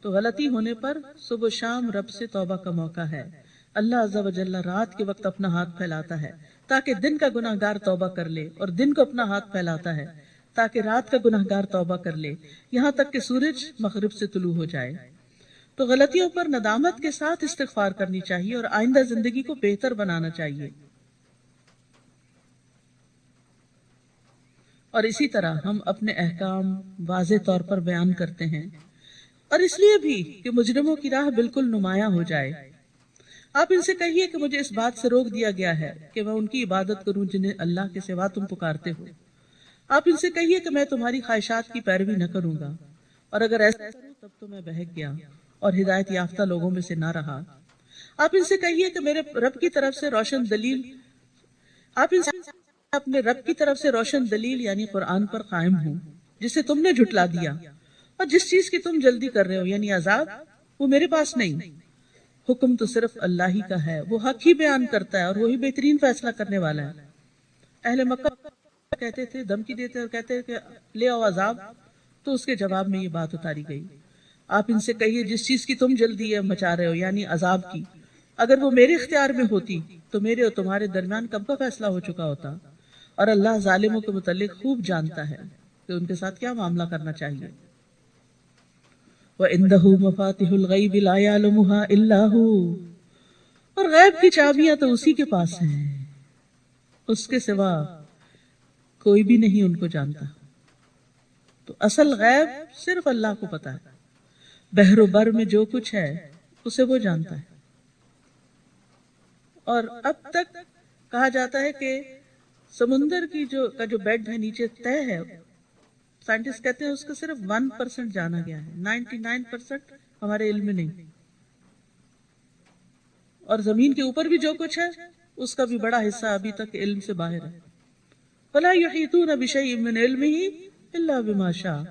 تو غلطی ہونے پر صبح و شام رب سے توبہ کا موقع ہے. اللہ عز و جل رات کے وقت اپنا ہاتھ پھیلاتا ہے تاکہ دن کا گناہ گار توبہ کر لے، اور دن کو اپنا ہاتھ پھیلاتا ہے تاکہ رات کا گناہ گار توبہ کر لے، یہاں تک کہ سورج مغرب سے طلوع ہو جائے. تو غلطیوں پر ندامت کے ساتھ استغفار کرنی چاہیے اور آئندہ زندگی کو بہتر بنانا چاہیے. اور اسی طرح ہم اپنے احکام واضح طور پر بیان کرتے ہیں، اور اس لیے بھی کہ مجرموں کی راہ بالکل نمایاں ہو جائے. آپ ان سے کہیے کہ مجھے اس بات سے روک دیا گیا ہے کہ میں ان کی عبادت کروں جنہیں اللہ کے سوا تم پکارتے ہو. آپ ان سے کہیے کہ میں تمہاری خواہشات کی پیروی نہ کروں گا، اور اگر ایسا کروں تب تو میں بہک گیا اور ہدایت یافتہ لوگوں میں سے نہ رہا. آپ ان سے کہیے کہ میرے رب کی طرف سے روشن دلیل، آپ ان سے اپنے رب کی طرف سے روشن دلیل یعنی قرآن پر قائم ہوں جسے تم نے جھٹلا دیا، اور جس چیز کی تم جلدی کر رہے ہو یعنی عذاب، وہ میرے پاس نہیں. حکم تو صرف اللہ ہی کا ہے، وہ حق ہی بیان کرتا ہے اور وہی بہترین فیصلہ کرنے والا ہے. اہل مکہ کہتے تھے، دھمکی دیتے اور کہتے کہ لے آؤ عذاب، تو اس کے جواب میں یہ بات اتاری گئی. آپ ان سے کہیے جس چیز کی تم جلدی مچا رہے ہو یعنی عذاب کی، اگر وہ میرے اختیار میں ہوتی تو میرے اور تمہارے درمیان کب کا فیصلہ ہو چکا ہوتا. اور اللہ ظالموں کے متعلق خوب جانتا ہے کہ ان کے ساتھ کیا معاملہ کرنا چاہیے. وَعِندَهُ مَفَاتِحُ الْغَيْبِ لَا يَعْلَمُهَا إِلَّا هُوَ، اور غیب کی چابیاں تو اسی کے پاس ہیں، اس کے سوا کوئی بھی نہیں ان کو جانتا. تو اصل غیب صرف اللہ کو پتا ہے. بحر و بر میں جو کچھ ہے اسے وہ جانتا ہے. اور اب تک کہا جاتا ہے کہ سمندر کی جو بیڈ ہے نیچے طے ہے، سائنٹسٹ کہتے ہیں اس کا صرف 1% جانا گیا ہے، 99% ہمارے علم میں نہیں. اور زمین کے اوپر بھی جو کچھ ہے اس کا بھی بڑا حصہ ابھی تک علم سے باہر ہے. فَلَا يُحِيطُونَ بِشَيْءٍ مِّنْ عِلْمِهِ إِلَّا بِمَا شَاءَ.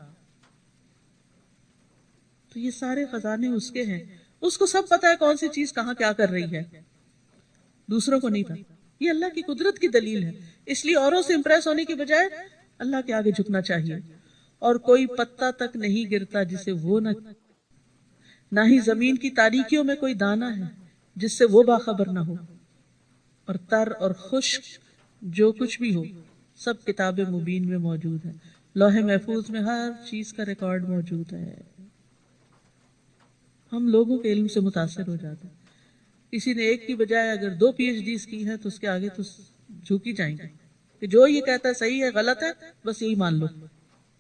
تو یہ سارے خزانے اس کے ہیں، اس کو سب پتا ہے کون سی چیز کہاں کیا کر رہی ہے، دوسروں کو نہیں پتا. یہ اللہ کی قدرت کی دلیل ہے. اس لیے اوروں سے امپریس ہونے کی بجائے اللہ کے آگے جھکنا چاہیے. اور کوئی پتا تک نہیں گرتا جسے وہ نہ ہی زمین کی تاریکیوں میں کوئی دانہ ہے جس سے وہ باخبر نہ ہو. اور تر اور خشک جو کچھ بھی ہو سب کتاب مبین میں موجود ہے، لوح محفوظ میں ہر چیز کا ریکارڈ موجود ہے. ہم لوگوں کے علم سے متاثر ہو جاتے ہیں. کسی نے ایک کی بجائے اگر 2 PhDs کی ہیں تو اس کے آگے تو جھک ہی جائیں گے کہ جو یہ کہتا ہے صحیح ہے غلط ہے بس یہی مان لو،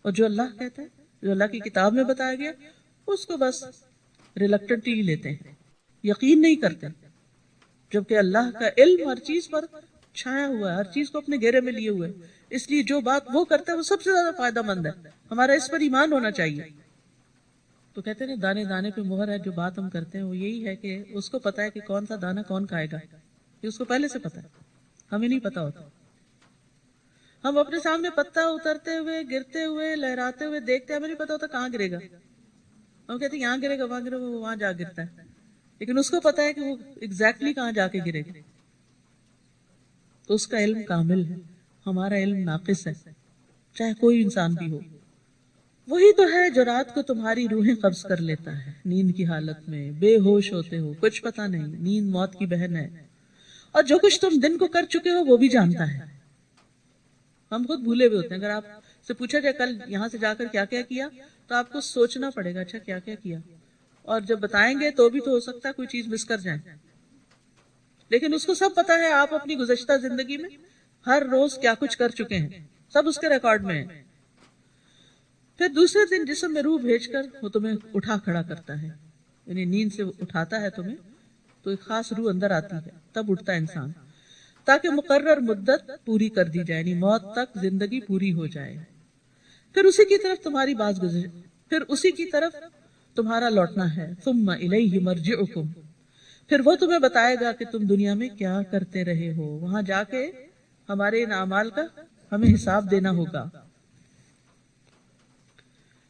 اور جو اللہ کہتا ہے، جو اللہ کی کتاب میں بتایا گیا، اس کو بس ریلکٹنٹلی ہی لیتے ہیں، یقین نہیں کرتے. جبکہ اللہ کا علم ہر چیز پر چھایا ہوا ہے، ہر چیز کو اپنے گھیرے میں لیے ہوئے، اس لیے جو بات وہ کرتا ہے وہ سب سے زیادہ فائدہ مند ہے. ہمارا اس پر ایمان ہونا چاہیے. تو کہتے ہیں نا دانے دانے پہ مہر ہے. جو بات ہم کرتے ہیں وہ یہی ہے کہ اس کو پتا ہے کہ کون سا دانا کون کھائے گا، یہ اس کو پہلے سے پتا ہے، ہمیں نہیں پتا ہوتا. ہم اپنے سامنے پتا اترتے ہوئے، گرتے ہوئے، لہراتے ہوئے دیکھتے ہیں، ہمیں نہیں پتا ہوتا کہاں گرے گا. ہم کہتے ہیں یہاں گرے گا، وہاں گرے گا، وہ وہاں جا گرتا ہے، لیکن اس کو پتا ہے کہ وہ ایگزیکٹلی کہاں جا کے گرے گا. تو اس کا علم کامل ہے، ہمارا علم ناقص ہے، چاہے کوئی انسان بھی ہو. وہی تو ہے جو رات کو تمہاری روحیں قبض کر لیتا ہے نیند کی حالت میں، بے ہوش ہوتے ہو، کچھ پتا نہیں. نیند موت کی بہن ہے. اور جو کچھ تم دن کو کر چکے ہو وہ بھی جانتا ہے. ہم خود بھولے ہوئے ہوتے ہیں. اگر آپ سے پوچھا جائے کل یہاں سے جا کر کیا کیا کیا تو آپ کو سوچنا پڑے گا اچھا کیا کیا کیا، اور جب بتائیں گے تو بھی تو ہو سکتا ہے کوئی چیز مس کر جائیں. لیکن اس کو سب پتا ہے آپ اپنی گزشتہ زندگی میں ہر روز کیا کچھ کر چکے ہیں، سب اس کے ریکارڈ میں ہے. پھر دوسرے دن جسم میں روح بھیج کر وہ تمہیں اٹھا کھڑا کرتا ہے، یعنی نیند سے اٹھاتا ہے تمہیں، تو ایک خاص روح اندر آتی ہے، تب اٹھتا ہے انسان. تاکہ مقرر مدت پوری کر دی جائے، یعنی موت تک زندگی پوری ہو جائے، پھر اسی کی طرف تمہاری باز گزر، پھر اسی کی طرف تمہارا لوٹنا ہے، ثم الیہ مرجعکم، پھر وہ تمہیں بتائے گا کہ تم دنیا میں کیا کرتے رہے ہو، وہاں جا کے ہمارے ان اعمال کا ہمیں حساب دینا ہوگا۔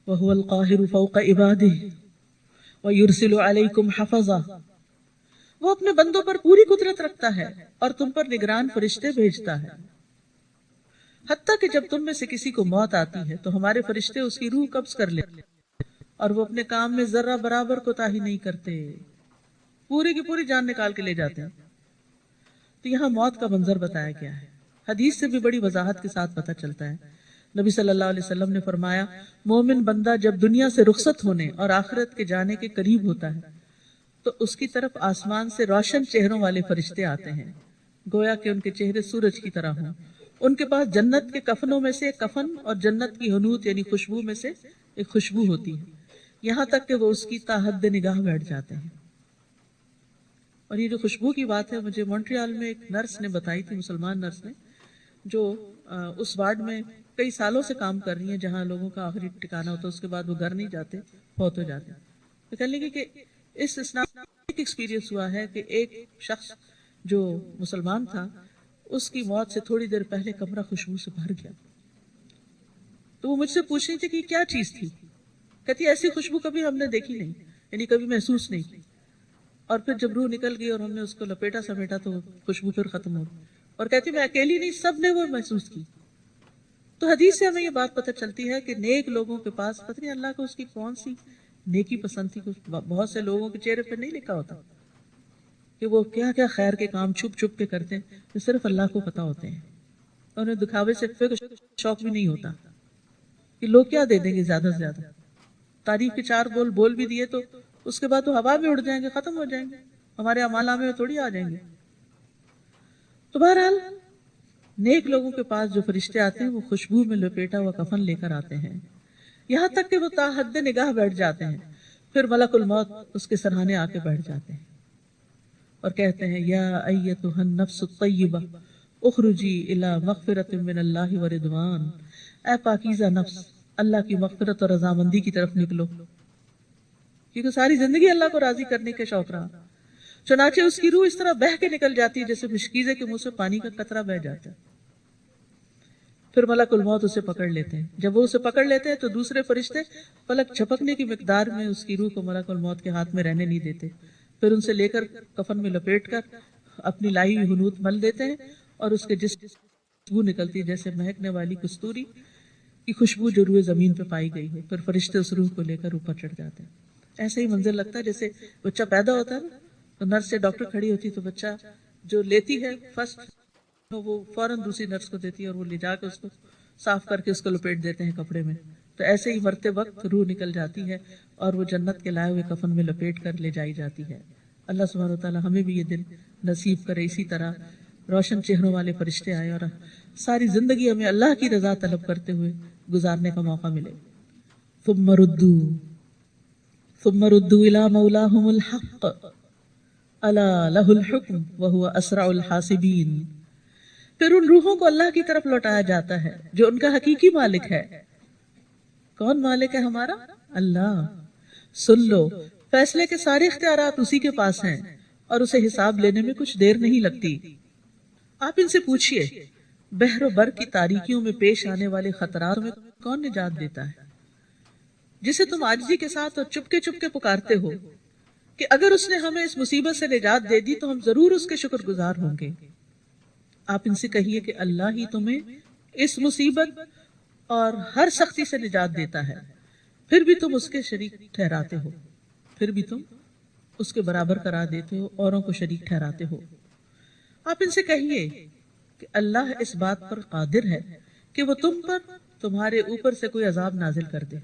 وَهُوَ الْقَاهِرُ فَوْقَ عِبَادِهِ وَيُرْسِلُ عَلَيْكُمْ حَفَظًا، وہ اپنے بندوں پر پوری قدرت رکھتا ہے اور تم پر نگران فرشتے بھیجتا ہے، حتیٰ کہ جب تم میں سے کسی کو موت آتی ہے تو ہمارے فرشتے اس کی روح قبض کر لیتے اور وہ اپنے کام میں ذرہ برابر کوتاہی نہیں کرتے، پوری کی پوری جان نکال کے لے جاتے ہیں۔ تو یہاں موت کا منظر بتایا گیا ہے، حدیث سے بھی بڑی وضاحت کے ساتھ پتہ چلتا ہے۔ نبی صلی اللہ علیہ وسلم نے فرمایا، مومن بندہ جب دنیا سے رخصت ہونے اور آخرت کے جانے کے قریب ہوتا ہے تو اس کی طرف آسمان سے روشن چہروں والے فرشتے آتے ہیں، گویا کہ ان کے چہرے سورج کی طرح ہوں، ان کے پاس جنت کے کفنوں میں سے ایک کفن اور جنت کی حنوط یعنی خوشبو میں سے ایک خوشبو ہوتی ہے، یہاں تک کہ وہ اس کی تاحد نگاہ بیٹھ جاتے ہیں۔ اور یہ جو خوشبو کی بات ہے، مجھے مونٹریال میں ایک نرس نے بتائی تھی، مسلمان نرس نے، جو اس وارڈ میں کئی سالوں سے کام کر رہی ہیں جہاں لوگوں کا آخری ٹھکانہ ہوتا ہے، اس کے بعد وہ گھر نہیں جاتے، فوت ہو جاتے ہیں۔ تو کہنے لگے کہ اس اسلام ایک ایکسپیرینس ہوا ہے کہ ایک شخص جو مسلمان تھا، اس کی موت سے تھوڑی دیر پہلے کمرہ خوشبو سے بھر گیا، تو وہ مجھ سے پوچھ رہی تھی کہ کیا چیز تھی، کہتی ایسی خوشبو کبھی ہم نے دیکھی نہیں، یعنی کبھی محسوس نہیں کی، اور پھر جب روح نکل گئی اور ہم نے اس کو لپیٹا سمیٹا تو خوشبو پھر ختم ہو گئی، اور کہتی میں اکیلی نہیں، سب نے وہ محسوس کی۔ تو حدیث سے ہمیں یہ بات پتہ چلتی ہے کہ نیک لوگوں کے پاس پتہ نہیں اللہ کو اس کی کون سی نیکی پسند تھی، بہت سے لوگوں کے چہرے پہ نہیں لکھا ہوتا کہ وہ کیا کیا خیر کے کام چھپ چھپ کے کرتے ہیں، جو صرف اللہ کو پتہ ہوتے ہیں، اور انہیں دکھاوے سے شوق بھی نہیں ہوتا کہ لوگ کیا دے دیں گے، زیادہ سے زیادہ تعریف کے چار بول بھی دیے تو اس کے بعد وہ ہوا میں اڑ جائیں گے، ختم ہو جائیں گے، ہمارے اعمال نامے میں تھوڑی آ جائیں گے۔ تو بہرحال نیک لوگوں کے پاس جو فرشتے آتے ہیں وہ خوشبو میں لپیٹا ہوا کفن لے کر آتے ہیں، یہاں تک کہ وہ تاحد نگاہ بیٹھ جاتے ہیں، پھر ملک الموت اس کے سرہانے آ کے بیٹھ جاتے ہیں اور کہتے ہیں یا ایتھا النفس الطیبہ اخرجی الی مغفرۃ من اللہ ورضوان، اے پاکیزہ نفس، اللہ کی مغفرت اور رضامندی کی طرف نکلو، کیونکہ ساری زندگی اللہ کو راضی کرنے کے شوق رہا، چنانچہ اس کی روح اس طرح بہہ کے نکل جاتی ہے جیسے مشکیزے کے منہ سے پانی کا قطرہ بہہ جاتا ہے۔ پھر ملک الموت اسے پکڑ لیتے ہیں، جب وہ اسے پکڑ لیتے ہیں تو دوسرے فرشتے پلک جھپکنے کی مقدار میں اس کی روح کو ملک الموت کے ہاتھ میں رہنے نہیں دیتے، پھر ان سے لے کر کفن میں لپیٹ کر اپنی لائی ہوئی حنوط مل دیتے ہیں اور اس کے جسم سے خوشبو نکلتی ہے جیسے مہکنے والی کستوری کی خوشبو جو روئے زمین پہ پائی گئی ہے، پھر فرشتے اس روح کو لے کر اوپر چڑھ جاتے ہیں۔ ایسے ہی منظر لگتا ہے جیسے بچہ پیدا ہوتا ہے نا، تو نرس سے ڈاکٹر کھڑی ہوتی تو بچہ جو لیتی ہے فرسٹ وہ فوراً دوسری نرس کو دیتی ہے اور وہ لے جا کے اس کو صاف کر کے اس کو لپیٹ دیتے ہیں کپڑے میں، تو ایسے ہی مرتے وقت روح نکل جاتی ہے اور وہ جنت کے لائے ہوئے کفن میں لپیٹ کر لے جائی جاتی ہے۔ اللہ سبحانہ وتعالی ہمیں بھی یہ دن نصیب کرے، اسی طرح روشن چہروں والے فرشتے آئے اور ساری زندگی ہمیں اللہ کی رضا طلب کرتے ہوئے گزارنے کا موقع ملے۔ ثم ردوا الی مولاہم الحق الا لہ الحکم وہو اسرع الحاسبین، پھر ان روحوں کو اللہ کی طرف لوٹایا جاتا ہے جو ان کا حقیقی مالک ہے۔ کون مالک ہے ہمارا؟ اللہ۔ سن لو، فیصلے کے سارے اختیارات اسی کے پاس ہیں اور اسے حساب لینے میں کچھ دیر نہیں لگتی۔ آپ ان سے پوچھئے بحر و بر کی تاریکیوں میں پیش آنے والے خطرات میں کون نجات دیتا ہے، جسے تم عاجزی کے ساتھ اور چپکے چپکے پکارتے ہو کہ اگر اس نے ہمیں اس مصیبت سے نجات دے دی تو ہم ضرور اس کے شکر گزار ہوں گے۔ آپ ان سے کہیے کہ اللہ ہی تمہیں اس مصیبت اور ہر سختی سے نجات دیتا ہے، پھر بھی تم اس کے شریک ٹھہراتے ہو، پھر بھی تم اس کے برابر قرار دیتے ہو، اوروں کو شریک ٹھہراتے ہو۔ آپ ان سے کہیے کہ اللہ اس بات پر قادر ہے کہ وہ تم پر تمہارے اوپر سے کوئی عذاب نازل کر دے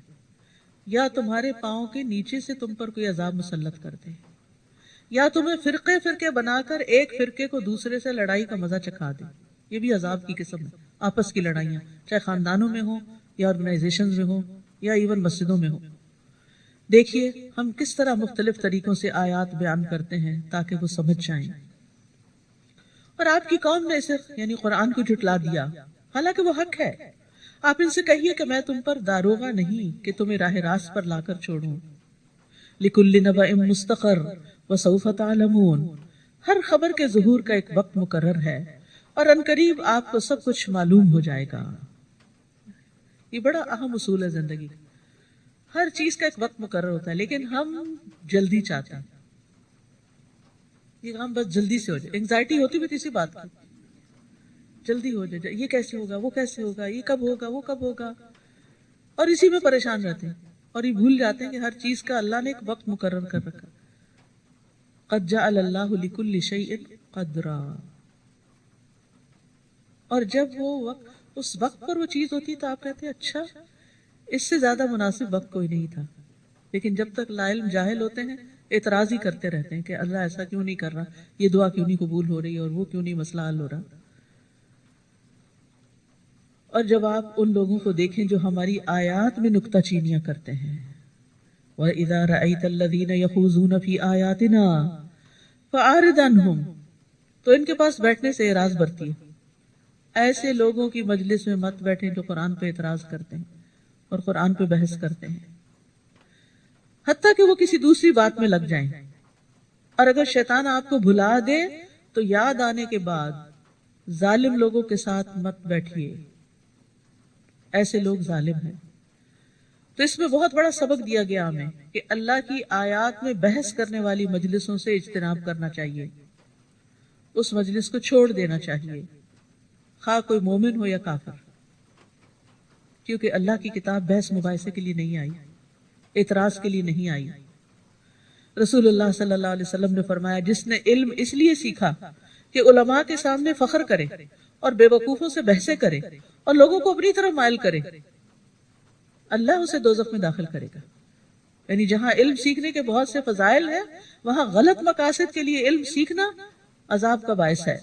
یا تمہارے پاؤں کے نیچے سے تم پر کوئی عذاب مسلط کر دے، یا تمہیں فرقے فرقے بنا کر ایک فرقے کو دوسرے سے لڑائی کا مزہ چکھا دے۔ یہ بھی عذاب کی قسم ہے، آپس کی لڑائیاں، چاہے خاندانوں میں ہوں یا آرگنائزیشنز میں ہوں یا ایون مسجدوں میں ہوں۔ دیکھیے ہم کس طرح مختلف طریقوں سے آیات بیان کرتے ہیں تاکہ وہ سمجھ جائیں۔ اور آپ کی قوم نے اسے یعنی قرآن کو جھٹلا دیا، حالانکہ وہ حق ہے۔ آپ ان سے کہیے کہ میں تم پر داروغہ نہیں کہ تمہیں راہ راست پر لا کر چھوڑوں۔ لِكُلِّ نَبَإٍ مُسْتَقَرٌّ وَسَوْفَ تَعْلَمُونَ، ہر خبر کے ظہور کا ایک وقت مقرر ہے اور عنقریب آپ کو سب کچھ معلوم ہو جائے گا۔ یہ بڑا اہم اصول ہے زندگی، ہر چیز کا ایک وقت مقرر ہوتا ہے، لیکن ہم جلدی چاہتے ہیں، یہ کام بس جلدی سے ہو جائے۔ انگزائٹی ہوتی بھی کسی بات کی، جلدی ہو جائے، یہ کیسے ہوگا، وہ کیسے ہوگا، یہ کب ہوگا، وہ کب ہوگا، اور اسی میں پریشان رہتے ہیں اور یہ بھول جاتے ہیں کہ ہر چیز کا اللہ نے ایک وقت مقرر کر رکھا۔ قد جعل اللہ لکل شیء قدرا، اور جب وہ وقت اس وقت پر وہ چیز ہوتی تو آپ کہتے ہیں اچھا اس سے زیادہ مناسب وقت کوئی نہیں تھا، لیکن جب تک لا علم جاہل ہوتے ہیں اعتراض ہی کرتے رہتے ہیں کہ اللہ ایسا کیوں نہیں کر رہا، یہ دعا کیوں نہیں قبول ہو رہی اور وہ کیوں نہیں مسئلہ حل ہو رہا۔ اور جب آپ ان لوگوں کو دیکھیں جو ہماری آیات میں نکتہ چینیاں کرتے ہیں، وَإِذَا رَأَيْتَ الَّذِينَ يَخُوضُونَ فِي آيَاتِنَا فَأَعْرِضْ عَنْهُمْ، تو ان کے پاس بیٹھنے سے اعراض برتی ہے۔ ایسے لوگوں کی مجلس میں مت بیٹھیں جو قرآن پہ اعتراض کرتے ہیں اور قرآن پہ بحث کرتے ہیں، حتیٰ کہ وہ کسی دوسری بات میں لگ جائیں۔ اور اگر شیطان آپ کو بھلا دے تو یاد آنے کے بعد ظالم لوگوں کے ساتھ مت بیٹھیے، ایسے لوگ ظالم ہیں۔ تو اس میں بہت بڑا سبق دیا گیا ہمیں کہ اللہ کی آیات میں بحث کرنے والی مجلسوں سے اجتناب کرنا چاہیے، اس مجلس کو چھوڑ دینا چاہیے، خواہ کوئی مومن ہو یا کافر، کیونکہ اللہ کی کتاب بحث مباحثے کے لیے نہیں آئی، اعتراض کے لیے نہیں آئی۔ رسول اللہ صلی اللہ علیہ وسلم نے فرمایا جس نے علم اس لیے سیکھا کہ علماء کے سامنے فخر کرے اور بے وقوفوں سے بحثیں کرے اور لوگوں کو اپنی طرف مائل کرے، اللہ اسے دوزخ میں داخل کرے گا۔ یعنی جہاں علم سیکھنے کے بہت سے فضائل ہیں وہاں غلط مقاصد کے لیے علم سیکھنا عذاب کا باعث ہے۔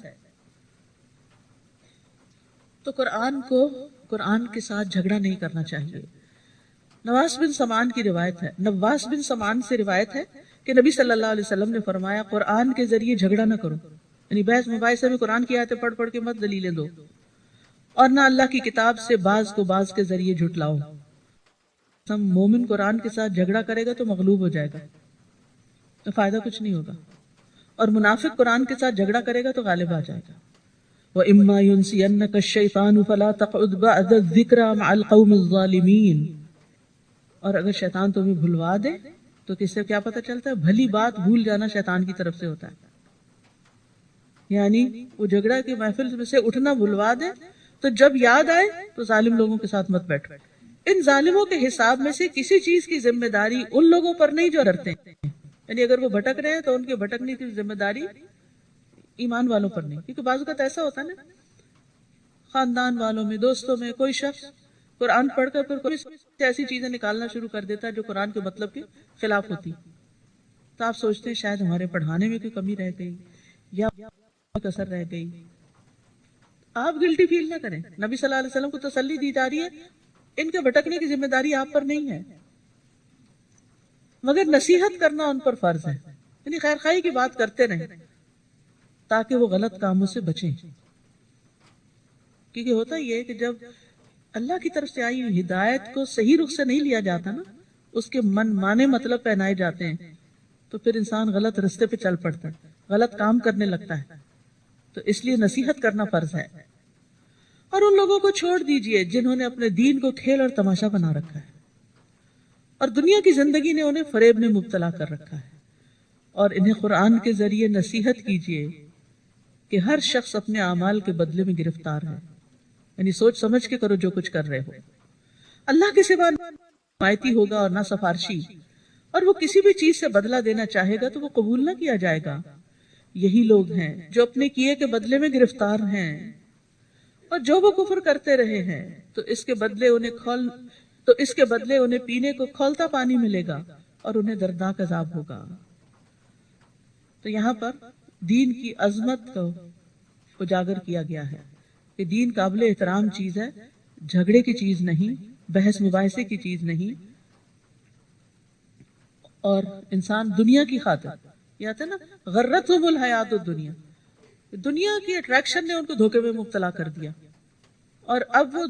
تو قرآن کے ساتھ جھگڑا نہیں کرنا چاہیے۔ نواس بن سمان سے روایت ہے کہ نبی صلی اللہ علیہ وسلم نے فرمایا قرآن کے ذریعے جھگڑا نہ کرو، یعنی بحث مباحثے میں قرآن کی آیتیں پڑھ پڑھ کے مت دلیلیں دو، اور نہ اللہ کی کتاب سے بعض کو بعض کے ذریعے جھٹلاؤ۔ مومن قرآن کے ساتھ جھگڑا کرے گا تو مغلوب ہو جائے گا، تو فائدہ کچھ نہیں ہوگا، اور منافق قرآن کے ساتھ جھگڑا کرے گا تو غالب آ جائے گا۔ وَإِمَّا يُنْسِيَنَّكَ الشَّيْطَانُ فَلَا تَقْعُدْ بَعْدَ الذِّكْرَىٰ مَعَ الْقَوْمِ الظَّالِمِينَ، اور اگر شیطان تمہیں بھلوا دے تو کس سے کیا پتہ چلتا ہے؟ بھلی بات بھول جانا شیطان کی طرف سے ہوتا ہے، یعنی وہ جھگڑا کی محفل میں سے اٹھنا بھلوا دے تو جب یاد آئے تو ظالم لوگوں کے ساتھ مت بیٹھو۔ ان ظالموں کے حساب میں سے کسی چیز کی ذمہ داری ان لوگوں پر نہیں جو ڈرتے ہیں، یعنی اگر وہ بھٹک رہے ہیں تو ان کے بھٹکنے کی ذمہ داری ایمان والوں پر نہیں، کیونکہ بعض اوقات ایسا ہوتا ہے نا خاندان والوں میں، دوستوں میں، کوئی شخص قرآن پڑھ کر پھر کوئی ایسی چیزیں نکالنا شروع کر دیتا ہے جو قرآن کے مطلب کے خلاف ہوتی، تو آپ سوچتے ہیں شاید ہمارے پڑھانے میں کوئی کمی رہ گئی یا کسر رہ گئی۔ آپ گلٹی فیل نہ کریں، نبی صلی اللہ علیہ وسلم کو تسلی دی جا رہی ہے ان کے بھٹکنے کی ذمہ داری آپ پر نہیں ہے، مگر نصیحت کرنا ان پر فرض ہے، یعنی خیر خواہی کی بات کرتے رہیں تاکہ وہ غلط کاموں سے بچیں۔ کیونکہ ہوتا یہ ہے کہ جب اللہ کی طرف سے آئی ہدایت کو صحیح رخ سے نہیں لیا جاتا نا، اس کے من مانے مطلب پہنائے جاتے ہیں، تو پھر انسان غلط رستے پہ چل پڑتا ہے، غلط کام کرنے لگتا ہے، تو اس لیے نصیحت کرنا فرض ہے۔ اور ان لوگوں کو چھوڑ دیجئے جنہوں نے اپنے دین کو کھیل اور تماشا بنا رکھا ہے، اور دنیا کی زندگی نے انہیں فریب میں مبتلا کر رکھا ہے، اور انہیں قرآن کے ذریعے نصیحت کیجئے کہ ہر شخص اپنے اعمال کے بدلے میں گرفتار ہے، یعنی سوچ سمجھ کے کرو جو کچھ کر رہے ہو، اللہ کے سوا نہ حمایتی ہوگا اور نہ سفارشی، اور وہ کسی بھی چیز سے بدلہ دینا چاہے گا تو وہ قبول نہ کیا جائے گا۔ یہی لوگ ہیں جو اپنے کیے کے بدلے میں گرفتار ہیں، اور جو وہ کفر کرتے رہے ہیں تو اس کے بدلے انہیں پینے کو کھولتا پانی ملے گا اور انہیں دردناک عذاب ہوگا۔ تو یہاں پر دین کی عظمت کو اجاگر کیا گیا ہے کہ دین قابل احترام چیز ہے، جھگڑے کی چیز نہیں، بحث مباحثے کی چیز نہیں، اور انسان دنیا کی خاطر، یہ آتا ہے نا غرتہم الحیات الدنیا، دنیا کی اٹریکشن نے ان کو دھوکے میں مبتلا کر دیا، اور اب وہ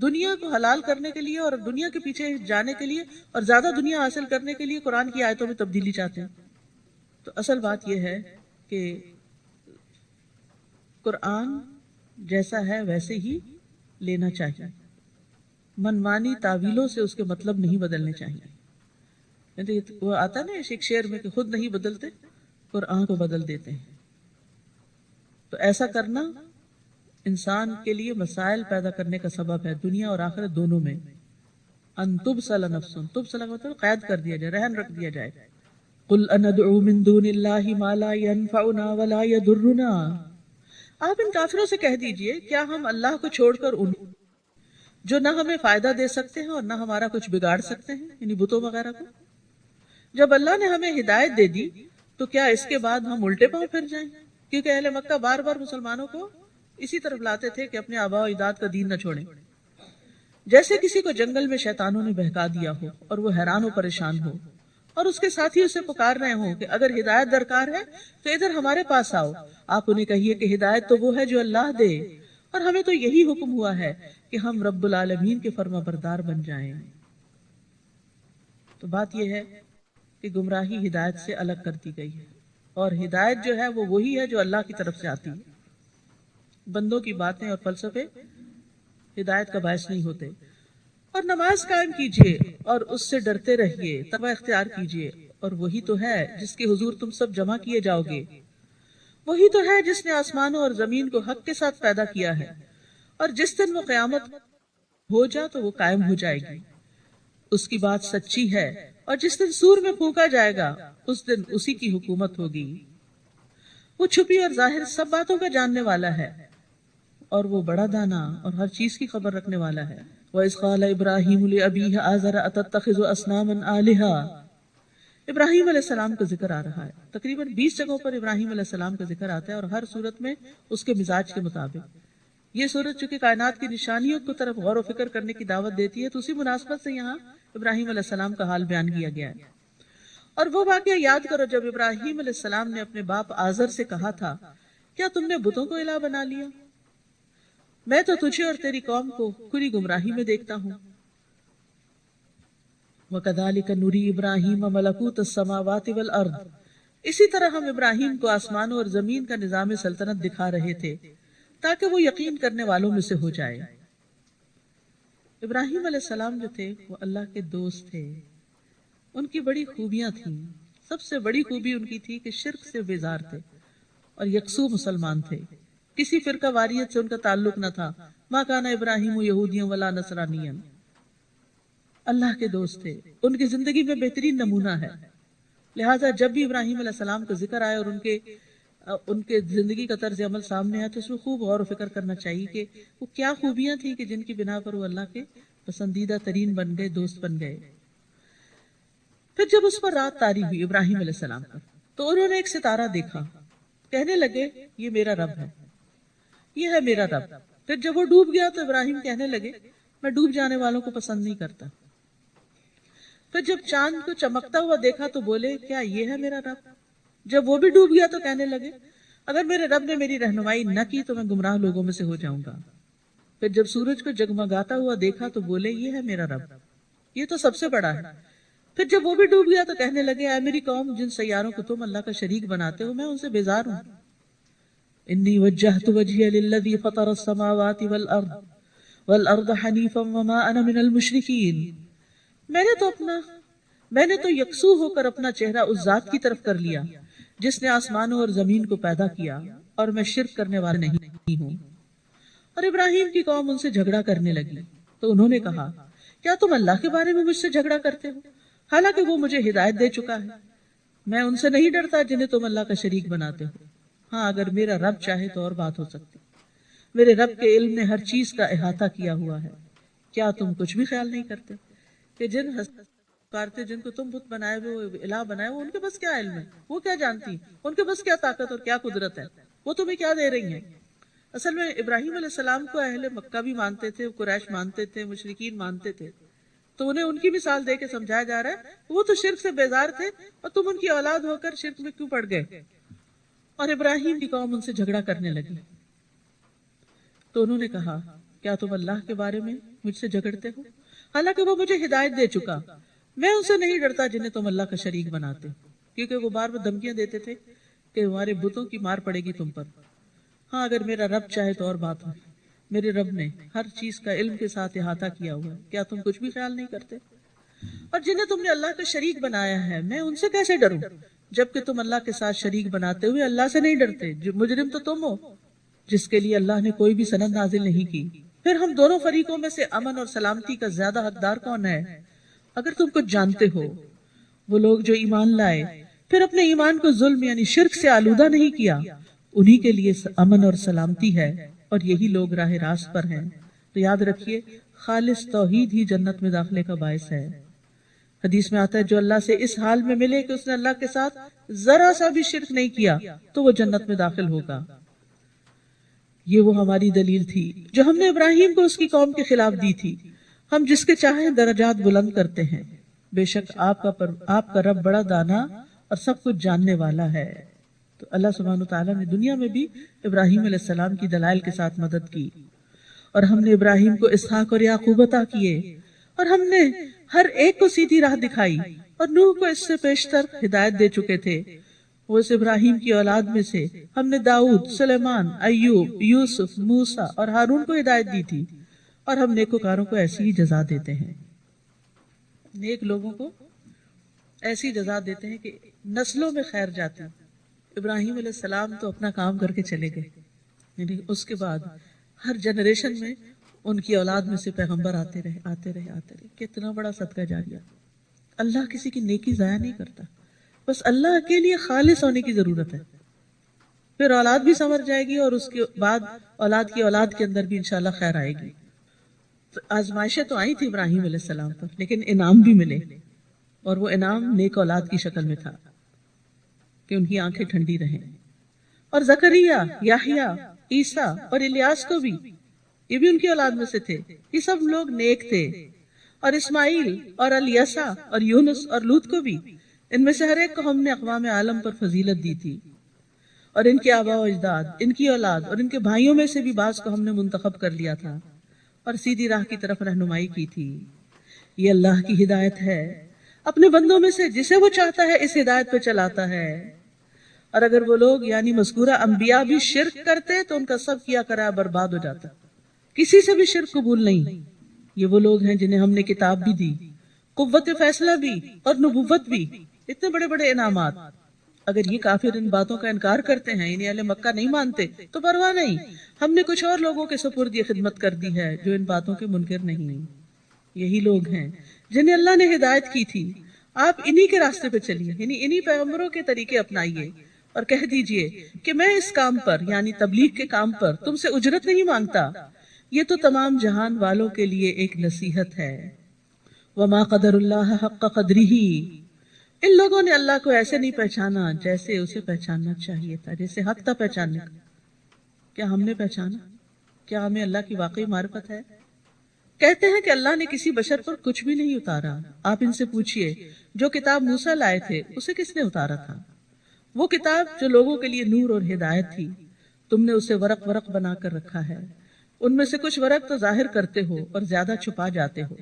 دنیا کو حلال کرنے کے لیے اور دنیا کے پیچھے جانے کے لیے اور زیادہ دنیا حاصل کرنے کے لیے قرآن کی آیتوں میں تبدیلی چاہتے ہیں۔ تو اصل بات یہ ہے کہ قرآن جیسا ہے ویسے ہی لینا چاہیے، منمانی تعویلوں سے اس کے مطلب نہیں بدلنے چاہیے۔ وہ آتا نا ایک شعر میں کہ خود نہیں بدلتے قرآن کو بدل دیتے ہیں۔ تو ایسا کرنا انسان کے لیے مسائل پیدا کرنے کا سبب ہے، دنیا اور آخرت دونوں میں۔ ان تبصل نفس، تبصل کا مطلب قید کر دیا جائے، رہن رکھ دیا جائے۔ قل اندعو من دون اللہ ما لا ينفعنا ولا يضرنا، آپ ان کافروں سے کہہ دیجئے کیا ہم اللہ کو چھوڑ کر ان جو نہ ہمیں فائدہ دے سکتے ہیں اور نہ ہمارا کچھ بگاڑ سکتے ہیں، یعنی بتوں وغیرہ کو؟ جب اللہ نے ہمیں ہدایت دے دی تو کیا اس کے بعد ہم الٹے پاؤں پھر جائیں؟ کیونکہ اہل مکہ بار بار مسلمانوں کو اسی طرف لاتے تھے کہ اپنے آباء و اجداد کا دین نہ چھوڑیں۔ جیسے کسی کو جنگل میں شیطانوں نے بہکا دیا ہو اور وہ حیران و پریشان ہو، اور اس کے ساتھی اسے پکار رہے ہوں کہ اگر ہدایت درکار ہے تو ادھر ہمارے پاس آؤ، آپ انہیں کہیے کہ ہدایت تو وہ ہے جو اللہ دے، اور ہمیں تو یہی حکم ہوا ہے کہ ہم رب العالمین کے فرما بردار بن جائیں۔ تو بات یہ ہے کہ گمراہی ہدایت سے الگ کر دی گئی ہے، اور ہدایت جو ہے وہ وہی ہے جو اللہ کی طرف سے آتی ہے۔ بندوں کی باتیں اور فلسفے ہدایت کا باعث نہیں ہوتے۔ اور نماز قائم کیجئے اور اس سے ڈرتے رہیے، تقوی اختیار کیجئے، اور وہی تو ہے جس کے حضور تم سب جمع کیے جاؤ گے، وہی تو ہے جس نے آسمانوں اور زمین کو حق کے ساتھ پیدا کیا ہے، اور جس دن وہ قیامت ہو جا تو وہ قائم ہو جائے گی، اس کی بات سچی ہے، اور جس دن سور میں پھونکا جائے گا اس دن اسی کی حکومت ہوگی۔ وہ چھپی اور ظاہر سب باتوں کا جاننے والا ہے، اور وہ بڑا دانا اور ہر چیز کی خبر رکھنے والا ہے۔ وَإِذْ قَالَ إِبْرَاهِيمُ لِأَبِيهِ آزَرَ أَتَتَّخِذُ أَصْنَامًا آلِهَةً، ابراہیم علیہ السلام کا ذکر آ رہا ہے۔ تقریباً 20 جگہوں پر ابراہیم علیہ السلام کا ذکر آتا ہے، اور ہر صورت میں اس کے مزاج کے مطابق۔ یہ صورت چونکہ کائنات کی نشانیوں کی طرف غور و فکر کرنے کی دعوت دیتی ہے، تو اسی مناسبت سے یہاں ابراہیم علیہ السلام کا حال بیان کیا گیا ہے۔ اور وہ واقعہ یاد کرو جب ابراہیم علیہ السلام نے اپنے باپ آزر سے کہا تھا، کیا تم نے بتوں کو الہ بنا لیا؟ میں تو تجھے اور تیری قوم کو کھلی گمراہی میں دیکھتا ہوں۔ وَكَذَلِكَ نُرِي إِبْرَاهِيمَ مَلَكُوتَ السَّمَاوَاتِ وَالْأَرْضِ، اسی طرح ہم ابراہیم کو آسمانوں اور زمین کا نظام سلطنت دکھا رہے تھے تاکہ وہ یقین کرنے والوں میں سے ہو جائے۔ ابراہیم علیہ السلام جو تھے وہ اللہ کے دوست تھے، ان کی بڑی خوبیاں تھیں۔ سب سے بڑی خوبی ان کی تھی کہ شرک سے بیزار تھے اور یکسو مسلمان تھے، کسی فرقہ واریت سے ان کا تعلق نہ تھا۔ ما کان ابراہیم یہودیا ولا نصرانیا، اللہ کے دوست تھے، ان کی زندگی میں بہترین نمونہ ہے۔ لہٰذا جب بھی ابراہیم علیہ السلام کا ذکر آئے اور ان کے زندگی کا طرز عمل سامنے آئے تو اس میں خوب غور و فکر کرنا چاہیے کہ وہ کیا خوبیاں تھیں کہ جن کی بنا پر وہ اللہ کے پسندیدہ ترین بن گئے، دوست بن گئے۔ پھر جب اس پر رات طاری ہوئی ابراہیم علیہ السلام پر، تو انہوں نے ایک ستارہ دیکھا، کہنے لگے یہ میرا رب ہے، یہ ہے میرا رب۔ پھر جب وہ ڈوب گیا تو ابراہیم کہنے لگے میں ڈوب جانے والوں کو پسند نہیں کرتا۔ پھر جب چاند کو چمکتا ہوا دیکھا تو بولے کیا یہ ہے میرا رب؟ جب وہ بھی ڈوب گیا تو کہنے لگے اگر میرے رب نے میری رہنمائی نہ کی تو میں گمراہ لوگوں میں سے ہو جاؤں گا۔ پھر جب سورج کو جگمگاتا ہوا دیکھا تو بولے یہ ہے میرا رب، یہ تو سب سے بڑا ہے۔ پھر جب وہ بھی ڈوب گیا تو کہنے لگے اے میری قوم، جن سیاروں کو تم اللہ کا شریک بناتے ہو میں ان سے بیزار ہوں۔ انی وجہت وجہی للذی فطر السماوات والارض حنیفا وما انا من المشرکین، میں نے تو یکسو ہو کر اپنا چہرہ اس ذات کی طرف کر لیا جس نے آسمانوں اور زمین کو پیدا کیا، اور میں شرک کرنے والا نہیں ہوں۔ اور ابراہیم کی قوم ان سے جھگڑا کرنے لگی تو انہوں نے کہا کیا تم اللہ کے بارے میں مجھ سے جھگڑا کرتے ہو حالانکہ وہ مجھے ہدایت دے چکا ہے؟ میں ان سے نہیں ڈرتا جنہیں تم اللہ کا شریک بناتے ہو۔ ہاں اگر میرا رب چاہے تو اور بات ہو سکتی، میرے رب کے علم نے ہر چیز کا احاطہ کیا ہوا ہے۔ کیا تم کچھ بھی خیال نہیں کرتے کہ جن کو تم بت بنائے ہوئے وہ الہ بنائے وہ ان کے بس کیا علم ہے؟ وہ کیا جانتی؟ ان کے بس کیا طاقت اور کیا قدرت ہے؟ وہ تمہیں کیا دے رہی ہیں؟ اصل میں ابراہیم علیہ السلام کو اہل مکہ بھی مانتے تھے، قریش مانتے تھے، مشرکین مانتے تھے، تو انہیں ان کی مثال دے کے سمجھایا جا رہا ہے وہ تو شرک سے بیزار تھے اور تم ان کی اولاد ہو کر شرک میں کیوں پڑ گئے؟ اور ابراہیم کی قوم ان سے جھگڑا کرنے لگی تو انہوں نے کہا کیا تم اللہ کے بارے میں مجھ سے جھگڑتے ہو؟ حالانکہ وہ مجھے ہدایت دے چکا. میں ان سے نہیں ڈرتا جنہیں تم اللہ کا شریک بناتے. کیونکہ وہ بار بار دھمکیاں دیتے تھے کہ ہمارے بتوں کی مار پڑے گی تم پر. ہاں اگر میرا رب چاہے تو اور بات ہے. میرے رب نے ہر چیز کا علم کے ساتھ احاطہ کیا ہوا ہے. کیا تم کچھ بھی خیال نہیں کرتے؟ اور جنہیں تم نے اللہ کا شریک بنایا ہے میں ان سے کیسے ڈروں جبکہ تم اللہ کے ساتھ شریک بناتے ہوئے اللہ سے نہیں ڈرتے. جو مجرم تو تم ہو جس کے لیے اللہ نے کوئی بھی سند نازل نہیں کی. پھر ہم دونوں فریقوں میں سے امن اور سلامتی کا زیادہ حقدار کون ہے؟ اگر تم کچھ جانتے ہو وہ لوگ جو ایمان لائے پھر اپنے ایمان کو ظلم یعنی شرک سے آلودہ نہیں کیا انہی کے لیے امن اور سلامتی ہے اور یہی لوگ راہ راست پر ہیں. تو یاد رکھیے خالص توحید ہی جنت میں داخلے کا باعث ہے. حدیث میں آتا ہے جو اللہ سے اس حال میں ملے کہ اس نے اللہ کے ساتھ ذرا سا بھی شرک نہیں کیا تو وہ جنت میں داخل ہوگا. یہ وہ ہماری دلیل تھی جو ہم نے ابراہیم کو اس کی قوم کے خلاف دی تھی. ہم جس کے چاہیں درجات بلند کرتے ہیں. بے شک آپ کا رب بڑا دانا اور سب کچھ جاننے والا ہے. تو اللہ سبحانہ وتعالیٰ نے دنیا میں بھی ابراہیم علیہ السلام کی دلائل کے ساتھ مدد کی اور ہم نے ابراہیم کو اسحاق اور یعقوب عطا کیے اور ہم نے ہر ایک کو سیدھی راہ دکھائی اور نوح کو اس سے پیشتر ہدایت دے چکے تھے. وہ اس ابراہیم کی اولاد میں سے ہم نے داؤد، سلیمان، ایوب، یوسف، موسیٰ اور ہارون کو ہدایت دی تھی اور ہم نیکوکاروں کو ایسی ہی جزا دیتے ہیں. نیک لوگوں کو ایسی جزا دیتے ہیں کہ نسلوں میں خیر جاتی. ابراہیم علیہ السلام تو اپنا کام کر کے چلے گئے یعنی اس کے بعد ہر جنریشن میں ان کی اولاد میں سے پیغمبر آتے رہے. کتنا بڑا صدقہ جاریہ. اللہ کسی کی نیکی ضائع نہیں کرتا. بس اللہ کے لیے خالص ہونے کی ضرورت ہے. پھر اولاد بھی سمجھ جائے گی اور اس کے بعد اولاد کی اولاد کے اندر بھی انشاءاللہ خیر آئے گی. تو آزمائشیں تو آئی تھی ابراہیم علیہ السلام پر لیکن انعام بھی ملے اور وہ انعام نیک اولاد کی شکل میں تھا کہ ان کی آنکھیں ٹھنڈی رہیں. اور زکریا، یحییٰ، عیسیٰ اور الیاس کو بھی یہ بھی ان کی اولاد میں سے تھے. یہ سب لوگ نیک تھے. اور اسماعیل اور الیسع اور یونس اور لوط کو بھی ان میں سے ہر ایک کو ہم نے اقوام عالم پر فضیلت دی تھی اور ان کے آباء و اجداد، ان کی اولاد اور ان کے بھائیوں میں سے بھی بعض کو ہم نے منتخب کر لیا تھا اور سیدھی راہ کی طرف رہنمائی کی تھی. یہ اللہ کی ہدایت ہے. اپنے بندوں میں سے جسے وہ چاہتا ہے اس ہدایت پہ چلاتا ہے. اور اگر وہ لوگ یعنی مذکورہ انبیاء بھی شرک کرتے تو ان کا سب کیا کرا برباد ہو جاتا. کسی سے بھی شرک قبول نہیں. یہ وہ لوگ ہیں جنہیں ہم نے کتاب بھی دی، قوت فیصلہ بھی اور نبوت بھی. اتنے بڑے بڑے انعامات. اگر یہ کافر ان باتوں کا انکار کرتے ہیں انہیں اہل مکہ نہیں مانتے تو پرواہ نہیں، ہم نے کچھ اور لوگوں کے سپرد یہ خدمت کر دی ہے جو ان باتوں کے منکر نہیں. یہی لوگ ہیں جنہیں اللہ نے ہدایت کی تھی. آپ انہی کے راستے پہ چلیے یعنی انہی پیغمبروں کے طریقے اپنائیے اور کہہ دیجئے کہ میں اس کام پر یعنی تبلیغ کے کام پر تم سے اجرت نہیں مانگتا. یہ تو تمام جہان والوں کے لیے ایک نصیحت ہے. وما قدر اللہ حق قدرہ. ان لوگوں نے اللہ کو ایسے نہیں پہچانا جیسے اسے پہچاننا چاہیے تھا، جیسے حق تھا پہچاننے کا. کیا ہم نے پہچانا؟ کیا ہمیں اللہ کی واقعی معرفت ہے؟ کہتے ہیں کہ اللہ نے کسی بشر پر کچھ بھی نہیں اتارا. آپ ان سے پوچھئے جو کتاب موسیٰ لائے تھے اسے کس نے اتارا تھا؟ وہ کتاب جو لوگوں کے لیے نور اور ہدایت تھی. تم نے اسے ورق ورق بنا کر رکھا ہے. ان میں سے کچھ ورق تو ظاہر کرتے ہو اور زیادہ چھپا جاتے ہو.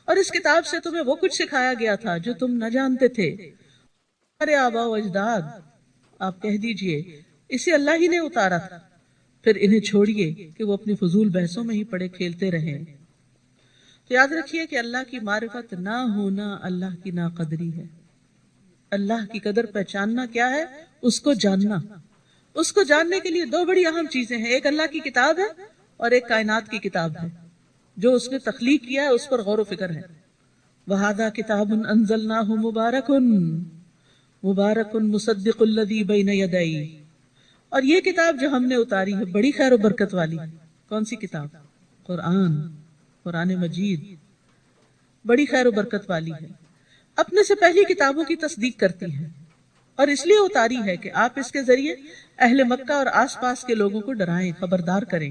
اور اس کتاب سے تمہیں وہ کچھ سکھایا گیا تھا جو تم نہ جانتے تھے. ہمارے آباء و اجداد. آپ کہہ دیجئے اسے اللہ ہی نے اتارا تھا. پھر انہیں چھوڑیے کہ وہ اپنی فضول بحثوں میں ہی پڑے کھیلتے رہیں. تو یاد رکھیے کہ اللہ کی معرفت نہ ہونا اللہ کی ناقدری ہے. اللہ کی قدر پہچاننا کیا ہے؟ اس کو جاننا. اس کو جاننے کے لیے دو بڑی اہم چیزیں ہیں. ایک اللہ کی کتاب ہے اور ایک کائنات کی کتاب ہے. جو اس نے تخلیق کیا ہے اس پر غور و فکر ہے. وَهَذَا كِتَابٌ أَنزَلْنَاهُ مُبَارَكٌ مُصَدِّقُ الَّذِي بَيْنَ يَدَيْهِ. اور یہ کتاب جو ہم نے اتاری ہے بڑی خیر و برکت والی. کون سی کتاب؟ قرآن مجید. بڑی خیر و برکت والی ہے. اپنے سے پہلی کتابوں کی تصدیق کرتی ہے اور اس لیے اتاری ہے کہ آپ اس کے ذریعے اہل مکہ اور آس پاس کے لوگوں کو ڈرائیں، خبردار کریں.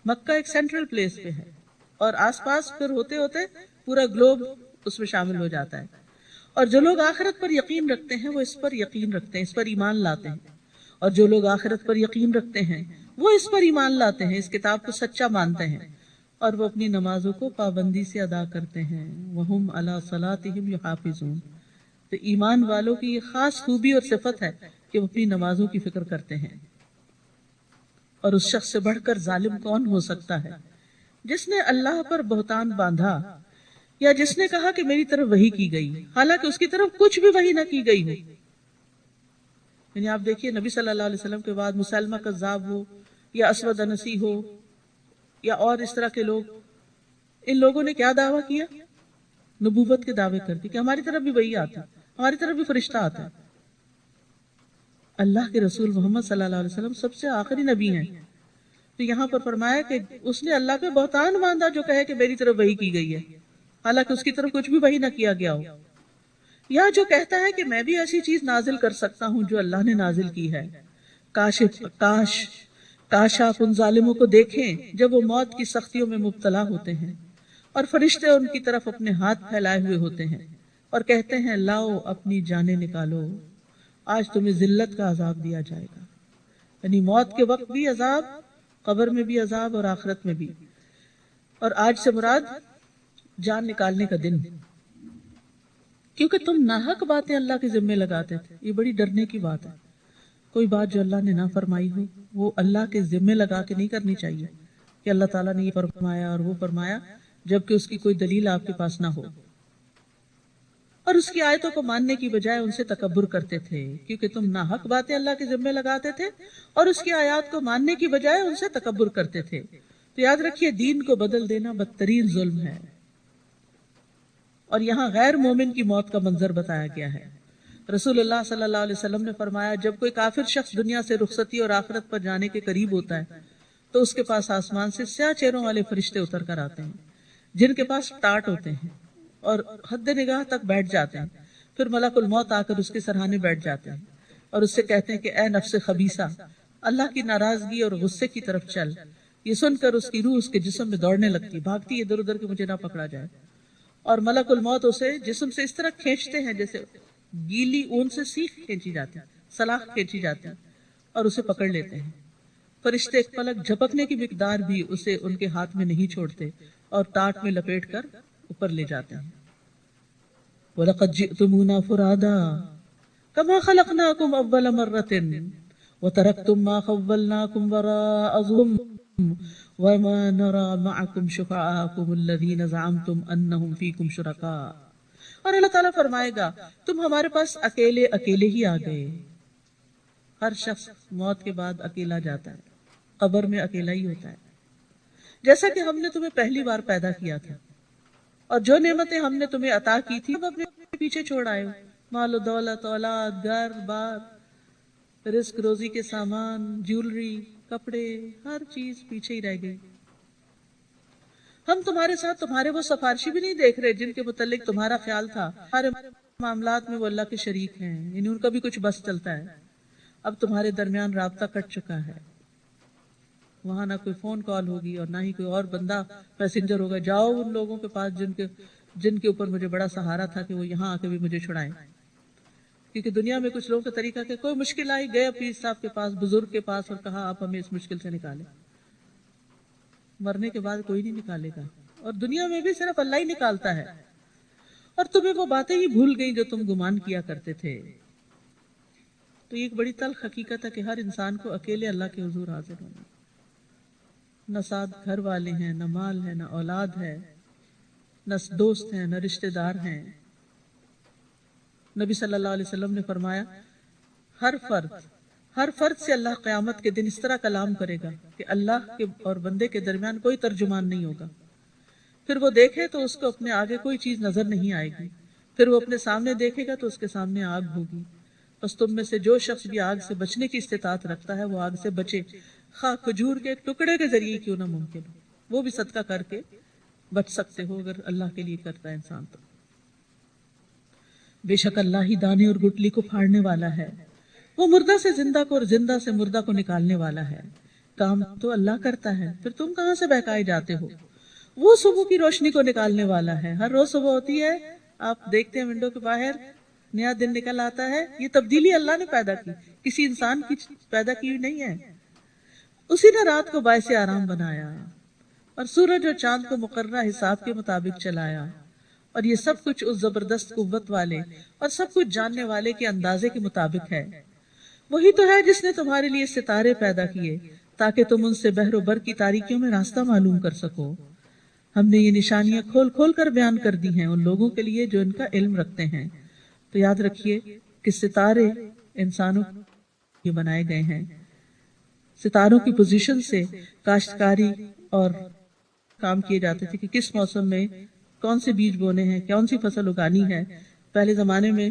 مکہ ایک سینٹرل پلیس پہ ہے اور آس پاس پھر ہوتے ہوتے پورا گلوب اس میں شامل ہو جاتا ہے. اور جو لوگ آخرت پر یقین رکھتے ہیں وہ اس پر یقین رکھتے ہیں، اس پر ایمان لاتے ہیں، اور جو لوگ آخرت پر یقین رکھتے ہیں وہ اس پر ایمان لاتے ہیں، اس کتاب کو سچا مانتے ہیں، اور وہ اپنی نمازوں کو پابندی سے ادا کرتے ہیں۔ وَهُمْ عَلَىٰ صَلَاتِهِمْ يُحَافِظُونَ۔ تو ایمان والوں کی یہ خاص خوبی اور صفت ہے کہ وہ اپنی نمازوں کی فکر کرتے ہیں۔ اور اس شخص سے بڑھ کر ظالم کون ہو سکتا ہے جس نے اللہ پر بہتان باندھا، یا جس نے کہا کہ میری طرف وحی کی گئی حالانکہ اس کی طرف کچھ بھی وحی نہ کی گئی ہو۔ یعنی آپ دیکھیے نبی صلی اللہ علیہ وسلم کے بعد مسلمہ کذاب ہو یا اسود انسی ہو یا اور اس طرح کے لوگ، ان لوگوں نے کیا دعویٰ کیا؟ نبوت کے دعوے کرتے کہ ہماری طرف بھی وحی آتا، ہماری طرف بھی فرشتہ آتا ہے۔ اللہ کے رسول محمد صلی اللہ علیہ وسلم سب سے آخری نبی ہیں، تو یہاں پر فرمایا کہ اس نے اللہ پہ بہتان باندھا جو کہے کہ میری طرف وحی کی گئی ہے حالانکہ اس کی طرف کچھ بھی وحی نہ کیا گیا ہو، یا جو کہتا ہے کہ میں بھی ایسی چیز نازل کر سکتا ہوں جو اللہ نے نازل کی ہے۔ کاش آپ ان ظالموں کو دیکھیں جب وہ موت کی سختیوں میں مبتلا ہوتے ہیں اور فرشتے ان کی طرف اپنے ہاتھ پھیلائے ہوئے ہوتے ہیں اور کہتے ہیں لاؤ اپنی جانیں نکالو، آج تمہیں ذلت کا عذاب دیا جائے گا۔ یعنی موت کے وقت بھی عذاب، قبر میں بھی عذاب اور آخرت میں بھی۔ اور آج سے مراد جان نکالنے کا دن، کیونکہ تم ناحق باتیں اللہ کے ذمے لگاتے تھے۔ یہ بڑی ڈرنے کی بات ہے، کوئی بات جو اللہ نے نہ فرمائی ہو وہ اللہ کے ذمے لگا کے نہیں کرنی چاہیے کہ اللہ تعالیٰ نے یہ فرمایا اور وہ فرمایا، جبکہ اس کی کوئی دلیل آپ کے پاس نہ ہو۔ اور اس کی آیتوں کو ماننے کی بجائے ان سے تکبر کرتے تھے، کیونکہ تم ناحق باتیں اللہ کے ذمے لگاتے تھے اور اس کی آیات کو ماننے کی بجائے ان سے تکبر کرتے تھے۔ تو یاد رکھیے دین کو بدل دینا بدترین ظلم ہے۔ اور یہاں غیر مومن کی موت کا منظر بتایا گیا ہے۔ رسول اللہ صلی اللہ علیہ وسلم نے فرمایا جب کوئی کافر شخص دنیا سے رخصتی اور آخرت پر جانے کے قریب ہوتا ہے تو اس کے پاس آسمان سے سیاہ چہروں والے فرشتے اتر کر آتے ہیں جن کے پاس ٹاٹ ہوتے ہیں اور حد نگاہ تک بیٹھ جاتے ہیں۔ پھر ملک الموت آ کر اس کے سرہانے بیٹھ جاتے ہیں اور اس سے کہتے ہیں کہ اے نفس خبیثہ، اللہ کی ناراضگی اور غصے کی طرف چل۔ یہ سن کر اس کی روح اس کے جسم میں دوڑنے لگتی، بھاگتی ادھر ادھر کہ مجھے نہ پکڑا جائے، اور ملک الموت اسے جسم سے اس طرح کھینچتے ہیں جیسے گیلی اون سے سیخ کھینچی جاتی ہے، سلاخ کھینچی جاتی ہے، اور اسے پکڑ لیتے ہیں۔ فرشتے ایک پلک جھپکنے کی مقدار بھی اسے ان کے ہاتھ میں نہیں چھوڑتے اور ٹاٹ میں لپیٹ کر اوپر لے جاتے ہیں۔ وَلَقَدْ جِئْتُمُونَا فُرَادَىٰ كَمَا خَلَقْنَاكُمْ أَوَّلَ مَرَّةٍ وَتَرَكْتُم مَّا خَوَّلْنَاكُمْ وَرَاءَ ظُهُورِكُمْ وَمَا نَرَىٰ مَعَكُمْ شُفَعَاءَكُمُ الَّذِينَ زَعَمْتُمْ أَنَّهُمْ فِيكُمْ شُرَكَاءُ۔ اور اللہ تعالیٰ فرمائے گا تم ہمارے پاس اکیلے اکیلے ہی آ گئے۔ ہر شخص موت کے بعد اکیلا جاتا ہے، قبر میں اکیلا ہی ہوتا ہے۔ جیسا کہ ہم نے تمہیں پہلی بار پیدا کیا تھا اور جو نعمتیں ہم نے تمہیں عطا کی تھی وہ اپنے پیچھے چھوڑ آئے ہو، مال و دولت، اولاد، گھر بار، رزق روزی کے سامان، جیولری، کپڑے، ہر چیز پیچھے ہی رہ گئی۔ ہم تمہارے ساتھ تمہارے وہ سفارشی بھی نہیں دیکھ رہے جن کے متعلق تمہارا خیال تھا ہمارے معاملات میں وہ اللہ کے شریک ہیں، یعنی ان کا بھی کچھ بس چلتا ہے۔ اب تمہارے درمیان رابطہ کٹ چکا ہے، وہاں نہ کوئی فون کال ہوگی اور نہ ہی کوئی اور بندہ پیسنجر ہوگا، جاؤ ان لوگوں کے پاس جن کے اوپر مجھے بڑا سہارا تھا کہ وہ یہاں آ کے بھی مجھے چھڑائیں۔ کیونکہ دنیا میں کچھ لوگوں کا طریقہ کہ کوئی مشکل آئی گئے پیر صاحب کے پاس، بزرگ کے پاس، اور کہا آپ ہمیں اس مشکل سے نکالیں۔ مرنے کے بعد کوئی نہیں نکالے گا، اور دنیا میں بھی صرف اللہ ہی نکالتا ہے۔ اور تمہیں وہ باتیں ہی بھول گئی جو تم گمان کیا کرتے تھے۔ تو یہ ایک بڑی تلخ حقیقت ہے کہ ہر انسان کو اکیلے اللہ کے حضور حاضر ہونا، نہ ساتھ گھر والے ہیں، نہ مال ہے، نہ اولاد ہے، نہ دوست ہیں، نہ رشتہ دار ہیں۔ نبی صلی اللہ علیہ وسلم نے فرمایا ہر فرد سے اللہ قیامت کے دن اس طرح کلام کرے گا کہ اللہ کے اور بندے کے درمیان کوئی ترجمان نہیں ہوگا۔ پھر وہ دیکھے تو اس کو اپنے آگے کوئی چیز نظر نہیں آئے گی، پھر وہ اپنے سامنے دیکھے گا تو اس کے سامنے آگ ہوگی۔ بس تم میں سے جو شخص بھی آگ سے بچنے کی استطاعت رکھتا ہے وہ آگ سے بچے، خواہ کھجور کے ایک ٹکڑے کے ذریعے کیوں نہ ممکن ہو، وہ بھی صدقہ کر کے بچ سکتے ہو اگر اللہ کے لیے کرتا ہے انسان تو۔ بے شک اللہ ہی دانے اور گٹلی کو پھاڑنے والا ہے، وہ مردہ سے زندہ کو اور زندہ سے مردہ کو نکالنے والا ہے۔ کام تو اللہ کرتا ہے، پھر تم کہاں سے بہکائے جاتے ہو؟ وہ صبح کی روشنی کو نکالنے والا ہے، ہر روز صبح ہوتی ہے آپ دیکھتے ہیں ونڈو کے باہر نیا دن نکل آتا ہے، یہ تبدیلی اللہ نے پیدا کی، کسی انسان کی پیدا کی ہوئی نہیں ہے۔ اسی نے رات کو باعث آرام بنایا اور سورج اور چاند کو مقررہ حساب کے مطابق چلایا، اور یہ سب کچھ اس زبردست قوت والے اور سب کچھ جاننے والے کے اندازے کے مطابق ہے۔ وہی تو ہے جس نے تمہارے لیے ستارے پیدا کیے تاکہ تم ان سے بحر و بر کی تاریکیوں میں راستہ معلوم کر سکو۔ ہم نے یہ نشانیاں کھول کھول کر بیان کر دی ہیں ان لوگوں کے لیے جو ان کا علم رکھتے ہیں۔ تو یاد رکھیے کہ ستارے انسانوں کے بنائے گئے ہیں۔ ستاروں کی پوزیشن سے کاشتکاری اور کام کیے جاتے تھے کہ کس موسم میں کون سے بیج بونے ہیں، کون سی فصل اگانی ہے۔ پہلے زمانے میں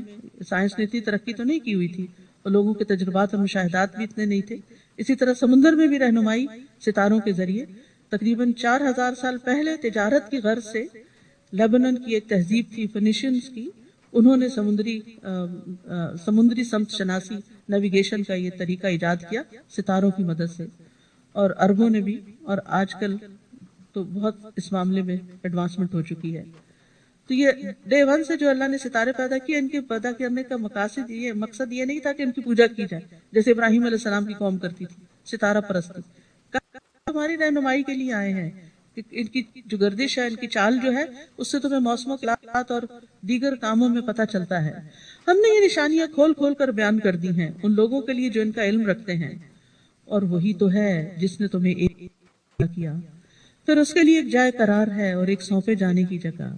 سائنس نے اتنی ترقی تو نہیں کی ہوئی تھی اور لوگوں کے تجربات اور مشاہدات بھی اتنے نہیں تھے۔ اسی طرح سمندر میں بھی رہنمائی ستاروں کے ذریعے تقریباً 4000 سال پہلے تجارت کی غرض سے لیبنان کی ایک تہذیب تھی فینیشینز کی، انہوں نے سمندری سمت شناسی نیویگیشن کا یہ طریقہ ایجاد کیا ستاروں کی مدد سے، اور عربوں نے بھی، اور آج کل تو بہت اس معاملے میں ایڈوانسمنٹ ہو چکی ہے۔ تو یہ ڈے ون سے جو اللہ نے ستارے پیدا کیے، ان کے پیدا کرنے کا مقصد یہ نہیں تھا کہ ان کی پوجا کی جائے جیسے ابراہیم علیہ السلام کی قوم کرتی تھی، ستارہ پرستی۔ ہماری رہنمائی کے لیے آئے ہیں کہ ان کی جو گردش ہے، ان کی چال جو ہے، اس سے تمہیں موسموں کے حالات اور دیگر کاموں میں پتہ چلتا ہے۔ ہم نے یہ نشانیاں کھول کھول کر بیان کر دی ہیں ان لوگوں کے لیے جو ان کا علم رکھتے ہیں، اور وہی تو ہے جس نے تمہیں ایک کیا، پھر اس کے لیے ایک جائے قرار ہے اور ایک سونپے جانے کی جگہ۔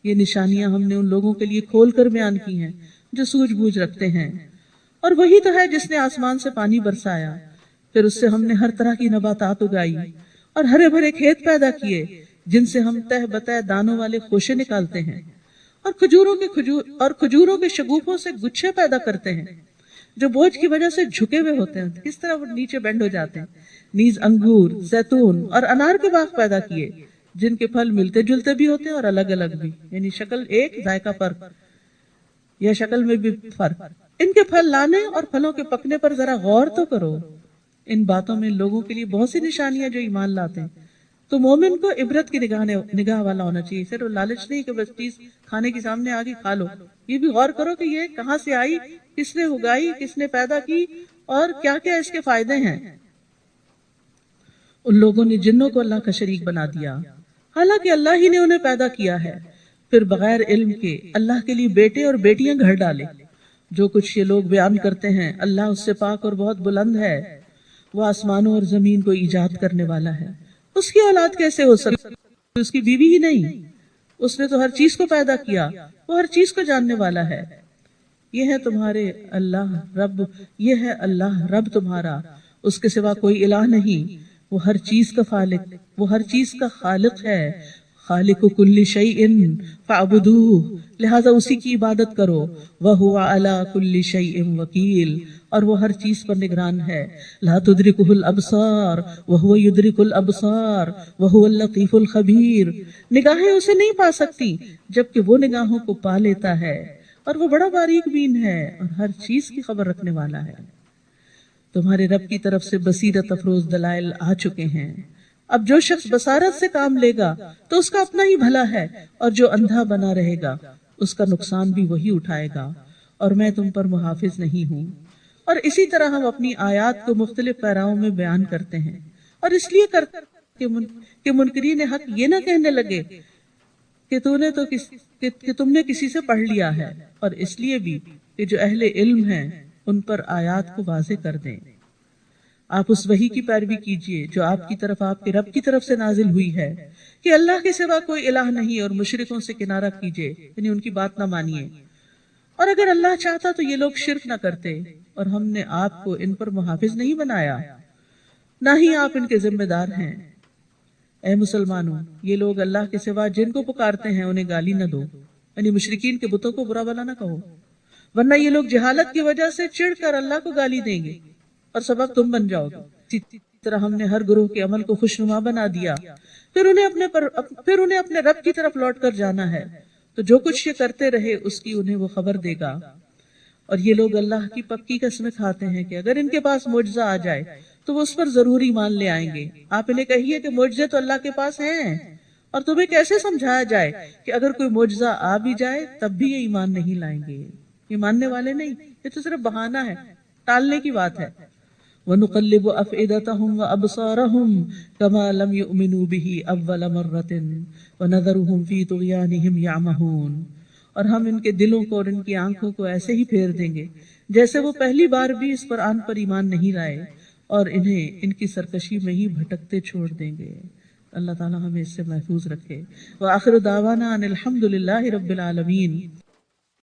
یہ نشانیاں ہم نے ان لوگوں کے لیے کھول کر بیان کی ہیں جو سوجھ بوجھ رکھتے ہیں، اور وہی تو ہے جس نے آسمان سے پانی برسایا، پھر اس سے ہم نے ہر طرح کی نباتات اگائی اور ہرے بھرے کھیت پیدا کیے جن سے ہم تہ بتہ دانوں والے خوشے نکالتے ہیں، اور کھجوروں کے شگوفوں سے گچھے پیدا کرتے ہیں جو بوجھ کی وجہ سے جھکے ہوئے ہوتے ہیں، کس طرح وہ نیچے بینڈ ہو جاتے ہیں۔ نیز انگور، زیتون اور انار کے باغ پیدا کیے جن کے پھل ملتے جلتے بھی ہوتے ہیں اور الگ الگ بھی، یعنی شکل ایک ذائقہ فرق یا شکل میں بھی فرق۔ ان کے پھل لانے اور پھلوں کے پکنے پر ذرا غور تو کرو، ان باتوں میں لوگوں کے لیے بہت سی نشانیاں جو ایمان لاتے ہیں۔ تو مومن کو عبرت کی نگاہ والا ہونا چاہیے، صرف لالچ نہیں کہ بس چیز کھانے کی سامنے آگے کھا لو، یہ بھی غور کرو کہ یہ کہاں سے آئی، کس نے اگائی، کس نے پیدا کی، اور کیا کیا اس کے فائدے ہیں۔ ان لوگوں نے جنوں کو اللہ کا شریک بنا دیا حالانکہ اللہ ہی نے انہیں پیدا کیا ہے، پھر بغیر علم کے اللہ کے لیے بیٹے اور بیٹیاں گھر ڈالے۔ جو کچھ یہ لوگ بیان کرتے ہیں اللہ اس سے پاک اور بہت بلند ہے، وہ آسمانوں اور زمین کو ایجاد کرنے والا ہے، اس کی اولاد کیسے ہو سکتی، اس کی بیوی ہی نہیں، اس نے تو ہر چیز کو پیدا کیا، وہ ہر چیز کو جاننے والا ہے۔ یہ ہے تمہارے اللہ رب، یہ ہے اللہ رب تمہارا، اس کے سوا کوئی الہ نہیں، وہ ہر چیز کا خالق، وہ ہر چیز کا خالق ہے، خالق کل شیء فاعبدوہ، لہذا اسی کی عبادت کرو، وہو علی کل شیء وکیل، اور وہ ہر چیز پر نگران ہے، لا تدرکہ الابصار وہو یدرک الابصار وہو اللطیف الخبیر، نگاہیں اسے نہیں پا سکتی جبکہ وہ نگاہوں کو پا لیتا ہے، اور وہ بڑا باریک بین ہے اور ہر چیز کی خبر رکھنے والا ہے۔ تمہارے رب کی طرف سے بصیرت افروز دلائل آ چکے ہیں، اب جو شخص بصارت سے کام لے گا تو اس کا اپنا ہی بھلا ہے، اور جو اندھا بنا رہے گا اس کا نقصان بھی وہی اٹھائے گا، اور میں تم پر محافظ نہیں ہوں۔ اور اسی طرح ہم اپنی آیات کو مختلف پیراؤں میں بیان کرتے ہیں، اور اس لیے کرتے ہیں کہ منکرین حق یہ نہ کہنے لگے کہ تم نے کسی سے پڑھ لیا ہے، اور اس لیے بھی کہ جو اہل علم ہیں ان پر آیات کو واضح کر دیں۔ آپ اس وحی کی پیروی کیجئے جو آپ کی طرف آپ کے رب کی طرف سے نازل ہوئی ہے کہ اللہ کے سوا کوئی الہ نہیں، اور مشرکوں سے کنارہ کیجئے، یعنی ان کی بات نہ مانیے، اور اگر اللہ چاہتا تو یہ لوگ شرک نہ کرتے، اور ہم نے آپ کو ان پر محافظ نہیں بنایا، نہ ہی آپ ان کے ذمہ دار ہیں۔ اے مسلمانوں، یہ لوگ اللہ کے سوا جن کو پکارتے ہیں انہیں گالی نہ دو، یعنی مشرکین کے بتوں کو برا بھلا نہ کہو، ورنہ یہ لوگ جہالت کی وجہ سے چڑھ کر اللہ کو گالی دیں گے اور سبب تم بن جاؤ گے۔ اسی طرح ہم نے ہر گروہ کے عمل کو خوشنما بنا دیا، پھر انہیں اپنے رب کی طرف لوٹ کر جانا ہے، تو جو کچھ یہ کرتے رہے اس کی انہیں وہ خبر دے گا۔ اور یہ لوگ اللہ کی پکی قسمیں کھاتے ہیں کہ اگر ان کے پاس معجزہ آ جائے تو وہ اس پر ضرور ایمان لے آئیں گے۔ آپ انہیں کہیے کہ معجزے تو اللہ کے پاس ہیں اور تمہیں کیسے سمجھایا جائے کہ اگر کوئی معجزہ آ بھی جائے تب بھی یہ ایمان نہیں لائیں گے، یہ ماننے والے نہیں، یہ تو صرف بہانہ ہے، ٹالنے کی بات ہے۔ وَنُقَلِّبُ أَفْئِدَتَهُمْ وَأَبْصَارَهُمْ كَمَا لَمْ يُؤْمِنُوا بِهِ أَوَّلَ مَرَّةٍ وَنَذَرُهُمْ فِي طُغْيَانِهِمْ يَعْمَهُونَ، اور ہم ان کے دلوں کو اور ان کی آنکھوں کو ایسے ہی پھیر دیں گے جیسے وہ پہلی بار بھی اس قرآن پر ایمان نہیں لائے، اور انہیں ان کی سرکشی میں ہی بھٹکتے چھوڑ دیں گے۔ اللہ تعالی ہمیں اس سے محفوظ رکھے۔ وآخر دعوانا ان الحمد للہ رب العالمین۔